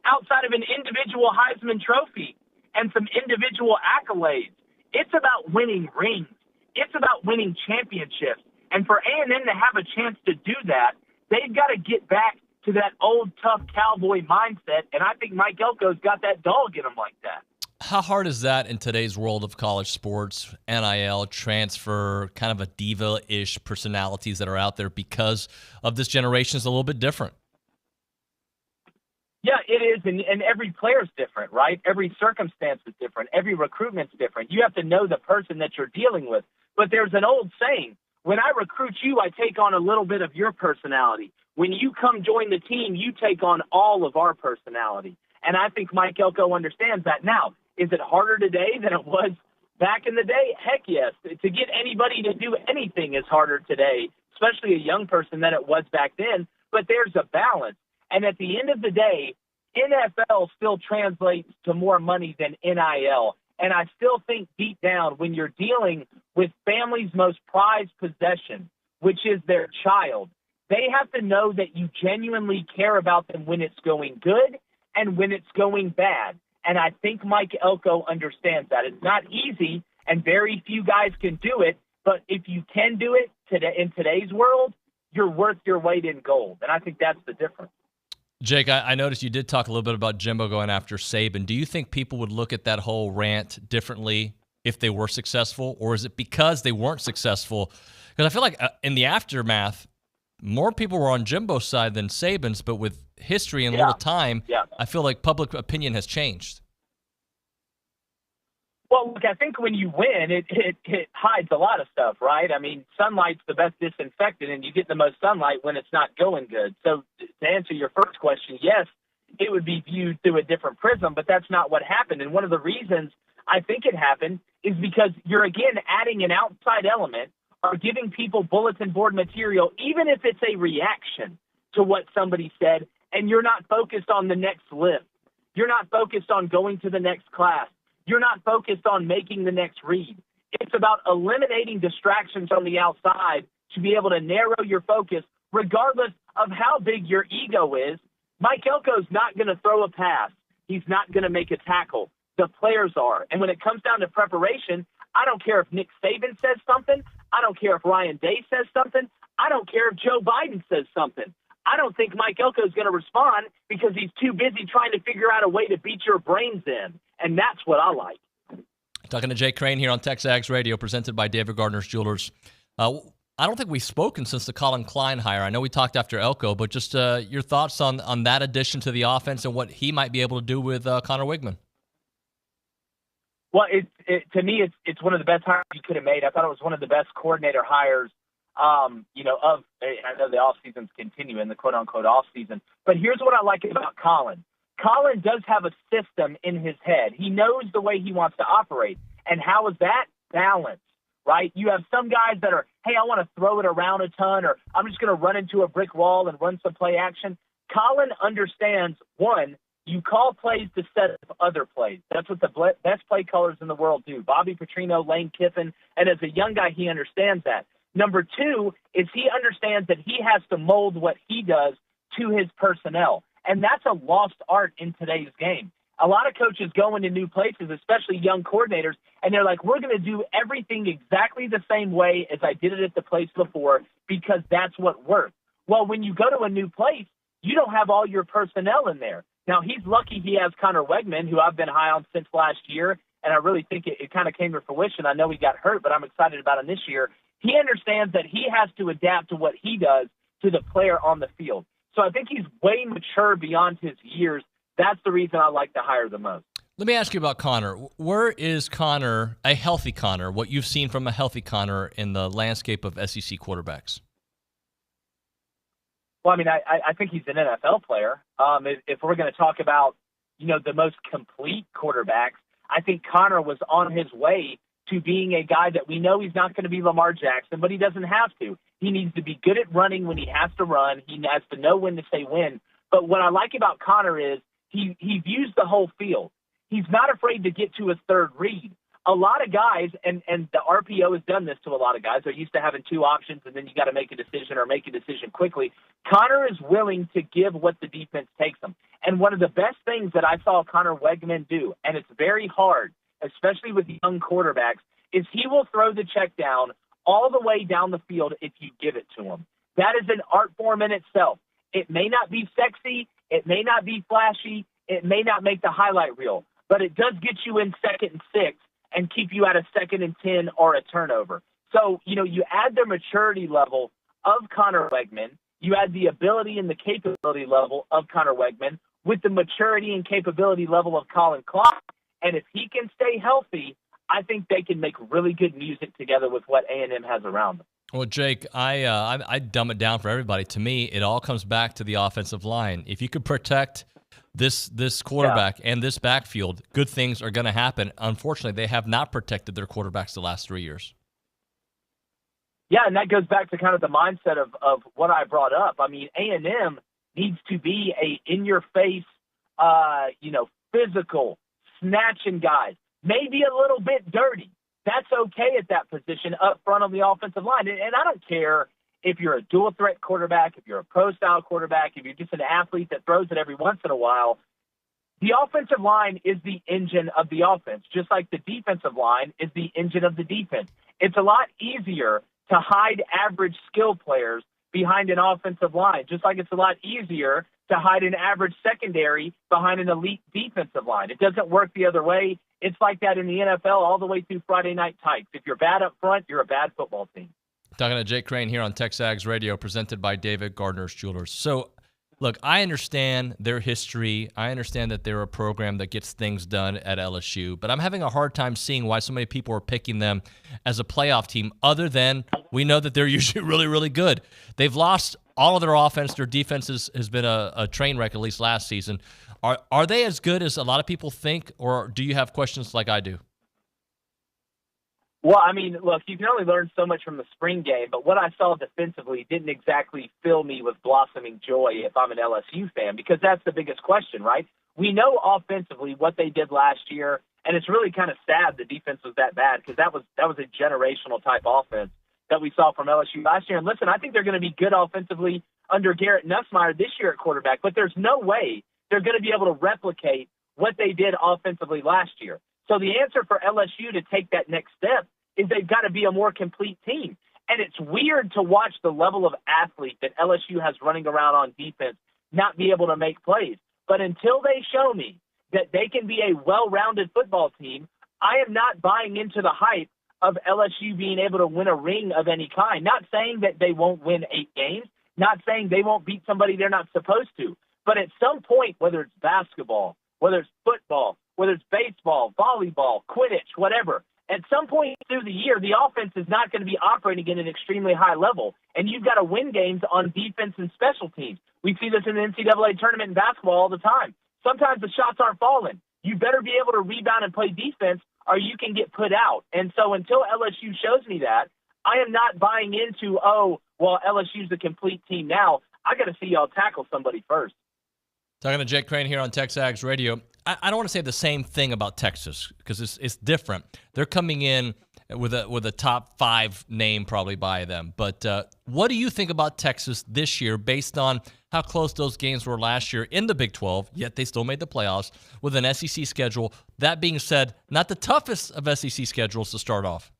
outside of an individual Heisman Trophy and some individual accolades? It's about winning rings. It's about winning championships. And for A&M to have a chance to do that, they've got to get back to that old, tough Cowboy mindset, and I think Mike Elko's got that dog in him like that. How hard is that in today's world of college sports, NIL, transfer, kind of a diva-ish personalities that are out there because of this generation is a little bit different? Yeah, it is, and every player's different, right? Every circumstance is different. Every recruitment's different. You have to know the person that you're dealing with. But there's an old saying, when I recruit you, I take on a little bit of your personality. When you come join the team, you take on all of our personality. And I think Mike Elko understands that. Now, is it harder today than it was back in the day? Heck yes. To get anybody to do anything is harder today, especially a young person, than it was back then. But there's a balance. And at the end of the day, NFL still translates to more money than NIL. And I still think deep down, when you're dealing with families' most prized possession, which is their child, they have to know that you genuinely care about them when it's going good and when it's going bad. And I think Mike Elko understands that. It's not easy, and very few guys can do it. But if you can do it, in today's world, you're worth your weight in gold. And I think that's the difference. Jake, I noticed you did talk a little bit about Jimbo going after Saban. Do you think people would look at that whole rant differently if they were successful, or is it because they weren't successful? Because I feel like in the aftermath, more people were on Jimbo's side than Saban's, but with history and little time, I feel like public opinion has changed. Well, look, I think when you win, it hides a lot of stuff, right? I mean, sunlight's the best disinfectant, and you get the most sunlight when it's not going good. So to answer your first question, yes, it would be viewed through a different prism, but that's not what happened. And one of the reasons I think it happened is because you're, again, adding an outside element or giving people bulletin board material, even if it's a reaction to what somebody said, and you're not focused on the next lift. You're not focused on going to the next class. You're not focused on making the next read. It's about eliminating distractions on the outside to be able to narrow your focus, regardless of how big your ego is. Mike Elko's not going to throw a pass. He's not going to make a tackle. The players are. And when it comes down to preparation, I don't care if Nick Saban says something. I don't care if Ryan Day says something. I don't care if Joe Biden says something. I don't think Mike Elko is going to respond because he's too busy trying to figure out a way to beat your brains in. And that's what I like. Talking to Jake Crain here on TexAgs Radio, presented by David Gardner's Jewelers. I don't think we've spoken since the Colin Klein hire. I know we talked after Elko, but just your thoughts on that addition to the offense and what he might be able to do with Connor Wigman. Well, to me, it's one of the best hires you could have made. I thought it was one of the best coordinator hires, I know the offseason's continuing, the quote-unquote offseason. But here's what I like about Colin. Colin does have a system in his head. He knows the way he wants to operate. And how is that? Balance, right? You have some guys that are, hey, I want to throw it around a ton, or I'm just going to run into a brick wall and run some play action. Colin understands, one, you call plays to set up other plays. That's what the best play callers in the world do. Bobby Petrino, Lane Kiffin, and as a young guy, he understands that. Number two is he understands that he has to mold what he does to his personnel. And that's a lost art in today's game. A lot of coaches go into new places, especially young coordinators, and they're like, we're going to do everything exactly the same way as I did it at the place before because that's what works. Well, when you go to a new place, you don't have all your personnel in there. Now, he's lucky he has Connor Wegman, who I've been high on since last year, and I really think it kind of came to fruition. I know he got hurt, but I'm excited about him this year. He understands that he has to adapt to what he does to the player on the field. So I think he's way mature beyond his years. That's the reason I like to hire the most. Let me ask you about Connor. Where is Connor, a healthy Connor, what you've seen from a healthy Connor in the landscape of SEC quarterbacks? Well, I mean, I think he's an NFL player. If we're going to talk about, the most complete quarterbacks, I think Connor was on his way to being a guy that we know he's not going to be Lamar Jackson, but he doesn't have to. He needs to be good at running when he has to run. He has to know when to say when. But what I like about Connor is he views the whole field. He's not afraid to get to his third read. A lot of guys, and the RPO has done this to a lot of guys, they're used to having two options and then you got to make a decision or make a decision quickly. Connor is willing to give what the defense takes him. And one of the best things that I saw Connor Wegman do, and it's very hard, especially with young quarterbacks, is he will throw the check down all the way down the field if you give it to him. That is an art form in itself. It may not be sexy, it may not be flashy, it may not make the highlight reel, but it does get you in 2nd and 6 and keep you at a 2nd and 10 or a turnover. So, you add the maturity level of Connor Wegman, you add the ability and the capability level of Connor Wegman with the maturity and capability level of Colin Klein, and if he can stay healthy, I think they can make really good music together with what A&M has around them. Well, Jake, I dumb it down for everybody. To me, it all comes back to the offensive line. If you could protect this quarterback and this backfield, good things are going to happen. Unfortunately, they have not protected their quarterbacks the last 3 years. Yeah, and that goes back to kind of the mindset of what I brought up. I mean, A&M needs to be a in-your-face, physical, snatching guys. Maybe a little bit dirty. That's okay at that position up front on the offensive line. And I don't care if you're a dual-threat quarterback, if you're a pro-style quarterback, if you're just an athlete that throws it every once in a while. The offensive line is the engine of the offense, just like the defensive line is the engine of the defense. It's a lot easier to hide average skill players behind an offensive line, just like it's a lot easier to hide an average secondary behind an elite defensive line. It doesn't work the other way. It's like that in the NFL all the way through Friday Night Tights. If you're bad up front, you're a bad football team. Talking to Jake Crain here on TexAgs Radio, presented by David Gardner's Jewelers. So, look, I understand their history. I understand that they're a program that gets things done at LSU, but I'm having a hard time seeing why so many people are picking them as a playoff team, other than we know that they're usually really, really good. They've lost all of their offense. Their defense has been a train wreck, at least last season. Are they as good as a lot of people think, or do you have questions like I do? Well, I mean, look, you can only learn so much from the spring game, but what I saw defensively didn't exactly fill me with blossoming joy if I'm an LSU fan, because that's the biggest question, right? We know offensively what they did last year, and it's really kind of sad the defense was that bad, because that was a generational type offense that we saw from LSU last year. And listen, I think they're going to be good offensively under Garrett Nussmeier this year at quarterback, but there's no way they're going to be able to replicate what they did offensively last year. So the answer for LSU to take that next step is they've got to be a more complete team. And it's weird to watch the level of athlete that LSU has running around on defense not be able to make plays. But until they show me that they can be a well-rounded football team, I am not buying into the hype of LSU being able to win a ring of any kind. Not saying that they won't win 8 games, not saying they won't beat somebody they're not supposed to. But at some point, whether it's basketball, whether it's football, whether it's baseball, volleyball, Quidditch, whatever, at some point through the year, the offense is not going to be operating at an extremely high level, and you've got to win games on defense and special teams. We see this in the NCAA tournament in basketball all the time. Sometimes the shots aren't falling. You better be able to rebound and play defense, or you can get put out. And so until LSU shows me that, I am not buying into, LSU's a complete team now. I got to see y'all tackle somebody first. Talking to Jake Crain here on TexAgs Radio. I don't want to say the same thing about Texas, because it's different. They're coming in with a top 5 name probably by them. But what do you think about Texas this year based on how close those games were last year in the Big 12, yet they still made the playoffs with an SEC schedule? That being said, not the toughest of SEC schedules to start off.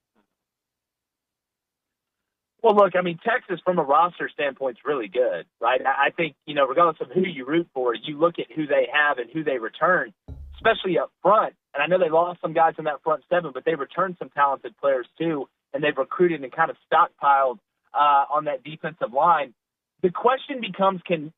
Well, look, I mean, Texas from a roster standpoint is really good, right? I think, regardless of who you root for, you look at who they have and who they return, especially up front. And I know they lost some guys in that front 7, but they returned some talented players too, and they've recruited and kind of stockpiled on that defensive line. The question becomes, can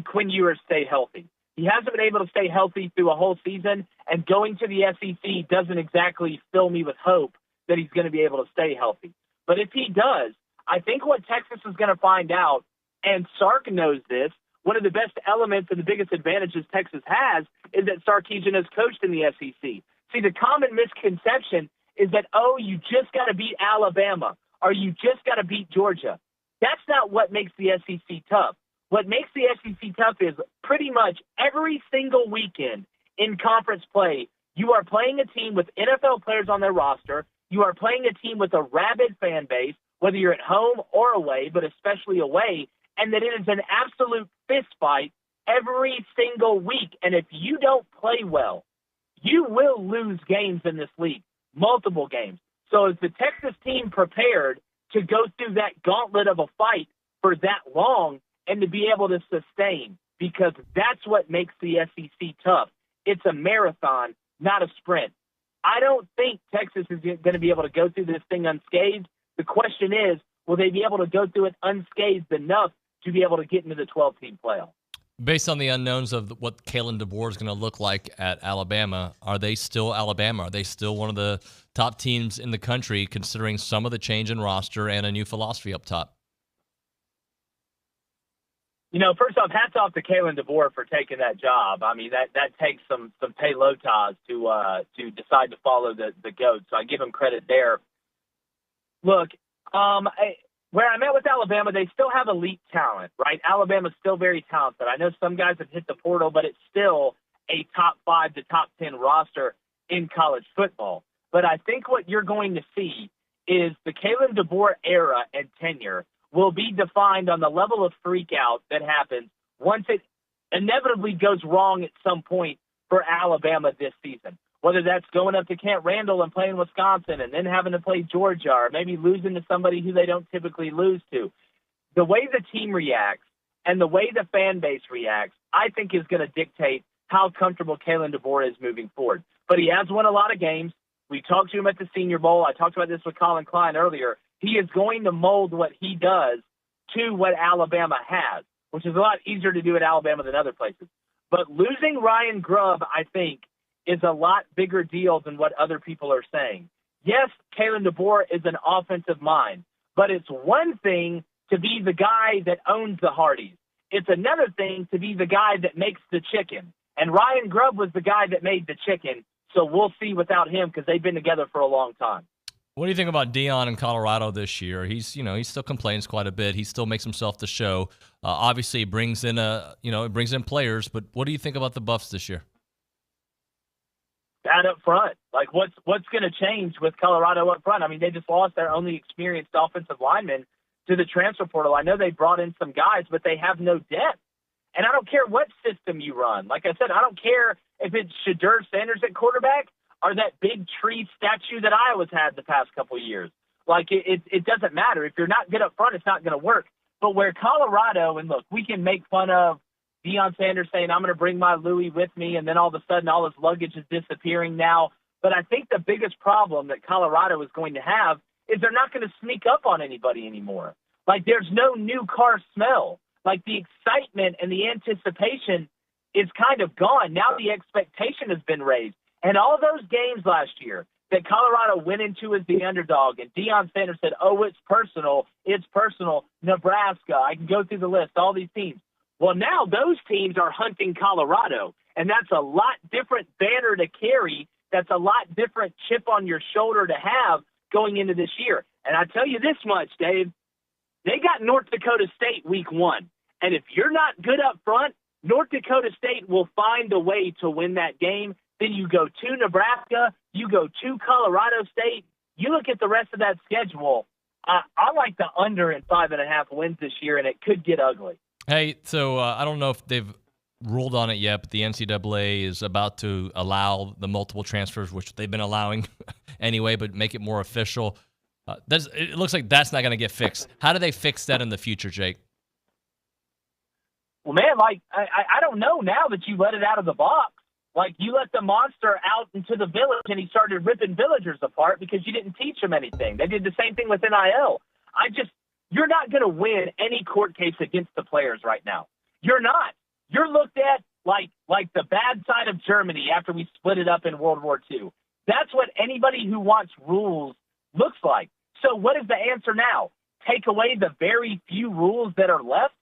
Quinn Ewers stay healthy? He hasn't been able to stay healthy through a whole season, and going to the SEC doesn't exactly fill me with hope that he's going to be able to stay healthy. But if he does, I think what Texas is going to find out, and Sark knows this, one of the best elements and the biggest advantages Texas has is that Sarkisian has coached in the SEC. See, the common misconception is that, you just got to beat Alabama or you just got to beat Georgia. That's not what makes the SEC tough. What makes the SEC tough is pretty much every single weekend in conference play, you are playing a team with NFL players on their roster. You are playing a team with a rabid fan base, whether you're at home or away, but especially away, and that it is an absolute fist fight every single week. And if you don't play well, you will lose games in this league, multiple games. So is the Texas team prepared to go through that gauntlet of a fight for that long and to be able to sustain? Because that's what makes the SEC tough. It's a marathon, not a sprint. I don't think Texas is going to be able to go through this thing unscathed. The question is, will they be able to go through it unscathed enough to be able to get into the 12-team playoff? Based on the unknowns of what Kalen DeBoer is going to look like at Alabama, are they still Alabama? Are they still one of the top teams in the country, considering some of the change in roster and a new philosophy up top? First off, hats off to Kalen DeBoer for taking that job. I mean, that takes some pelotas to decide to follow the GOAT, so I give him credit there. Look, where I'm at with Alabama, they still have elite talent, right? Alabama's still very talented. I know some guys have hit the portal, but it's still a top 5 to top 10 roster in college football. But I think what you're going to see is the Kalen DeBoer era and tenure will be defined on the level of freak out that happens once it inevitably goes wrong at some point for Alabama this season. whether that's going up to Camp Randall and playing Wisconsin and then having to play Georgia, or maybe losing to somebody who they don't typically lose to. The way the team reacts and the way the fan base reacts, I think is going to dictate how comfortable Kalen DeBoer is moving forward. But he has won a lot of games. We talked to him at the Senior Bowl. I talked about this with Colin Klein earlier. He is going to mold what he does to what Alabama has, which is a lot easier to do at Alabama than other places. But losing Ryan Grubb, I think, is a lot bigger deal than what other people are saying. Yes, Kalen DeBoer is an offensive mind, but it's one thing to be the guy that owns the Hardee's. It's another thing to be the guy that makes the chicken. And Ryan Grubb was the guy that made the chicken, so we'll see without him because they've been together for a long time. What do you think about Deion in Colorado this year? He still complains quite a bit. He still makes himself the show. Obviously, brings in players. But what do you think about the Buffs this year? That up front, like what's going to change with Colorado up front? I mean, they just lost their only experienced offensive lineman to the transfer portal. I know they brought in some guys, but they have no depth. And I don't care what system you run. Like I said, I don't care if it's Shadur Sanders at quarterback or that big tree statue that Iowa's had the past couple of years. Like, it doesn't matter. If you're not good up front, it's not going to work. But where Colorado, and look, we can make fun of Deion Sanders saying, I'm going to bring my Louis with me, and then all of a sudden all his luggage is disappearing now. But I think the biggest problem that Colorado is going to have is they're not going to sneak up on anybody anymore. Like, there's no new car smell. Like, the excitement and the anticipation is kind of gone. Now the expectation has been raised. And all those games last year that Colorado went into as the underdog, and Deion Sanders said, oh, it's personal, Nebraska, I can go through the list, all these teams. Well, now those teams are hunting Colorado, and that's a lot different banner to carry. That's a lot different chip on your shoulder to have going into this year. And I tell you this much, Dave, they got North Dakota State week 1. And if you're not good up front, North Dakota State will find a way to win that game. Then you go to Nebraska, you go to Colorado State. You look at the rest of that schedule. I like the under in 5.5 wins this year, and it could get ugly. Hey, so I don't know if they've ruled on it yet, but the NCAA is about to allow the multiple transfers, which they've been allowing anyway, but make it more official. It looks like that's not going to get fixed. How do they fix that in the future, Jake? Well, man, like, I don't know now that you let it out of the box. Like, you let the monster out into the village, and he started ripping villagers apart because you didn't teach him anything. They did the same thing with NIL. You're not going to win any court case against the players right now. You're not. You're looked at like the bad side of Germany after we split it up in World War II. That's what anybody who wants rules looks like. So what is the answer now? Take away the very few rules that are left?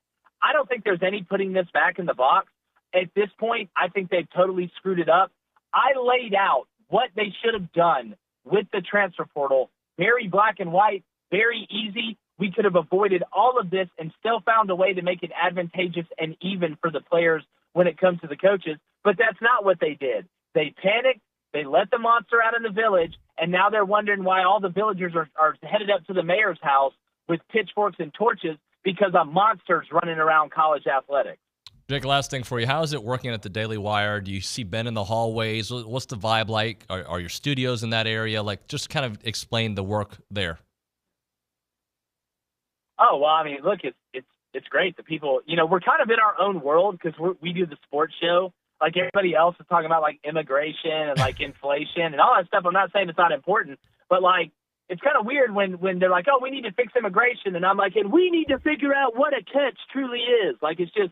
I don't think there's any putting this back in the box. At this point, I think they've totally screwed it up. I laid out what they should have done with the transfer portal. Very black and white, very easy. We could have avoided all of this and still found a way to make it advantageous and even for the players when it comes to the coaches. But that's not what they did. They panicked. They let the monster out in the village, and now they're wondering why all the villagers are headed up to the mayor's house with pitchforks and torches because a monster's running around college athletics. Jake, last thing for you. How is it working at the Daily Wire? Do you see Ben in the hallways? What's the vibe like? Are your studios in that area? Like, just kind of explain the work there. Oh, well, I mean, look, it's great. The people, we're kind of in our own world because we do the sports show. Like everybody else is talking about like immigration and like inflation and all that stuff. I'm not saying it's not important, but like it's kind of weird when they're like, oh, we need to fix immigration. And I'm like, and we need to figure out what a catch truly is. Like, it's just,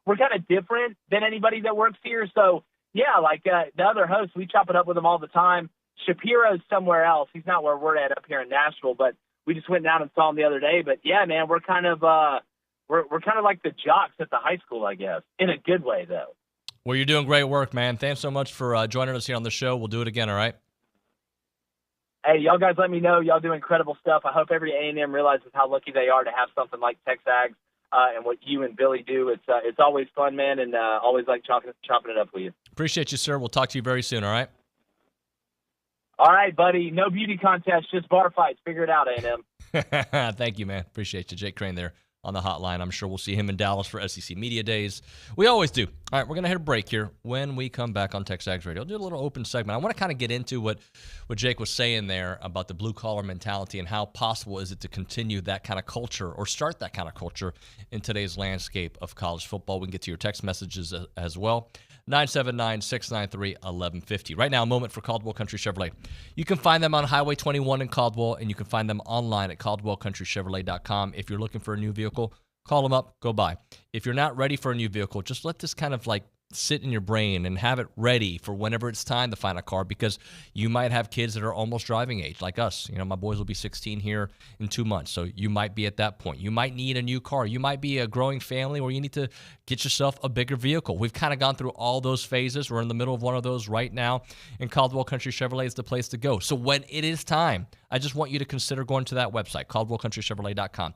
we're kind of different than anybody that works here. So yeah, like the other hosts, we chop it up with them all the time. Shapiro's somewhere else. He's not where we're at up here in Nashville, but we just went down and saw him the other day. But yeah, man, we're kind of we're kind of like the jocks at the high school, I guess, in a good way though. Well, you're doing great work, man. Thanks so much for joining us here on the show. We'll do it again, all right? Hey, y'all guys let me know. Y'all do incredible stuff. I hope every A&M realizes how lucky they are to have something like TexAgs and what you and Billy do. It's always fun, man, and always like chopping it up with you. Appreciate you, sir. We'll talk to you very soon, all right? All right, buddy. No beauty contest, just bar fights. Figure it out, A&M. Thank you, man. Appreciate you. Jake Crain there on the hotline. I'm sure we'll see him in Dallas for SEC Media Days. We always do. All right, we're going to hit a break here. When we come back on TexAgs Radio, I'll do a little open segment. I want to kind of get into what Jake was saying there about the blue-collar mentality and how possible is it to continue that kind of culture or start that kind of culture in today's landscape of college football. We can get to your text messages as well. 979-693-1150. Right now, a moment for Caldwell Country Chevrolet. You can find them on Highway 21 in Caldwell, and you can find them online at caldwellcountrychevrolet.com. If you're looking for a new vehicle, call them up, go buy. If you're not ready for a new vehicle, just let this kind of like sit in your brain and have it ready for whenever it's time to find a car, because you might have kids that are almost driving age, like us. You know, my boys will be 16 here in 2 months, so you might be at that point. You might need a new car. You might be a growing family where you need to get yourself a bigger vehicle. We've kind of gone through all those phases. We're in the middle of one of those right now, and Caldwell Country Chevrolet is the place to go. So when it is time, I just want you to consider going to that website, caldwellcountrychevrolet.com.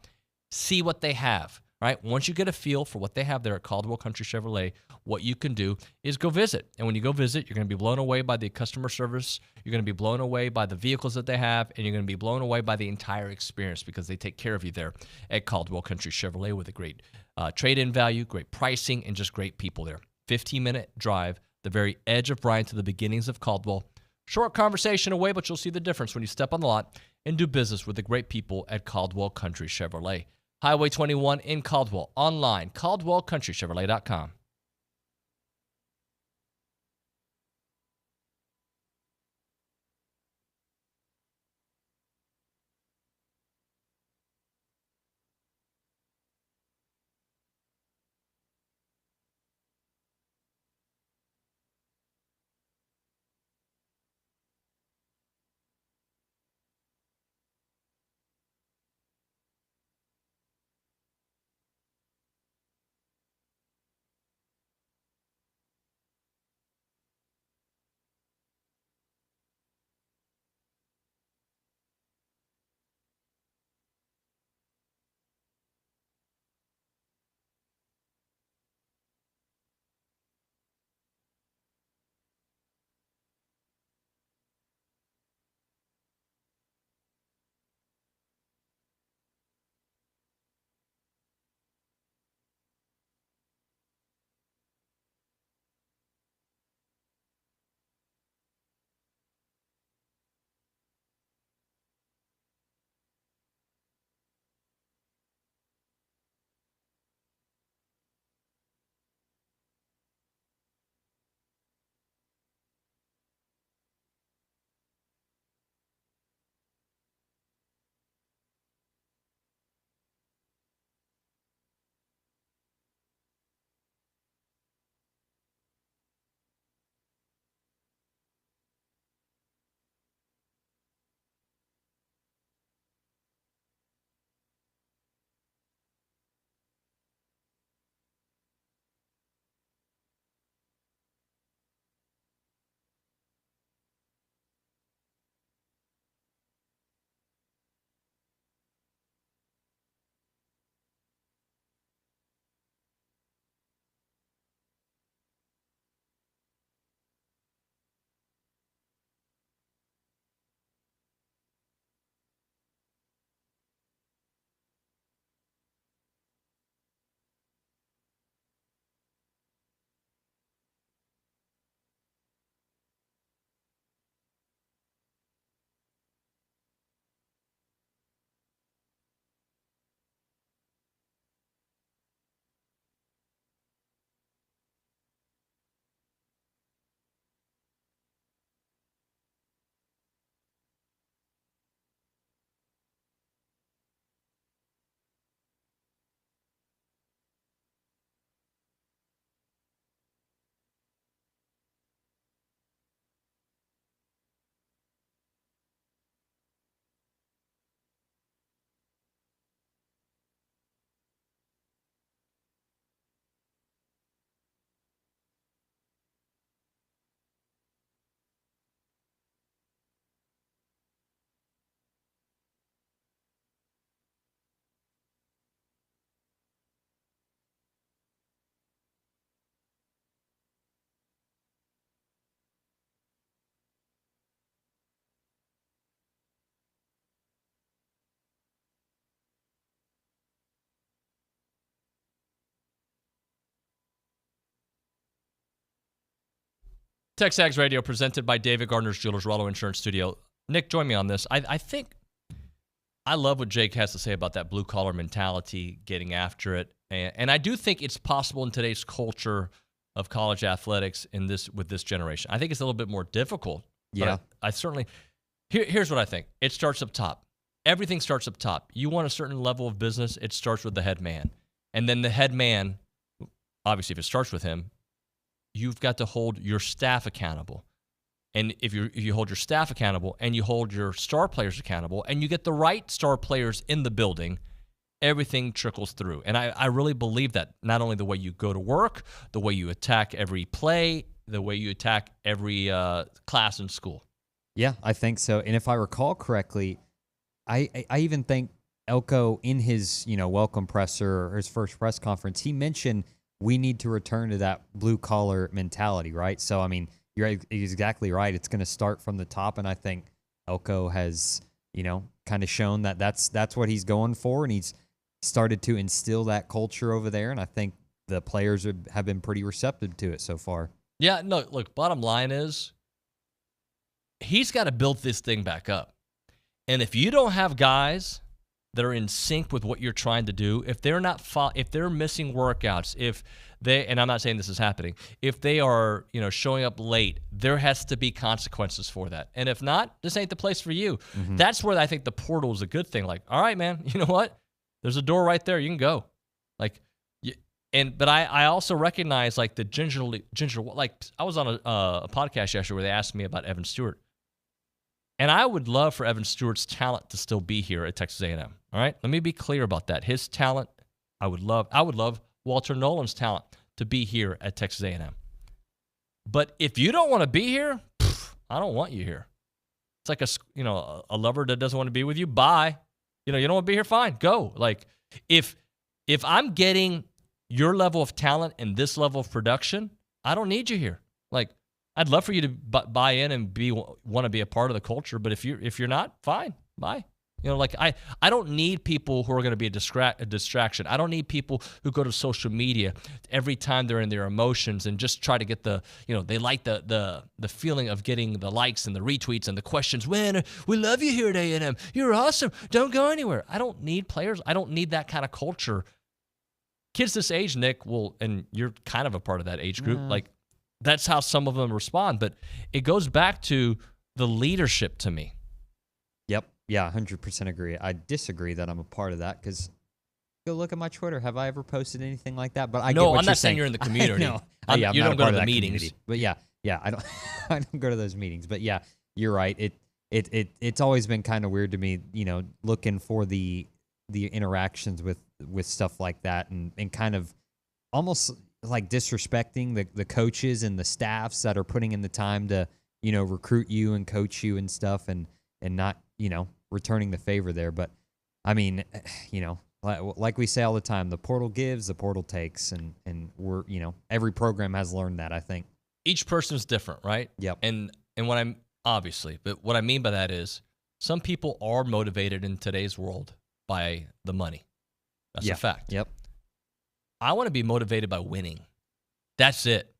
See what they have. Right? Once you get a feel for what they have there at Caldwell Country Chevrolet, what you can do is go visit. And when you go visit, you're going to be blown away by the customer service. You're going to be blown away by the vehicles that they have, and you're going to be blown away by the entire experience because they take care of you there at Caldwell Country Chevrolet with a great trade-in value, great pricing, and just great people there. 15-minute drive, the very edge of Bryan to the beginnings of Caldwell. Short conversation away, but you'll see the difference when you step on the lot and do business with the great people at Caldwell Country Chevrolet. Highway 21 in Caldwell. Online, caldwellcountrychevrolet.com. TexAgs Radio presented by David Gardner's Jewelers, Rollo Insurance Studio. Nick, join me on this. I think I love what Jake has to say about that blue-collar mentality, getting after it. And I do think it's possible in today's culture of college athletics with this generation. I think it's a little bit more difficult. Yeah. I certainly – here's what I think. It starts up top. Everything starts up top. You want a certain level of business, it starts with the head man. And then the head man, obviously if it starts with him, you've got to hold your staff accountable. And if you hold your staff accountable and you hold your star players accountable and you get the right star players in the building, everything trickles through. And I really believe that, not only the way you go to work, the way you attack every play, the way you attack every class in school. Yeah, I think so. And if I recall correctly, I even think Elko in his welcome presser or his first press conference, he mentioned we need to return to that blue-collar mentality, right? So, I mean, you're exactly right. It's going to start from the top, and I think Elko has, kind of shown that that's what he's going for, and he's started to instill that culture over there, and I think the players have been pretty receptive to it so far. Yeah, no, look, bottom line is he's got to build this thing back up. And if you don't have guys that are in sync with what you're trying to do, if they're if they're missing workouts, and I'm not saying this is happening, if they are, showing up late, there has to be consequences for that. And if not, this ain't the place for you. Mm-hmm. That's where I think the portal is a good thing. Like, all right, man, you know what? There's a door right there. You can go. Like, but I also recognize like the ginger. Like I was on a podcast yesterday where they asked me about Evan Stewart. And I would love for Evan Stewart's talent to still be here at Texas A&M. All right? Let me be clear about that. His talent, I would love Walter Nolan's talent to be here at Texas A&M. But if you don't want to be here, I don't want you here. It's like a lover that doesn't want to be with you. Bye. You don't want to be here, fine. Go. Like if I'm getting your level of talent and this level of production, I don't need you here. Like I'd love for you to buy in and want to be a part of the culture, but if you're not, fine, bye. I don't need people who are going to be a distraction. I don't need people who go to social media every time they're in their emotions and just try to get they like the feeling of getting the likes and the retweets and the questions. Man, we love you here at A&M. You're awesome. Don't go anywhere. I don't need players. I don't need that kind of culture. Kids this age, Nick, and you're kind of a part of that age group, that's how some of them respond. But it goes back to the leadership to me. Yep. Yeah, 100% agree. I disagree that I'm a part of that because go look at my Twitter. Have I ever posted anything like that? But I'm not saying you're in the community. No, you don't go to the meetings. Community. But yeah, I don't. I don't go to those meetings. But yeah, you're right. It's always been kind of weird to me. Looking for the interactions with stuff like that and kind of almost like disrespecting the coaches and the staffs that are putting in the time to, recruit you and coach you and stuff and not, returning the favor there. But I mean, like we say all the time, the portal gives, the portal takes, and we're, every program has learned that, I think. Each person is different, right? Yep. And what I mean by that is some people are motivated in today's world by the money. That's a fact. Yep. I want to be motivated by winning. That's it,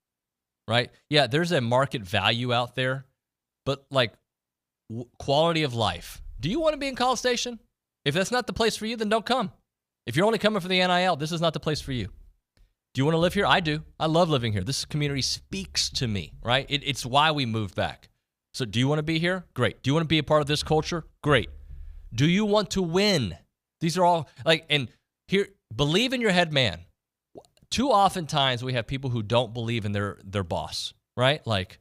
right? Yeah, there's a market value out there, but like quality of life. Do you want to be in College Station? If that's not the place for you, then don't come. If you're only coming for the NIL, this is not the place for you. Do you want to live here? I do. I love living here. This community speaks to me, right? It's why we moved back. So do you want to be here? Great. Do you want to be a part of this culture? Great. Do you want to win? These are all and here, believe in your head man. Too often times we have people who don't believe in their boss, right? Like,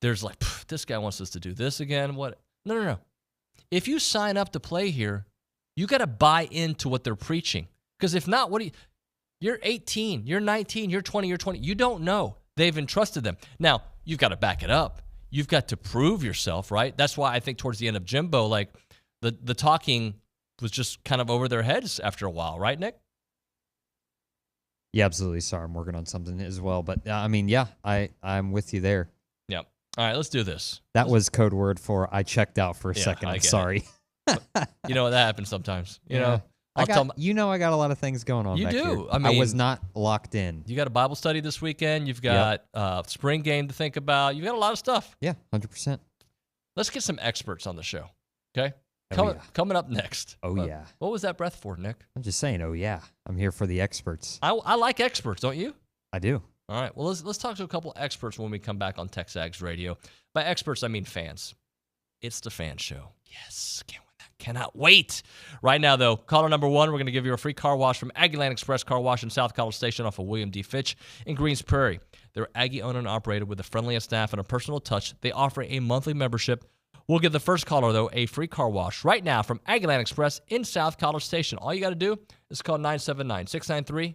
there's this guy wants us to do this again. What? No. If you sign up to play here, you got to buy into what they're preaching. Because if not, you're 18, you're 19, you're 20, you're 20. You don't know. They've entrusted them. Now, you've got to back it up. You've got to prove yourself, right? That's why I think towards the end of Jimbo, the talking was just kind of over their heads after a while, right, Nick? Yeah, absolutely. Sorry, I'm working on something as well. But, I'm with you there. Yep. All right, let's do this. That was code word for I checked out for a second. I'm sorry. You know, that happens sometimes. You know, I got a lot of things going on. You back do. Here. I mean, I was not locked in. You got a Bible study this weekend. You've got spring game to think about. You've got a lot of stuff. Yeah, 100%. Let's get some experts on the show. Okay. Oh, Coming up next. Yeah. What was that breath for, Nick? I'm just saying. Oh yeah. I'm here for the experts. I like experts, don't you? I do. All right. Well, let's talk to a couple experts when we come back on TexAgs Radio. By experts, I mean fans. It's the fan show. Yes. Cannot wait. Right now, though, caller number 1, we're going to give you a free car wash from Aggieland Express Car Wash in South College Station off of William D. Fitch in Greens Prairie. They're Aggie owned and operated with the friendliest staff and a personal touch. They offer a monthly membership. We'll give the first caller, though, a free car wash right now from Aggieland Express in South College Station. All you got to do is call 979-693-1150.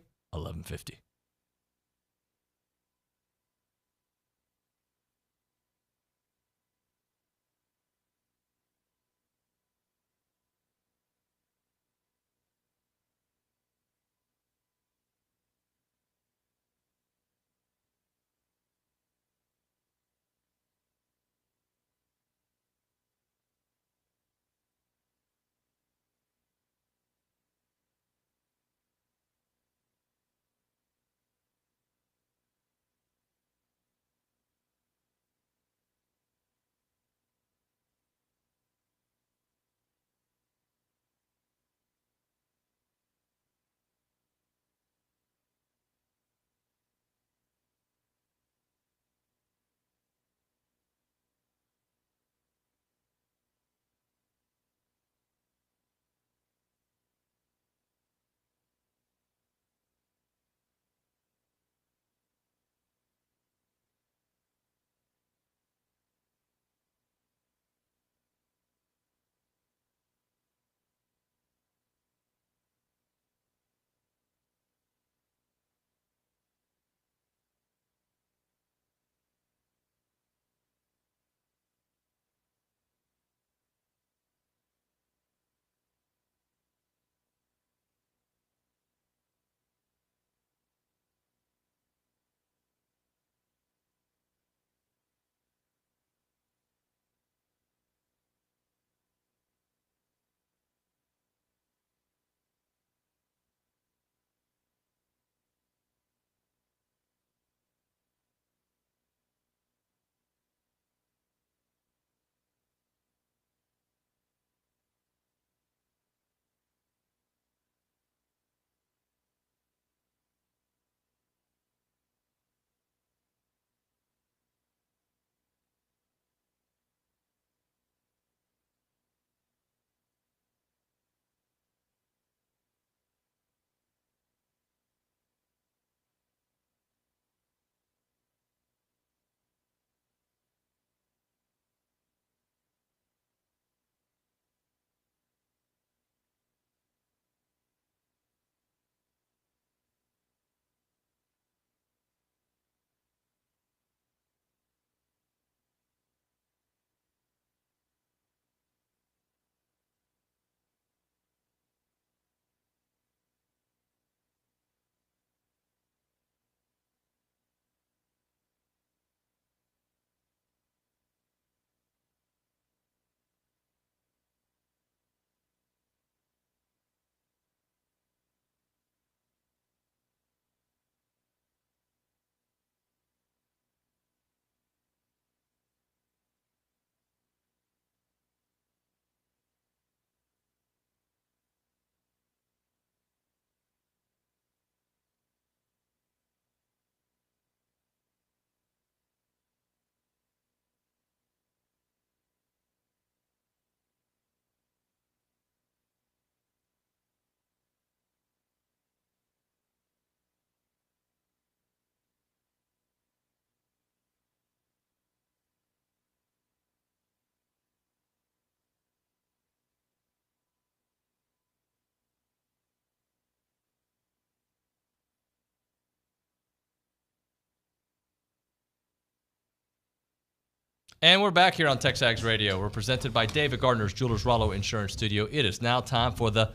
And we're back here on TexAgs Radio. We're presented by David Gardner's Jewelers Rollo Insurance Studio. It is now time for the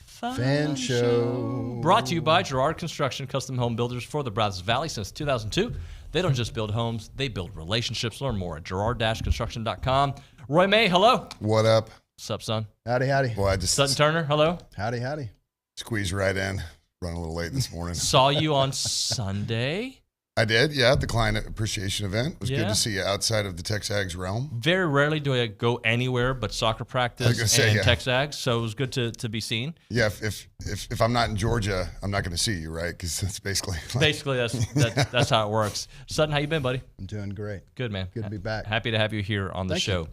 Fan Show. Brought to you by Girard Construction, custom home builders for the Brazos Valley since 2002. They don't just build homes, they build relationships. Learn more at girard-construction.com. Roy May, hello. What up? What's up, son? Howdy, howdy. Sutton Turner, hello. Howdy, howdy. Squeeze right in. Running a little late this morning. Saw you on Sunday. I did, yeah, at the client appreciation event. It was good Yeah. to see you outside of the TexAgs realm. Very rarely do I go anywhere but soccer practice and yeah. TexAgs, so it was good to be seen. Yeah, if I'm not in Georgia, I'm not going to see you, right? Because that's basically That's how it works. Sutton, how you been, buddy? I'm doing great. Good, man. Good to be back. Happy to have you here on the Thank show. you.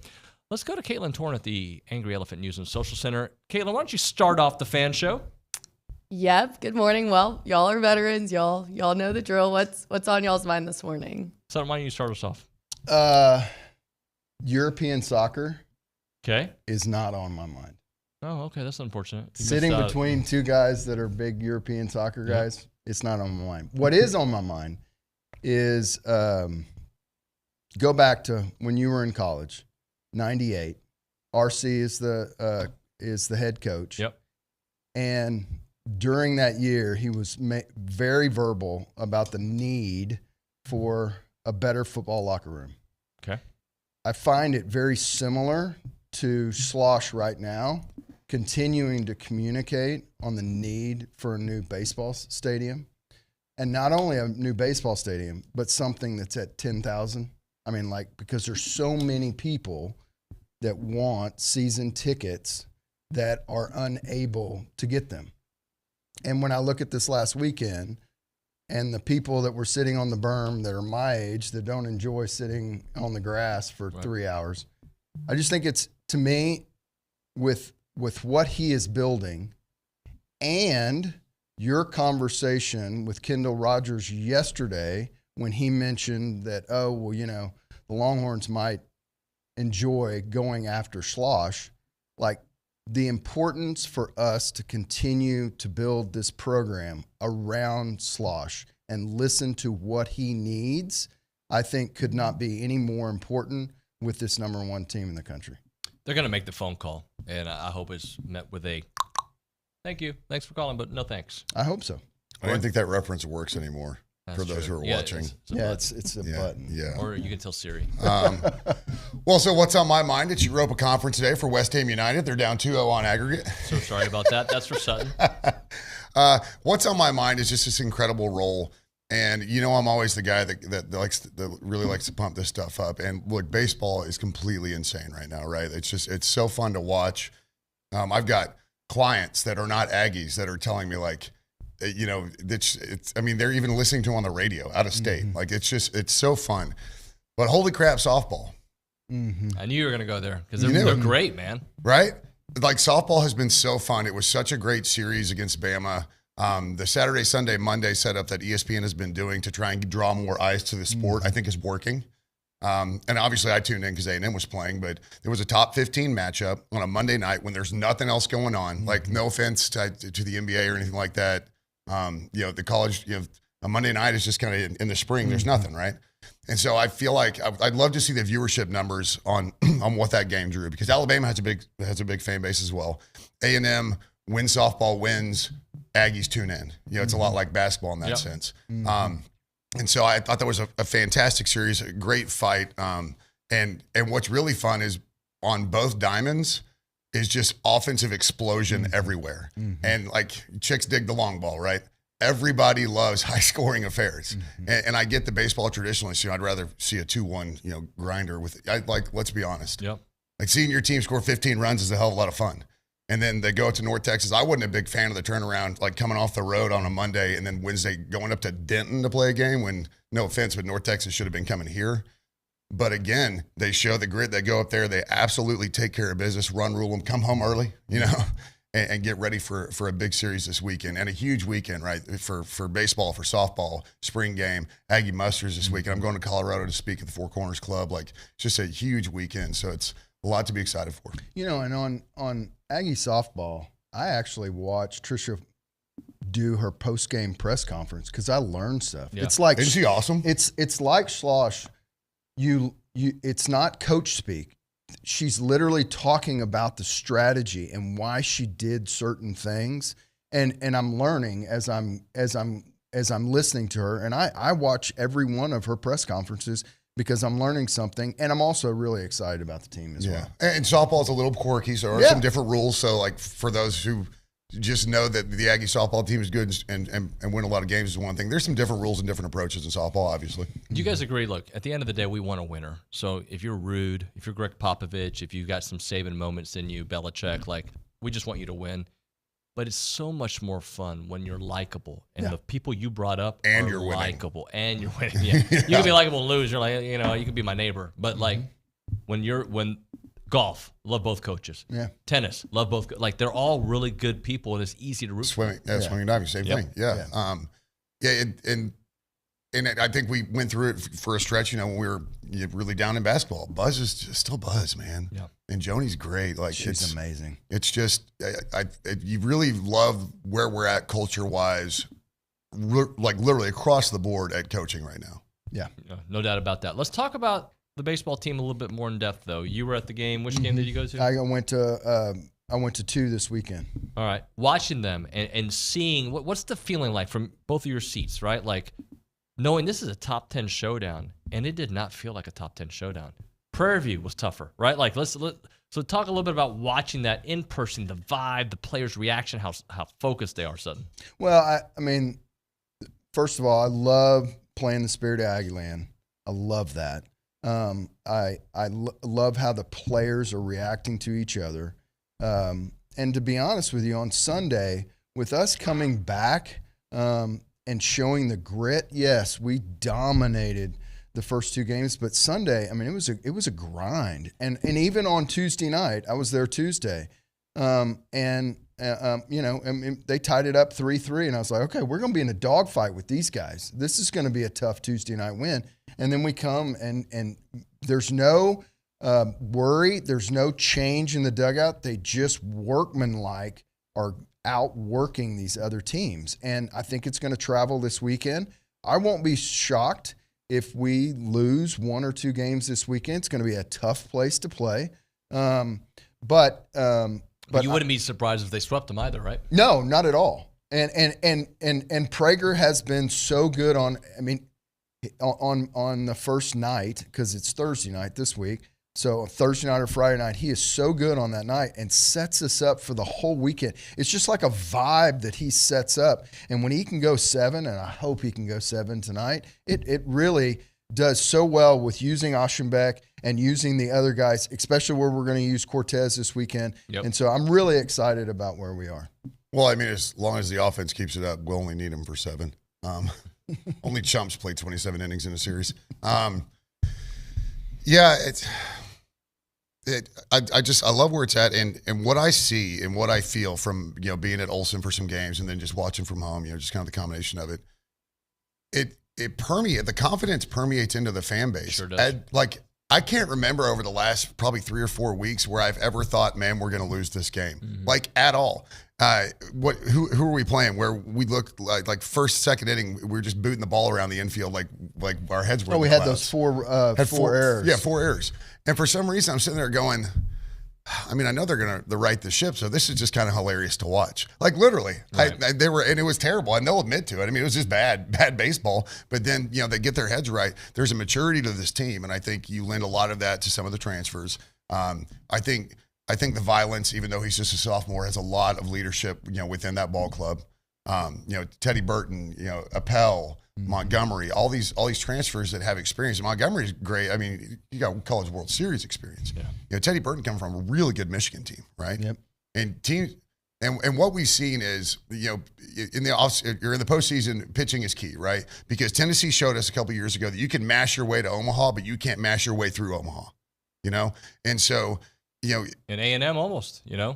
Let's go to Caitlin Torn at the Angry Elephant News and Social Center. Caitlin, why don't you start off the fan show? Yep. Good morning. Well, y'all are veterans. Y'all know the drill. What's on y'all's mind this morning? Sutton, why don't you start us off? European soccer Okay. is not on my mind. Oh, okay. That's unfortunate. You Sitting missed out. between two guys that are big European soccer guys, it's not on my mind. What is on my mind is go back to when you were in college, 98. RC is the head coach. Yep. And during that year, he was very verbal about the need for a better football locker room. Okay. I find it very similar to Slosh right now, continuing to communicate on the need for a new baseball stadium. And not only a new baseball stadium, but something that's at 10,000. I mean, because there's so many people that want season tickets that are unable to get them. And when I look at this last weekend and the people that were sitting on the berm that are my age that don't enjoy sitting on the grass for 3 hours, I just think it's, to me, with what he is building and your conversation with Kendall Rogers yesterday when he mentioned that, the Longhorns might enjoy going after Slosh, the importance for us to continue to build this program around Slosh and listen to what he needs, I think could not be any more important with this number one team in the country. They're going to make the phone call, and I hope it's met with a thank you. Thanks for calling, but no thanks. I hope so. I don't think that reference works anymore. That's for those true. who are Yeah, watching. It's a button. Yeah. Or you can tell Siri. Well, so what's on my mind? It's Europa Conference today for West Ham United. They're down 2-0 on aggregate. So sorry about that. That's for Sutton. What's on my mind is just this incredible role. And, I'm always the guy that really likes to pump this stuff up. And look, baseball is completely insane right now, right? It's so fun to watch. I've got clients that are not Aggies that are telling me they're even listening to them on the radio out of state. Mm-hmm. It's so fun. But holy crap, softball. Mm-hmm. I knew you were going to go there because they're great, man. Right? Softball has been so fun. It was such a great series against Bama. The Saturday, Sunday, Monday setup that ESPN has been doing to try and draw more eyes to the sport, I think is working. And obviously I tuned in because A&M was playing, but there was a top 15 matchup on a Monday night when there's nothing else going on. No offense to the NBA or anything like that. The college, a Monday night is just kind of in the spring. There's nothing, right? And so I feel like I'd love to see the viewership numbers on what that game drew, because Alabama has a big fan base as well. A&M, when softball wins, Aggies tune in. It's a lot like basketball in that sense. And so I thought that was a fantastic series, a great fight. And what's really fun is on both diamonds is just offensive explosion everywhere. Mm-hmm. And chicks dig the long ball, right? Everybody loves high scoring affairs. Mm-hmm. And I get the baseball traditionalist, I'd rather see a 2-1, grinder let's be honest. Yep. Seeing your team score 15 runs is a hell of a lot of fun. And then they go to North Texas. I wasn't a big fan of the turnaround, coming off the road on a Monday and then Wednesday going up to Denton to play a game when, no offense, but North Texas should have been coming here. But again, they show the grit. They go up there. They absolutely take care of business, run rule them, come home early, and get ready for a big series this weekend and a huge weekend, right? For baseball, for softball, spring game, Aggie Musters this weekend. I'm going to Colorado to speak at the Four Corners Club. It's just a huge weekend. So it's a lot to be excited for. And on Aggie softball, I actually watched Trisha do her post-game press conference because I learned stuff. Yeah. It's like, isn't she awesome? It's like Slosh. It's not coach speak. She's literally talking about the strategy and why she did certain things. And I'm learning as I'm listening to her. And I watch every one of her press conferences because I'm learning something, and I'm also really excited about the team as well. And softball is a little quirky, so there are some different rules. So, for those who just know that the Aggie softball team is good and win a lot of games is one thing. There's some different rules and different approaches in softball, obviously. Do you guys agree? Look, at the end of the day, we want a winner. So if you're rude, if you're Greg Popovich, if you've got some Saban moments in you, Belichick, like, we just want you to win. But it's so much more fun when you're likable, and the people you brought up and are you're winning. likable, and you're winning. Yeah. You can be likable and lose. You're like, you know, you can be my neighbor. But like when golf, love both coaches. Yeah. Tennis, love both. Like, they're all really good people, and it's easy to root Swimming, for. swimming and diving, same thing. Yeah. And I think we went through it for a stretch, when we were really down in basketball. Buzz is just still Buzz, man. Yeah. And Joni's great. Like, she's amazing. It's just, you really love where we're at culture-wise, like literally across the board at coaching right now. Yeah. No doubt about that. Let's talk about the baseball team a little bit more in depth, though. You were at the game. Which game did you go to? I went to 2 this weekend. All right. Watching them and seeing, what's the feeling like from both of your seats, right? Like, knowing this is a top 10 showdown, and it did not feel like a top 10 showdown. Prairie View was tougher, right? Like, so talk a little bit about watching that in person, the vibe, the players' reaction, how focused they are suddenly. Well, I mean, first of all, I love playing the spirit of Aggieland. I love that. I love how the players are reacting to each other. And to be honest with you, on Sunday, with us coming back and showing the grit, yes, we dominated the first 2 games, but Sunday, I mean, it was a grind. And even on Tuesday night, I was there Tuesday, and they tied it up 3-3, and I was like, okay, we're going to be in a dogfight with these guys. This is going to be a tough Tuesday night win. And then we come and there's no worry, there's no change in the dugout. They just workmanlike are outworking these other teams. And I think it's going to travel this weekend. I won't be shocked if we lose 1 or 2 games this weekend. It's going to be a tough place to play. But you wouldn't be surprised if they swept them either, right? No, not at all. And Prager has been so good on the first night, because it's Thursday night this week. So Thursday night or Friday night, he is so good on that night and sets us up for the whole weekend. It's just like a vibe that he sets up. And when he can go 7, and I hope he can go 7 tonight, it really does so well with using Aschenbeck and using the other guys, especially where we're going to use Cortez this weekend. Yep. And so I'm really excited about where we are. Well, I mean, as long as the offense keeps it up, we'll only need him for 7. Only chumps play 27 innings in a series. I love where it's at, and what I see and what I feel from being at Olsen for some games and then just watching from home, just kind of the combination of it. It permeates, the confidence permeates into the fan base. Sure does. I can't remember over the last probably 3 or 4 weeks where I've ever thought, man, we're going to lose this game, like at all. Who are we playing? Where we looked like first, second inning, we were just booting the ball around the infield like our heads were. Oh, we had those four errors. Yeah, 4 errors. And for some reason, I'm sitting there going, I mean, I know they're going to right the ship, so this is just kind of hilarious to watch. Like literally, Right. they were, and it was terrible, and they'll admit to it. I mean, it was just bad baseball. But then they get their heads right. There's a maturity to this team, and I think you lend a lot of that to some of the transfers. I think the violence, even though he's just a sophomore, has a lot of leadership, within that ball club. Teddy Burton, Appel, Montgomery, all these transfers that have experience. And Montgomery's great. I mean, you got College World Series experience. Yeah. Teddy Burton coming from a really good Michigan team, right? Yep. And teams, and what we've seen is, in the postseason, pitching is key, right? Because Tennessee showed us a couple years ago that you can mash your way to Omaha, but you can't mash your way through Omaha. And so. In A&M almost, Yeah,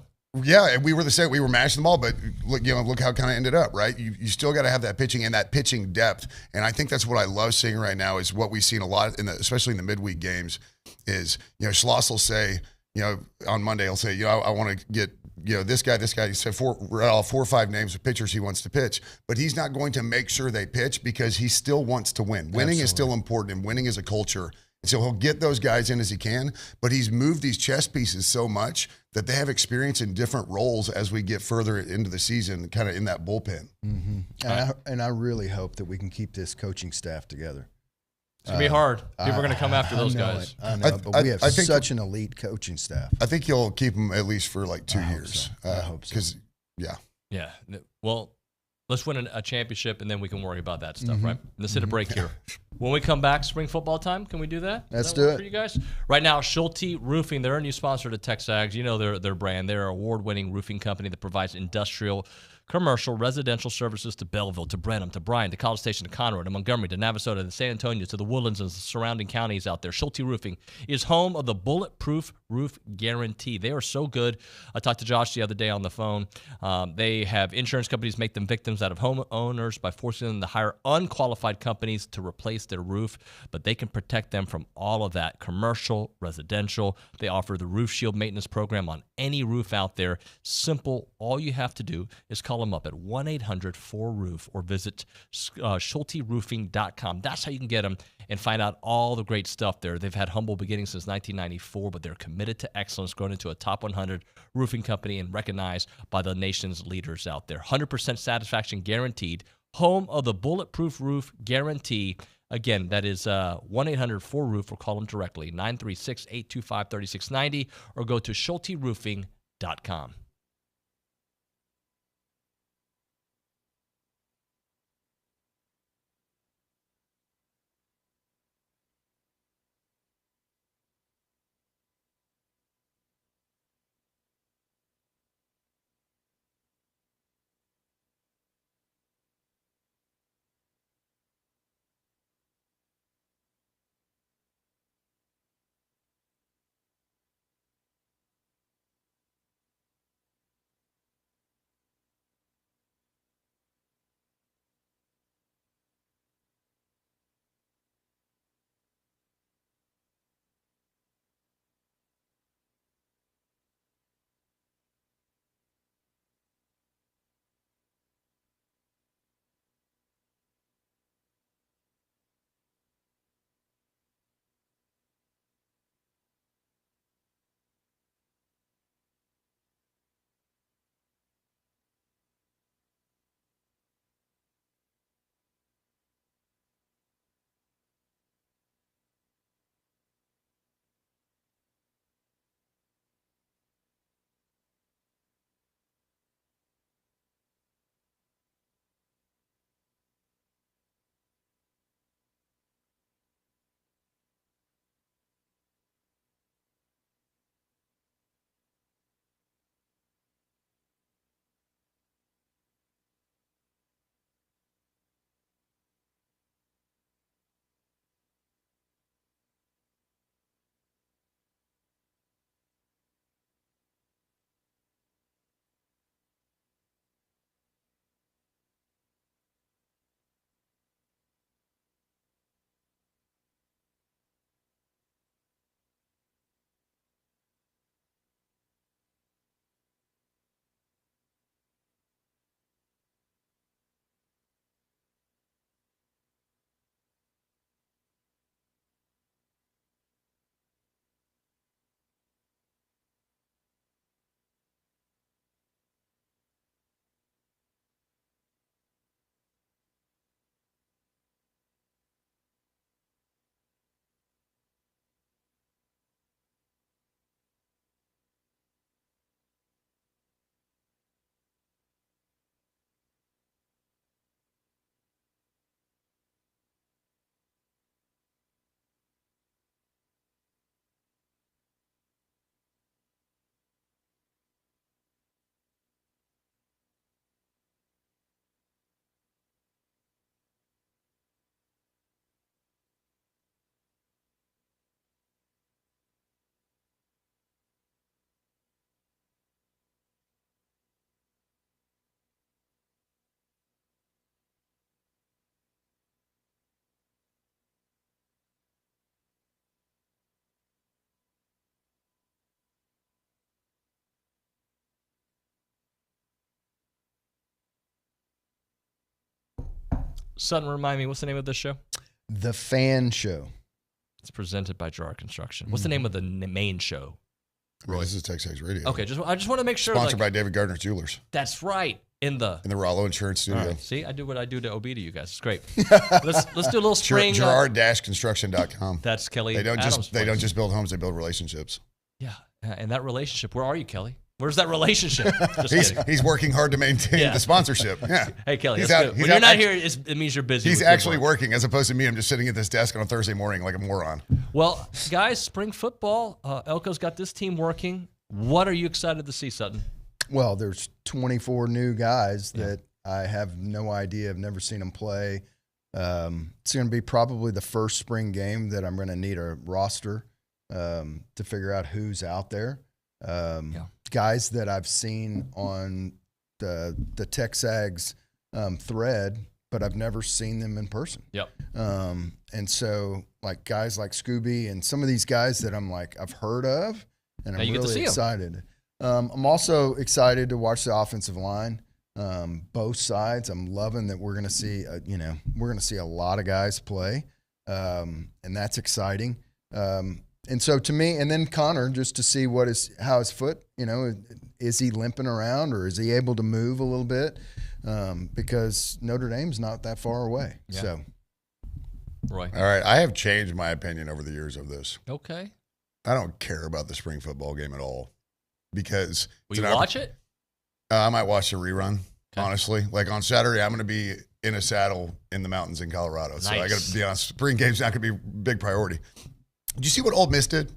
and we were the same. We were mashing them all, but look how it kind of ended up, right? You still got to have that pitching and that pitching depth, and I think that's what I love seeing right now is what we've seen a lot especially in the midweek games. Is Schloss will say, on Monday he'll say, I want to get this guy. He said 4 or 5 names of pitchers he wants to pitch, but he's not going to make sure they pitch because he still wants to win. Winning is still important, and winning is a culture. So he'll get those guys in as he can, but he's moved these chess pieces so much that they have experience in different roles as we get further into the season, kind of in that bullpen. Mm-hmm. And I really hope that we can keep this coaching staff together. It's going to be hard. People are going to come after those guys. I know, but we have such an elite coaching staff. I think you'll keep them at least for like 2 years. I hope so. Because, yeah. Yeah. Well, let's win a championship, and then we can worry about that stuff, right? Let's hit a break here. When we come back, spring football time, can we do that? Let's do it. For you guys? Right now, Schulte Roofing, they're a new sponsor to TexAgs. You know their brand. They're an award-winning roofing company that provides industrial, commercial, residential services to Belleville, to Brenham, to Bryan, to College Station, to Conroe, to Montgomery, to Navasota, to San Antonio, to the Woodlands and the surrounding counties out there. Schulte Roofing is home of the Bulletproof Roof Guarantee. They are so good. I talked to Josh the other day on the phone. They have insurance companies make them victims out of homeowners by forcing them to hire unqualified companies to replace their roof, but they can protect them from all of that, commercial, residential. They offer the Roof Shield maintenance program on any roof out there. Simple. All you have to do is call them up at 1-800-4ROOF or visit SchulteRoofing.com. That's how you can get them and find out all the great stuff there. They've had humble beginnings since 1994, but they're committed to excellence, growing into a top 100 roofing company and recognized by the nation's leaders out there. 100% satisfaction guaranteed. Home of the Bulletproof Roof Guarantee. Again, that is 1-800-4ROOF or call them directly, 936-825-3690, or go to SchulteRoofing.com. Sutton, remind me, what's the name of this show? The Fan Show. It's presented by Gerard Construction. What's the name of the main show? Well, this is TexAgs Radio. Okay, I just want to make sure. Sponsored by David Gardner Jewelers. That's right. In the Rollo Insurance Studio. Right. See, I do what I do to OB to you guys. It's great. Let's do a little spring. Gerard-construction.com. That's Kelly. They don't just build homes; they build relationships. Yeah, and that relationship. Where are you, Kelly? Where's that relationship? Just he's working hard to maintain the sponsorship. Yeah. Hey, Kelly, He's that's out, good. When you're not here, it means you're busy. He's with good actually work. working as opposed to me. I'm just sitting at this desk on a Thursday morning like a moron. Well, guys, spring football, Elko's got this team working. What are you excited to see, Sutton? Well, there's 24 new guys that I have no idea. I've never seen them play. It's going to be probably the first spring game that I'm going to need a roster to figure out who's out there. Guys that I've seen on the TexAgs thread, but I've never seen them in person. Yep. And so, like, guys like Scooby and some of these guys that I'm like, I've heard of, and I'm really excited. I'm also excited to watch the offensive line. Both sides. I'm loving that we're going to see, we're going to see a lot of guys play, and that's exciting. And so to me, and then Connor, just to see how his foot, is he limping around or is he able to move a little bit? Because Notre Dame's not that far away. Yeah. So, Roy. All right, I have changed my opinion over the years of this. Okay. I don't care about the spring football game at all because will you watch it? I might watch the rerun. Honestly, like on Saturday, I'm going to be in a saddle in the mountains in Colorado. Nice. So I got to be honest, spring game's not going to be a big priority. Did you see what Ole Miss did?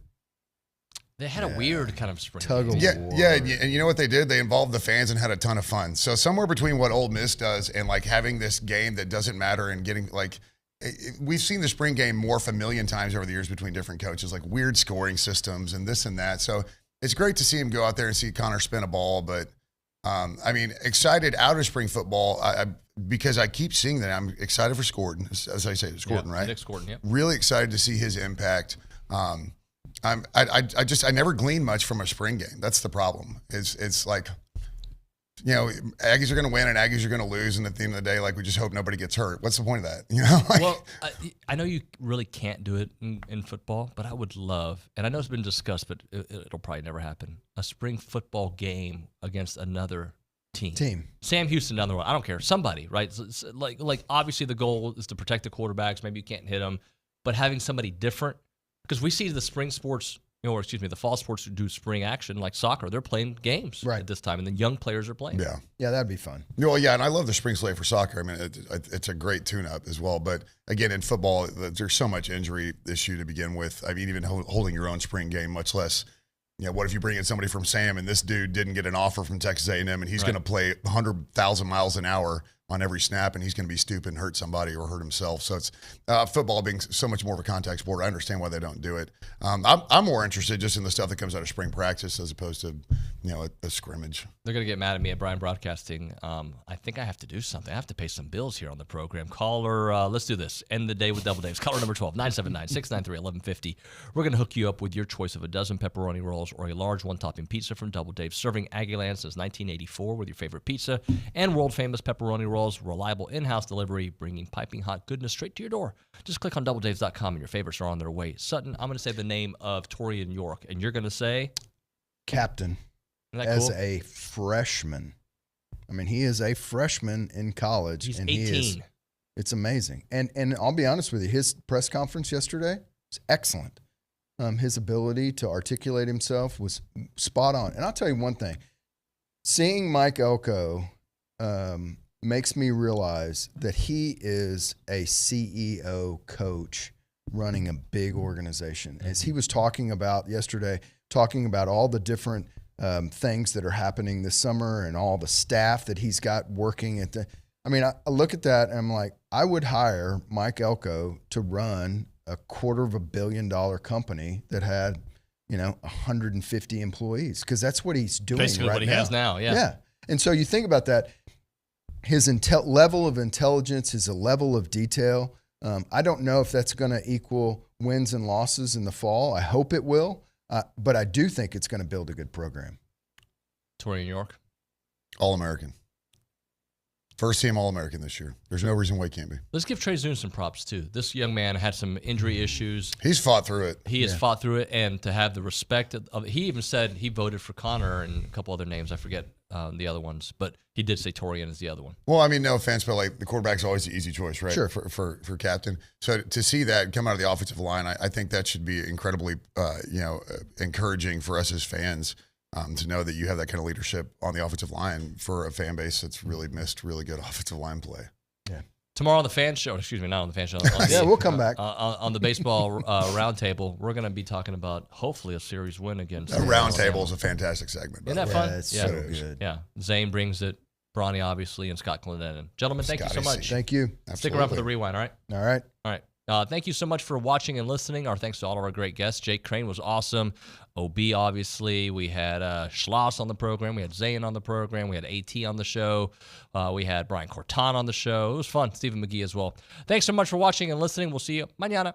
They had a weird kind of spring tug of war. Yeah, and you know what they did? They involved the fans and had a ton of fun. So somewhere between what Ole Miss does and like having this game that doesn't matter and getting like we've seen the spring game morph a million times over the years between different coaches, like weird scoring systems and this and that. So it's great to see him go out there and see Connor spin a ball, but I mean, excited out of spring football because I keep seeing that. I'm excited for Kortan, as I say, it's Kortan, right? Nick Kortan, yep. Really excited to see his impact. I never glean much from a spring game. That's the problem. It's like, Aggies are going to win and Aggies are going to lose, and at the end of the day, like we just hope nobody gets hurt. What's the point of that? Well, I know you really can't do it in football, but I would love, and I know it's been discussed, but it'll probably never happen, a spring football game against another team. Sam Houston down the road. I don't care. Somebody, right? So, like obviously the goal is to protect the quarterbacks. Maybe you can't hit them, but having somebody different, because we see the spring sports, the fall sports who do spring action like soccer. They're playing games at this time, and the young players are playing. Yeah, that'd be fun. Well, yeah, and I love the spring slate for soccer. I mean, it's a great tune-up as well. But again, in football, there's so much injury issue to begin with. I mean, even holding your own spring game, much less. What if you bring in somebody from Sam and this dude didn't get an offer from Texas A&M and he's going to play 100,000 miles an hour on every snap and he's going to be stupid and hurt somebody or hurt himself. So it's football being so much more of a contact sport. I understand why they don't do it. I'm more interested just in the stuff that comes out of spring practice as opposed to a scrimmage. They're going to get mad at me at Brian Broadcasting. I think I have to do something. I have to pay some bills here on the program. Caller, let's do this. End the day with Double Daves. Caller number 12, 979-693-1150. We're going to hook you up with your choice of a dozen pepperoni rolls or a large one-topping pizza from Double Daves, serving Aggie Land since 1984 with your favorite pizza and world-famous pepperoni rolls. Reliable in-house delivery, bringing piping hot goodness straight to your door. Just click on doubledaves.com and your favorites are on their way. Sutton, I'm going to say the name of Torian York, and you're going to say? Captain. Isn't that as cool? a freshman. I mean, he is a freshman in college. He's and 18. It's amazing. And I'll be honest with you, his press conference yesterday was excellent. His ability to articulate himself was spot on. And I'll tell you one thing. Seeing Mike Elko makes me realize that he is a CEO coach running a big organization. As he was talking about yesterday, talking about all the different things that are happening this summer and all the staff that he's got working at I look at that and I'm like, I would hire Mike Elko to run a $250 million company that had, 150 employees, because that's what he's doing basically right what he now. has now, yeah. Yeah. And so you think about that, his level of intelligence, his level of detail. I don't know if that's going to equal wins and losses in the fall. I hope it will, but I do think it's going to build a good program. Torian York? All-American. First team All-American this year. There's no reason why he can't be. Let's give Trey Zune some props, too. This young man had some injury issues. He's fought through it. He has fought through it, and to have the respect of he even said he voted for Connor and a couple other names. I forget the other ones, but he did say Torian is the other one. Well, I mean, no offense, but like the quarterback's always the easy choice, right? Sure. For captain. So to see that come out of the offensive line, I think that should be incredibly, encouraging for us as fans. to know that you have that kind of leadership on the offensive line for a fan base that's really missed really good offensive line play. Yeah. Tomorrow on the fan show, excuse me, not on the fan show. Yeah, we'll come back. On the baseball roundtable, we're going to be talking about hopefully a series win against. That roundtable is a fantastic segment. Isn't that fun? It's so good. Yeah. Zane brings it. Bronny, obviously, and Scott Clendenin. Gentlemen, thank you so much. Thank you. Stick around for the rewind, all right? All right. All right. Thank you so much for watching and listening. Our thanks to all of our great guests. Jake Crain was awesome. OB, obviously. We had Schloss on the program. We had Zane on the program. We had AT on the show. We had Brian Kortan on the show. It was fun. Stephen McGee as well. Thanks so much for watching and listening. We'll see you mañana.